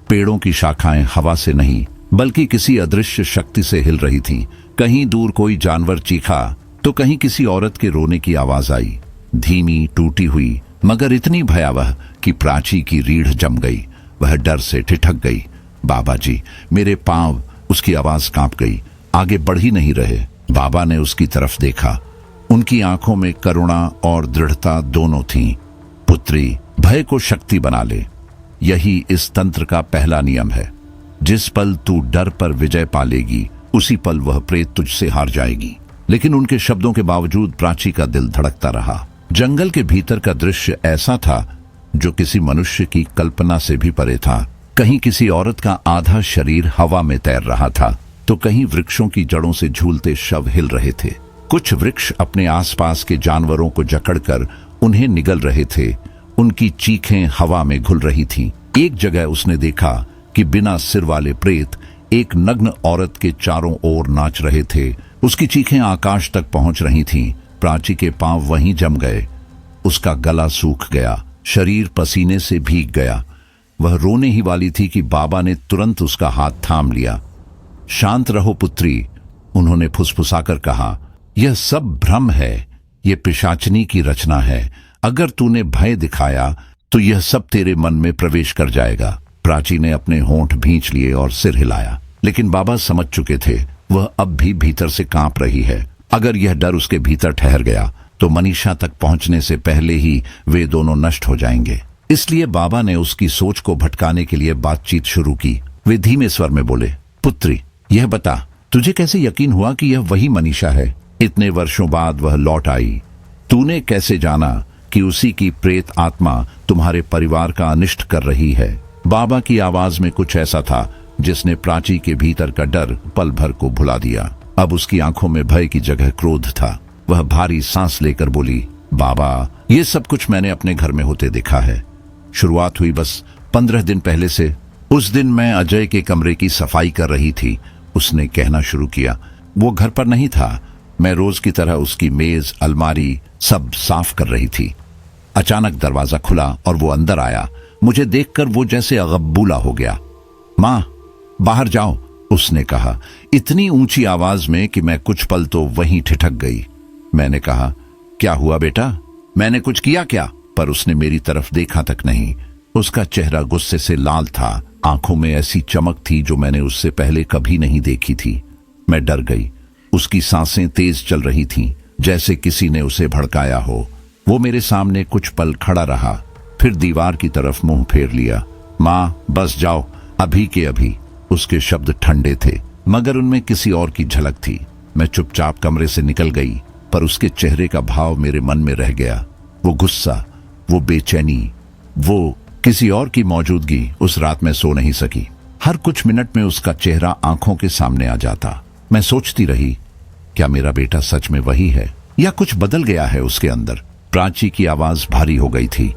पेड़ों की शाखाएं हवा से नहीं बल्कि किसी अदृश्य शक्ति से हिल रही थीं। कहीं दूर कोई जानवर चीखा तो कहीं किसी औरत के रोने की आवाज आई, धीमी, टूटी हुई, मगर इतनी भयावह कि प्राची की रीढ़ जम गई। वह डर से ठिठक गई। बाबा जी, मेरे पांव। उसकी आवाज कांप गई। आगे बढ़ ही नहीं रहे। बाबा ने उसकी तरफ देखा। उनकी आंखों में करुणा और दृढ़ता दोनों थीं। पुत्री, भय को शक्ति बना ले। यही इस तंत्र का पहला नियम है। जिस पल तू डर पर विजय पालेगी, उसी पल वह प्रेत तुझसे हार जाएगी। लेकिन उनके शब्दों के बावजूद प्राची का दिल धड़कता रहा। जंगल के भीतर का दृश्य ऐसा था जो किसी मनुष्य की कल्पना से भी परे था। कहीं किसी औरत का आधा शरीर हवा में तैर रहा था तो कहीं वृक्षों की जड़ों से झूलते शव हिल रहे थे। कुछ वृक्ष अपने आसपास के जानवरों को जकड़कर उन्हें निगल रहे थे। उनकी चीखें हवा में घुल रही थीं। एक जगह उसने देखा कि बिना सिर वाले प्रेत एक नग्न औरत के चारों ओर नाच रहे थे। उसकी चीखें आकाश तक पहुंच रही थीं। प्राची के पांव वहीं जम गए। उसका गला सूख गया, शरीर पसीने से भीग गया। वह रोने ही वाली थी कि बाबा ने तुरंत उसका हाथ थाम लिया। शांत रहो पुत्री, उन्होंने फुसफुसाकर कहा। यह सब भ्रम है, यह पिशाचनी की रचना है। अगर तूने भय दिखाया तो यह सब तेरे मन में प्रवेश कर जाएगा। प्राची ने अपने होंठ भींच लिए और सिर हिलाया, लेकिन बाबा समझ चुके थे वह अब भी भीतर से कांप रही है। अगर यह डर उसके भीतर ठहर गया तो मनीषा तक पहुंचने से पहले ही वे दोनों नष्ट हो जाएंगे। इसलिए बाबा ने उसकी सोच को भटकाने के लिए बातचीत शुरू की। वे धीमे स्वर में बोले, पुत्री, यह बता, तुझे कैसे यकीन हुआ कि यह वही मनीषा है? इतने वर्षों बाद वह लौट आई। तूने कैसे जाना कि उसी की प्रेत आत्मा तुम्हारे परिवार का अनिष्ट कर रही है? बाबा की आवाज में कुछ ऐसा था जिसने प्राची के भीतर का डर पल भर को भुला दिया। अब उसकी आंखों में भय की जगह क्रोध था। वह भारी सांस लेकर बोली, बाबा, ये सब कुछ मैंने अपने घर में होते देखा है। शुरुआत हुई बस 15 दिन पहले से। उस दिन मैं अजय के कमरे की सफाई कर रही थी, उसने कहना शुरू किया। वो घर पर नहीं था। मैं रोज की तरह उसकी मेज, अलमारी सब साफ कर रही थी। अचानक दरवाजा खुला और वो अंदर आया। मुझे देखकर वो जैसे अगब्बूला हो गया। माँ, बाहर जाओ, उसने कहा इतनी ऊंची आवाज में कि मैं कुछ पल तो वहीं ठिठक गई। मैंने कहा, क्या हुआ बेटा? मैंने कुछ किया क्या? पर उसने मेरी तरफ देखा तक नहीं। उसका चेहरा गुस्से से लाल था। आंखों में ऐसी चमक थी जो मैंने उससे पहले कभी नहीं देखी थी। मैं डर गई। उसकी सांसें तेज चल रही थीं, जैसे किसी ने उसे भड़काया हो। वो मेरे सामने कुछ पल खड़ा रहा, फिर दीवार की तरफ मुंह फेर लिया। माँ, बस जाओ, अभी के अभी। उसके शब्द ठंडे थे, मगर उनमें किसी और की झलक थी। मैं चुपचाप कमरे से निकल गई, पर उसके चेहरे का भाव मेरे मन में रह गया। वो गुस्सा, वो बेचैनी, वो किसी और की मौजूदगी। उस रात मैं सो नहीं सकी। हर कुछ मिनट में उसका चेहरा आंखों के सामने आ जाता। मैं सोचती रही, क्या मेरा बेटा सच में वही है या कुछ बदल गया है उसके अंदर? प्राची की आवाज भारी हो गई थी।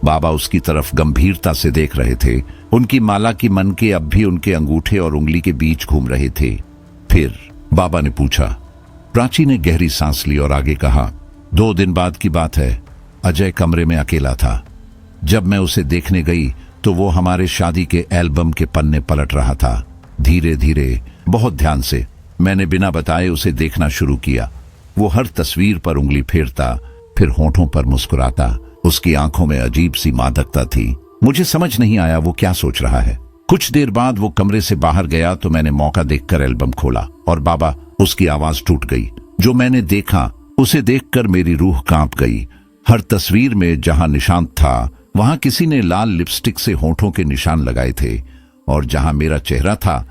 बाबा उसकी तरफ गंभीरता से देख रहे थे। उनकी माला की मनके अब भी उनके अंगूठे और उंगली के बीच घूम रहे थे। फिर बाबा ने पूछा। प्राची ने गहरी सांस ली और आगे कहा, 2 दिन बाद की बात है। अजय कमरे में अकेला था। जब मैं उसे देखने गई तो वो हमारे शादी के एल्बम के पन्ने पलट रहा था। धीरे धीरे, बहुत ध्यान से मैंने बिना बताए उसे देखना शुरू किया। वो हर तस्वीर पर उंगली फेरता, फिर होठों पर मुस्कुराता। उसकी आंखों में अजीब सी मादकता थी। मुझे समझ नहीं आया वो क्या सोच रहा है। कुछ देर बाद वो कमरे से बाहर गया तो मैंने मौका देखकर एल्बम खोला और बाबा, उसकी आवाज टूट गई। जो मैंने देखा उसे देखकर मेरी रूह कांप गई। हर तस्वीर में जहां निशान था वहां किसी ने लाल लिपस्टिक से होठों के निशान लगाए थे, और जहां मेरा चेहरा था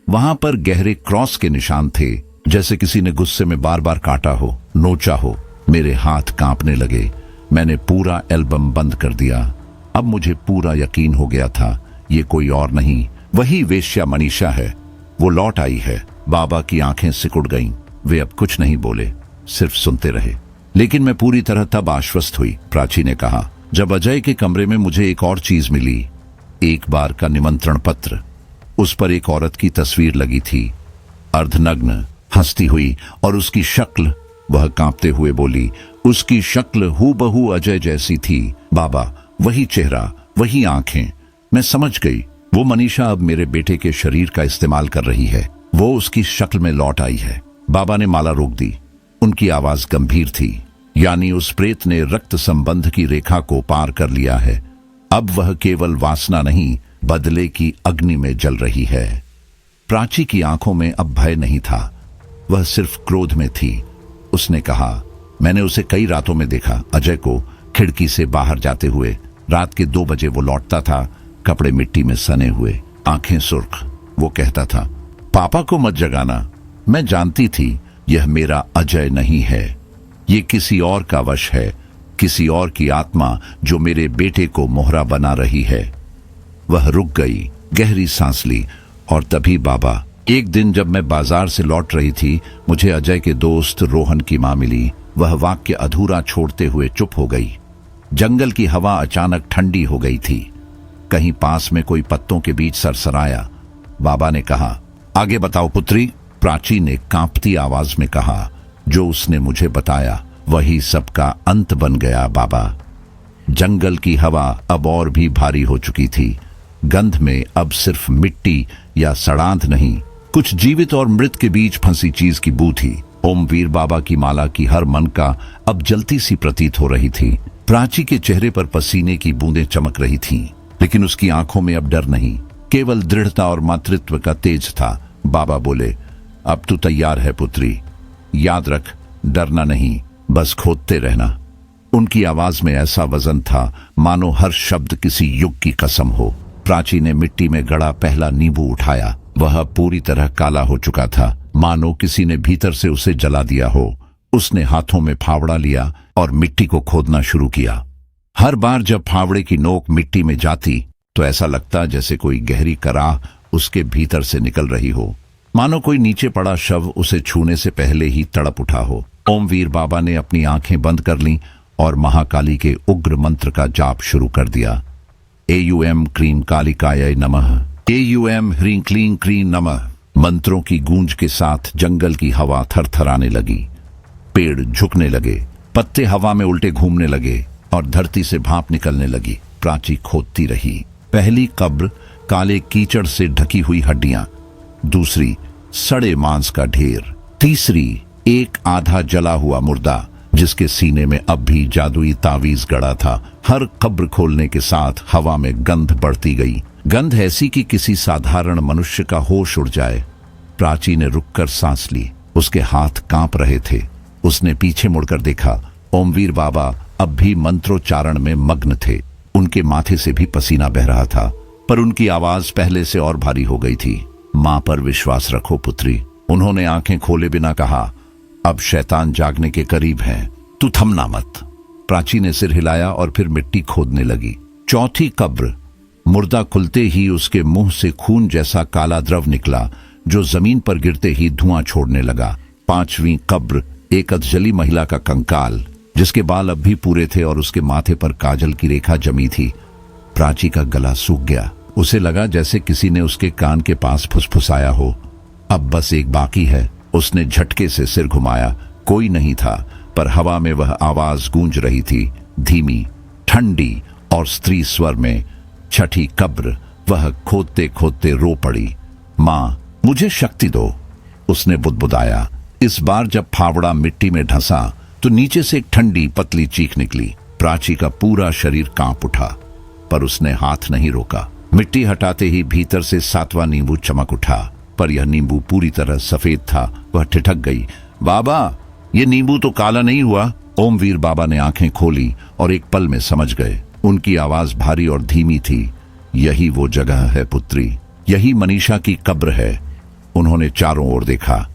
वहां पर गहरे क्रॉस के निशान थे, जैसे किसी ने गुस्से में बार बार काटा हो, नोचा हो। मेरे हाथ कांपने लगे। मैंने पूरा एल्बम बंद कर दिया। अब मुझे पूरा यकीन हो गया था, ये कोई और नहीं, वही वेश्या मनीषा है। वो लौट आई है। बाबा की आंखें सिकुड़ गईं। वे अब कुछ नहीं बोले, सिर्फ सुनते रहे। लेकिन मैं पूरी तरह तब आश्वस्त हुई। प्राची ने कहा, जब अजय के कमरे में मुझे एक और चीज मिली, एक बार का निमंत्रण पत्र। उस पर एक औरत की तस्वीर लगी थी, अर्धनग्न, हंसती हुई, और उसकी शक्ल, वह कांपते हुए बोली, उसकी शक्ल हूबहू अजय जैसी थी। बाबा, वही चेहरा, वही आंखें। मैं समझ गई, वो मनीषा अब मेरे बेटे के शरीर का इस्तेमाल कर रही है। वो उसकी शक्ल में लौट आई है। बाबा ने माला रोक दी। उनकी आवाज गंभीर थी। यानी उस प्रेत ने रक्त संबंध की रेखा को पार कर लिया है। अब वह केवल वासना नहीं, बदले की अग्नि में जल रही है। प्राची की आंखों में अब भय नहीं था, वह सिर्फ क्रोध में थी। उसने कहा, मैंने उसे कई रातों में देखा, अजय को खिड़की से बाहर जाते हुए। रात के 2 बजे वो लौटता था, कपड़े मिट्टी में सने हुए, आंखें सुर्ख। वो कहता था, पापा को मत जगाना। मैं जानती थी यह मेरा अजय नहीं है, ये किसी और का वश है, किसी और की आत्मा जो मेरे बेटे को मोहरा बना रही है। वह रुक गई, गहरी सांस ली, और तभी बाबा, एक दिन जब मैं बाजार से लौट रही थी, मुझे अजय के दोस्त रोहन की मां मिली। वह वाक्य अधूरा छोड़ते हुए चुप हो गई। जंगल की हवा अचानक ठंडी हो गई थी। कहीं पास में कोई पत्तों के बीच सरसराया। बाबा ने कहा, आगे बताओ पुत्री। प्राची ने कांपती आवाज में कहा, जो उसने मुझे बताया वही सबका अंत बन गया बाबा। जंगल की हवा अब और भी भारी हो चुकी थी। गंध में अब सिर्फ मिट्टी या सड़ांध नहीं, कुछ जीवित और मृत के बीच फंसी चीज की बू थी। ओमवीर बाबा की माला की हर मन का अब जलती सी प्रतीत हो रही थी। प्राची के चेहरे पर पसीने की बूंदें चमक रही थीं, लेकिन उसकी आंखों में अब डर नहीं, केवल दृढ़ता और मातृत्व का तेज था। बाबा बोले, अब तू तैयार है पुत्री, याद रख, डरना नहीं, बस खोदते रहना। उनकी आवाज में ऐसा वजन था मानो हर शब्द किसी युग की कसम हो। प्राची ने मिट्टी में गड़ा पहला नींबू उठाया। वह पूरी तरह काला हो चुका था, मानो किसी ने भीतर से उसे जला दिया हो। उसने हाथों में फावड़ा लिया और मिट्टी को खोदना शुरू किया। हर बार जब फावड़े की नोक मिट्टी में जाती तो ऐसा लगता जैसे कोई गहरी कराह उसके भीतर से निकल रही हो, मानो कोई नीचे पड़ा शव उसे छूने से पहले ही तड़प उठा हो। ओमवीर बाबा ने अपनी आंखें बंद कर लीं और महाकाली के उग्र मंत्र का जाप शुरू कर दिया। एयूएम क्रीम कालिकाय नमः, एयूएम ह्रीं क्लीं क्रीं नमः। मंत्रों की गूंज के साथ जंगल की हवा थरथराने लगी। पेड़ झुकने लगे, पत्ते हवा में उल्टे घूमने लगे और धरती से भाप निकलने लगी। प्राची खोदती रही। पहली कब्र, काले कीचड़ से ढकी हुई हड्डियां। दूसरी, सड़े मांस का ढेर। तीसरी, एक आधा जला हुआ मुर्दा जिसके सीने में अब भी जादुई तावीज गड़ा था। हर कब्र खोलने के साथ हवा में गंध बढ़ती गई, गंध ऐसी कि किसी साधारण मनुष्य का होश उड़ जाए। प्राची ने रुककर सांस ली। उसके हाथ कांप रहे थे। उसने पीछे मुड़कर देखा। ओमवीर बाबा अब भी मंत्रोच्चारण में मग्न थे। उनके माथे से भी पसीना बह रहा था, पर उनकी आवाज पहले से और भारी हो गई थी। मां पर विश्वास रखो पुत्री, उन्होंने आंखें खोले बिना कहा। अब शैतान जागने के करीब है, तू थमना मत। प्राची ने सिर हिलाया और फिर मिट्टी खोदने लगी। चौथी कब्र, मुर्दा खुलते ही उसके मुंह से खून जैसा काला द्रव निकला जो जमीन पर गिरते ही धुआं छोड़ने लगा। पांचवी कब्र, एक अधजली महिला का कंकाल जिसके बाल अब भी पूरे थे और उसके माथे पर काजल की रेखा जमी थी। प्राची का गला सूख गया। उसे लगा जैसे किसी ने उसके कान के पास फुसफुसाया हो। अब बस एक बाकी है। उसने झटके से सिर घुमाया। कोई नहीं था, पर हवा में वह आवाज गूंज रही थी, धीमी, ठंडी और स्त्री स्वर में। छठी कब्र, वह खोदते खोदते रो पड़ी। मां, मुझे शक्ति दो, उसने बुदबुदाया। इस बार जब फावड़ा मिट्टी में ढंसा तो नीचे से एक ठंडी पतली चीख निकली। प्राची का पूरा शरीर कांप उठा, पर उसने हाथ नहीं रोका। मिट्टी हटाते ही भीतर से 7वां नींबू चमक उठा, पर यह नींबू पूरी तरह सफेद था। वह ठिठक गई। बाबा, ये नींबू तो काला नहीं हुआ। ओमवीर बाबा ने आंखें खोली और एक पल में समझ गए। उनकी आवाज भारी और धीमी थी। यही वो जगह है पुत्री, यही मनीषा की कब्र है। उन्होंने चारों ओर देखा।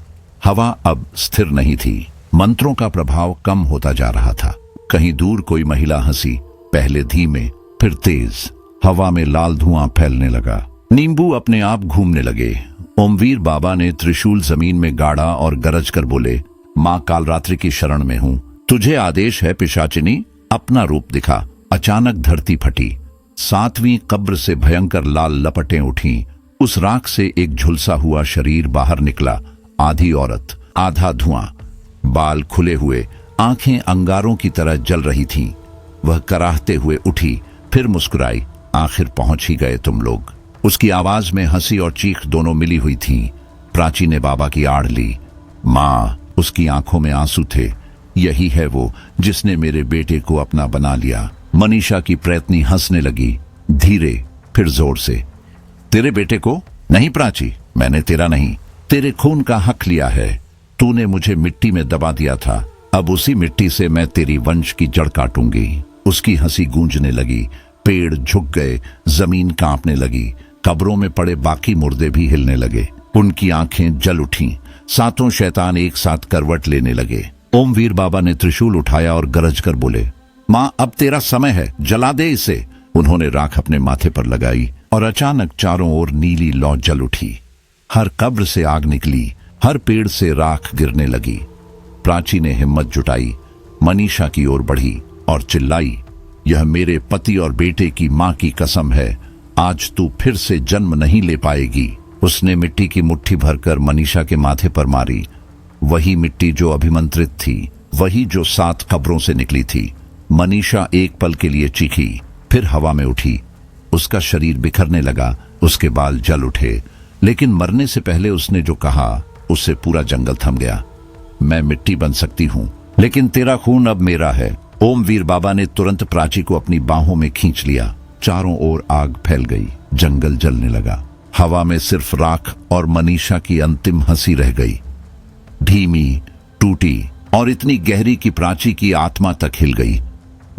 हवा अब स्थिर नहीं थी। मंत्रों का प्रभाव कम होता जा रहा था। कहीं दूर कोई महिला हंसी, पहले धीमे फिर तेज। हवा में लाल धुआं फैलने लगा। नींबू अपने आप घूमने लगे। ओमवीर बाबा ने त्रिशूल जमीन में गाड़ा और गरज कर बोले, मां कालरात्रि की शरण में हूं, तुझे आदेश है पिशाचिनी, अपना रूप दिखा। अचानक धरती फटी। 7वीं कब्र से भयंकर लाल लपटें उठी। उस राख से एक झुलसा हुआ शरीर बाहर निकला। आधी औरत, आधा धुआं, बाल खुले हुए, आंखें अंगारों की तरह जल रही थीं। वह कराहते हुए उठी, फिर मुस्कुराई। आखिर पहुंच ही गए तुम लोग। उसकी आवाज में हंसी और चीख दोनों मिली हुई थीं। प्राची ने बाबा की आड़ ली। मां, उसकी आंखों में आंसू थे। यही है वो जिसने मेरे बेटे को अपना बना लिया। मनीषा की प्रयत्नी हंसने लगी, धीरे फिर जोर से। तेरे बेटे को? नहीं प्राची, मैंने तेरा नहीं, तेरे खून का हक लिया है। तूने मुझे मिट्टी में दबा दिया था, अब उसी मिट्टी से मैं तेरी वंश की जड़ काटूंगी। उसकी हंसी गूंजने लगी। पेड़ झुक गए, जमीन कांपने लगी। कब्रों में पड़े बाकी मुर्दे भी हिलने लगे। उनकी आंखें जल उठीं। 7 शैतान एक साथ करवट लेने लगे। ओमवीर बाबा ने त्रिशूल उठाया और गरज कर बोले, मां, अब तेरा समय है, जला दे इसे। उन्होंने राख अपने माथे पर लगाई और अचानक चारों ओर नीली लौ जल उठी। हर कब्र से आग निकली, हर पेड़ से राख गिरने लगी। प्राची ने हिम्मत जुटाई, मनीषा की ओर बढ़ी और चिल्लाई, यह मेरे पति और बेटे की मां की कसम है, आज तू फिर से जन्म नहीं ले पाएगी। उसने मिट्टी की मुट्ठी भरकर मनीषा के माथे पर मारी। वही मिट्टी जो अभिमंत्रित थी, वही जो 7 कब्रों से निकली थी। मनीषा एक पल के लिए चीखी, फिर हवा में उठी। उसका शरीर बिखरने लगा, उसके बाल जल उठे, लेकिन मरने से पहले उसने जो कहा, उससे पूरा जंगल थम गया। मैं मिट्टी बन सकती हूं, लेकिन तेरा खून अब मेरा है। ओमवीर बाबा ने तुरंत प्राची को अपनी बाहों में खींच लिया। चारों ओर आग फैल गई, जंगल जलने लगा। हवा में सिर्फ राख और मनीषा की अंतिम हंसी रह गई, धीमी, टूटी और इतनी गहरी कि प्राची की आत्मा तक हिल गई।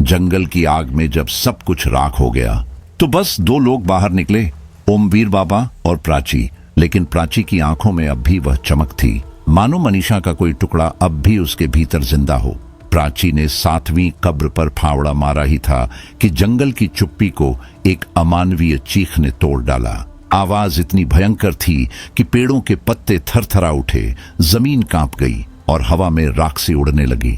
जंगल की आग में जब सब कुछ राख हो गया तो बस 2 लोग बाहर निकले, ओमवीर बाबा और प्राची। लेकिन प्राची की आंखों में अब भी वह चमक थी, मानो मनीषा का कोई टुकड़ा अब भी उसके भीतर जिंदा हो। प्राची ने 7वीं कब्र पर फावड़ा मारा ही था कि जंगल की चुप्पी को एक अमानवीय चीख ने तोड़ डाला। आवाज इतनी भयंकर थी कि पेड़ों के पत्ते थरथरा उठे, जमीन कांप गई और हवा में राख से उड़ने लगी।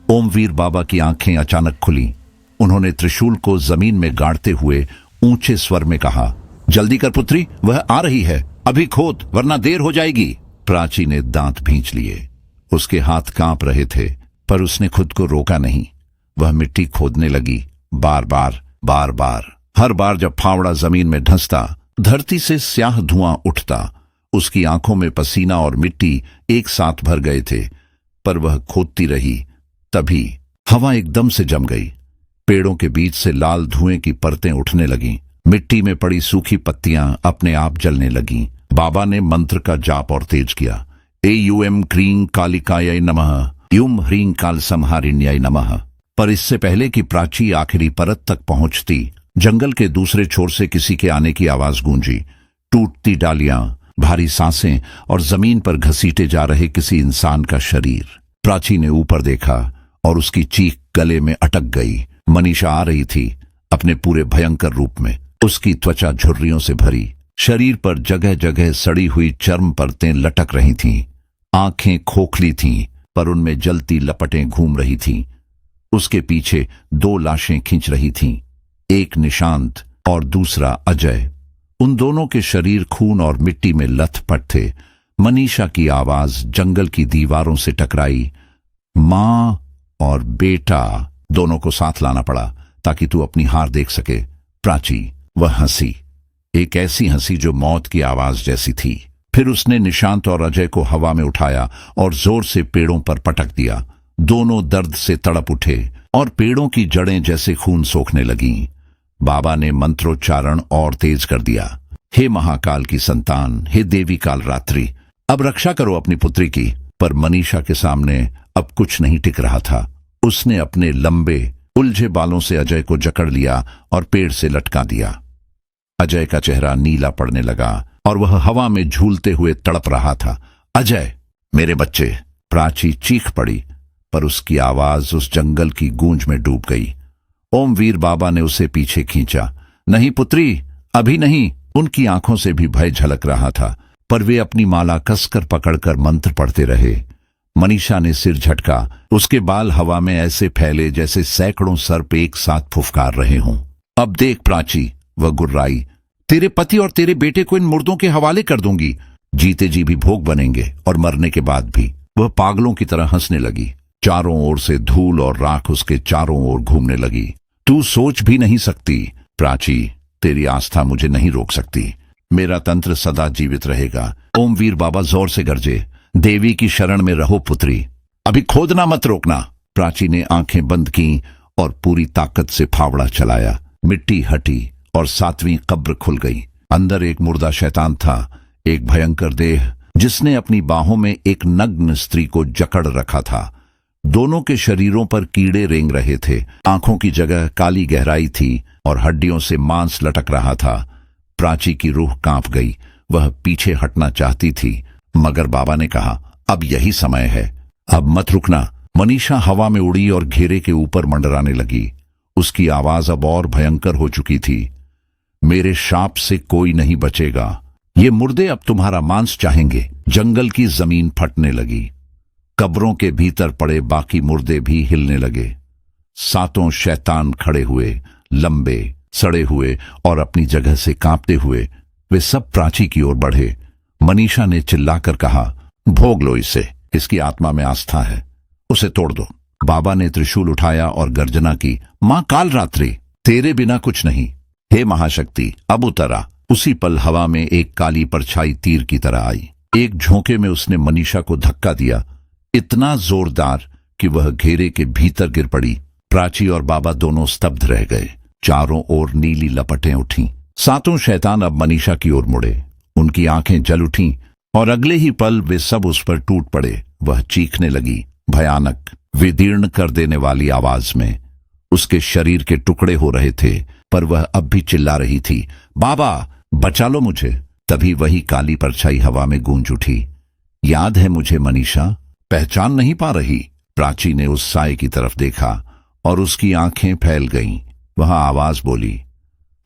ओमवीर बाबा की आंखें अचानक खुली। उन्होंने त्रिशूल को जमीन में गाड़ते हुए ऊंचे स्वर में कहा, जल्दी कर पुत्री, वह आ रही है, अभी खोद वरना देर हो जाएगी। प्राची ने दांत भींच लिए। उसके हाथ कांप रहे थे, पर उसने खुद को रोका नहीं। वह मिट्टी खोदने लगी, बार बार बार बार। हर बार जब फावड़ा जमीन में धंसता, धरती से स्याह धुआं उठता। उसकी आंखों में पसीना और मिट्टी एक साथ भर गए थे, पर वह खोदती रही। तभी हवा एकदम से जम गई। पेड़ों के बीच से लाल धुएं की परतें उठने लगीं। मिट्टी में पड़ी सूखी पत्तियां अपने आप जलने लगीं। बाबा ने मंत्र का जाप और तेज किया, एयूएम क्रीं कालिकाय नमः, यूम ह्रीं काल संहारिण्याय नमः। पर इससे पहले कि प्राची आखिरी परत तक पहुंचती, जंगल के दूसरे छोर से किसी के आने की आवाज गूंजी। टूटती डालियां, भारी सांसें और जमीन पर घसीटे जा रहे किसी इंसान का शरीर। प्राची ने ऊपर देखा और उसकी चीख गले में अटक गई। मनीषा आ रही थी, अपने पूरे भयंकर रूप में। उसकी त्वचा झुर्रियों से भरी, शरीर पर जगह जगह सड़ी हुई चर्म परतें लटक रही थीं। आंखें खोखली थीं, पर उनमें जलती लपटें घूम रही थीं। उसके पीछे 2 लाशें खींच रही थीं, एक निशांत और दूसरा अजय। उन दोनों के शरीर खून और मिट्टी में लथपथ थे। मनीषा की आवाज जंगल की दीवारों से टकराई, मां और बेटा दोनों को साथ लाना पड़ा ताकि तू अपनी हार देख सके। प्राची, वह हंसी, एक ऐसी हंसी जो मौत की आवाज जैसी थी। फिर उसने निशांत और अजय को हवा में उठाया और जोर से पेड़ों पर पटक दिया। दोनों दर्द से तड़प उठे और पेड़ों की जड़ें जैसे खून सोखने लगीं। बाबा ने मंत्रोच्चारण और तेज कर दिया। हे महाकाल की संतान, हे देवी काल रात्रि, अब रक्षा करो अपनी पुत्री की। पर मनीषा के सामने अब कुछ नहीं टिक रहा था। उसने अपने लंबे उलझे बालों से अजय को जकड़ लिया और पेड़ से लटका दिया। अजय का चेहरा नीला पड़ने लगा और वह हवा में झूलते हुए तड़प रहा था। अजय, मेरे बच्चे! प्राची चीख पड़ी, पर उसकी आवाज उस जंगल की गूंज में डूब गई। ओमवीर बाबा ने उसे पीछे खींचा। नहीं पुत्री, अभी नहीं। उनकी आंखों से भी भय झलक रहा था, पर वे अपनी माला कसकर पकड़कर मंत्र पढ़ते रहे। मनीषा ने सिर झटका। उसके बाल हवा में ऐसे फैले जैसे सैकड़ों सर्प एक साथ फुफकार रहे हों। अब देख प्राची, वह गुर्राई, तेरे पति और तेरे बेटे को इन मुर्दों के हवाले कर दूंगी। जीते जी भी भोग बनेंगे और मरने के बाद भी। वह पागलों की तरह हंसने लगी। चारों ओर से धूल और राख उसके चारों ओर घूमने लगी। तू सोच भी नहीं सकती प्राची, तेरी आस्था मुझे नहीं रोक सकती। मेरा तंत्र सदा जीवित रहेगा। ओमवीर बाबा जोर से गरजे। देवी की शरण में रहो पुत्री, अभी खोदना मत रोकना। प्राची ने आंखें बंद की और पूरी ताकत से फावड़ा चलाया। मिट्टी हटी और 7वीं कब्र खुल गई। अंदर एक मुर्दा शैतान था, एक भयंकर देह जिसने अपनी बाहों में एक नग्न स्त्री को जकड़ रखा था। दोनों के शरीरों पर कीड़े रेंग रहे थे। आंखों की जगह काली गहराई थी और हड्डियों से मांस लटक रहा था। प्राची की रूह कांप गई। वह पीछे हटना चाहती थी, मगर बाबा ने कहा, अब यही समय है, अब मत रुकना। मनीषा हवा में उड़ी और घेरे के ऊपर मंडराने लगी। उसकी आवाज अब और भयंकर हो चुकी थी। मेरे शाप से कोई नहीं बचेगा। ये मुर्दे अब तुम्हारा मांस चाहेंगे। जंगल की जमीन फटने लगी। कब्रों के भीतर पड़े बाकी मुर्दे भी हिलने लगे। 7 शैतान खड़े हुए, लंबे, सड़े हुए और अपनी जगह से कांपते हुए। वे सब प्राची की ओर बढ़े। मनीषा ने चिल्लाकर कहा, भोग लो इसे, इसकी आत्मा में आस्था है, उसे तोड़ दो। बाबा ने त्रिशूल उठाया और गर्जना की, मां काल रात्रि, तेरे बिना कुछ नहीं। हे महाशक्ति, अब उतरा। उसी पल हवा में एक काली परछाई तीर की तरह आई। एक झोंके में उसने मनीषा को धक्का दिया, इतना जोरदार कि वह घेरे के भीतर गिर पड़ी। प्राची और बाबा दोनों स्तब्ध रह गए। चारों ओर नीली लपटें उठीं। 7 शैतान अब मनीषा की ओर मुड़े। उनकी आंखें जल उठीं और अगले ही पल वे सब उस पर टूट पड़े। वह चीखने लगी, भयानक, विदीर्ण कर देने वाली आवाज में। उसके शरीर के टुकड़े हो रहे थे, पर वह अब भी चिल्ला रही थी, बाबा बचा लो मुझे। तभी वही काली परछाई हवा में गूंज उठी। याद है मुझे मनीषा? पहचान नहीं पा रही? प्राची ने उस साए की तरफ देखा और उसकी आंखें फैल गईं। वह आवाज बोली,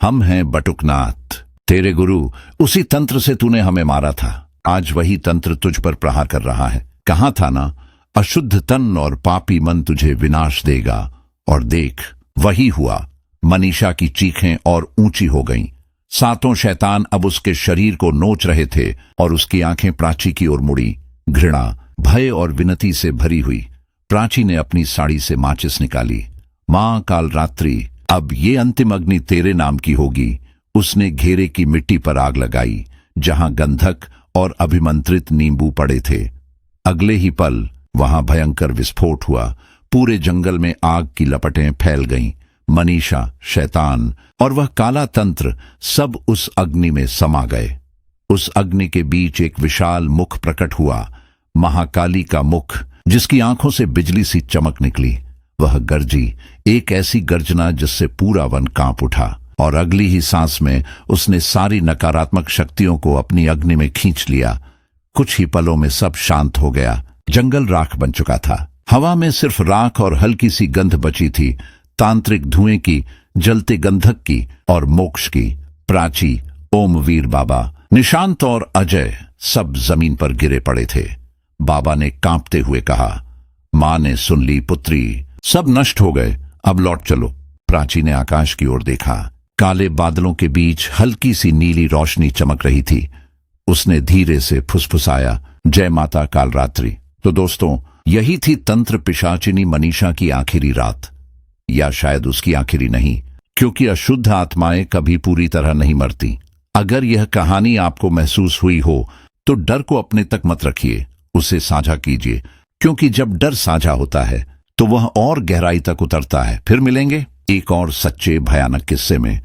हम हैं बटुकनाथ, तेरे गुरु। उसी तंत्र से तूने हमें मारा था। आज वही तंत्र तुझ पर प्रहार कर रहा है। कहा था ना, अशुद्ध तन और पापी मन तुझे विनाश देगा। और देख, वही हुआ। मनीषा की चीखें और ऊंची हो गईं। 7 शैतान अब उसके शरीर को नोच रहे थे और उसकी आंखें प्राची की ओर मुड़ी। घृणा, भय और विनती से भरी हुई। प्राची ने अपनी साड़ी से माचिस निकाली। मां काल रात्रि, अब ये अंतिम अग्नि तेरे नाम की होगी। उसने घेरे की मिट्टी पर आग लगाई, जहां गंधक और अभिमंत्रित नींबू पड़े थे। अगले ही पल वहां भयंकर विस्फोट हुआ। पूरे जंगल में आग की लपटें फैल गईं। मनीषा, शैतान और वह काला तंत्र सब उस अग्नि में समा गए। उस अग्नि के बीच एक विशाल मुख प्रकट हुआ, महाकाली का मुख, जिसकी आंखों से बिजली सी चमक निकली। वह गरजी, एक ऐसी गर्जना जिससे पूरा वन कांप उठा, और अगली ही सांस में उसने सारी नकारात्मक शक्तियों को अपनी अग्नि में खींच लिया। कुछ ही पलों में सब शांत हो गया। जंगल राख बन चुका था। हवा में सिर्फ राख और हल्की सी गंध बची थी, तांत्रिक धुएं की, जलते गंधक की और मोक्ष की। प्राची, ओमवीर बाबा, निशांत और अजय सब जमीन पर गिरे पड़े थे। बाबा ने कांपते हुए कहा, मां ने सुन ली पुत्री, सब नष्ट हो गए, अब लौट चलो। प्राची ने आकाश की ओर देखा। काले बादलों के बीच हल्की सी नीली रोशनी चमक रही थी। उसने धीरे से फुसफुसाया, जय माता काल रात्रि। तो दोस्तों, यही थी तंत्र पिशाचिनी मनीषा की आखिरी रात, या शायद उसकी आखिरी नहीं, क्योंकि अशुद्ध आत्माएं कभी पूरी तरह नहीं मरती। अगर यह कहानी आपको महसूस हुई हो तो डर को अपने तक मत रखिए, उसे साझा कीजिए, क्योंकि जब डर साझा होता है तो वह और गहराई तक उतरता है। फिर मिलेंगे एक और सच्चे भयानक किस्से में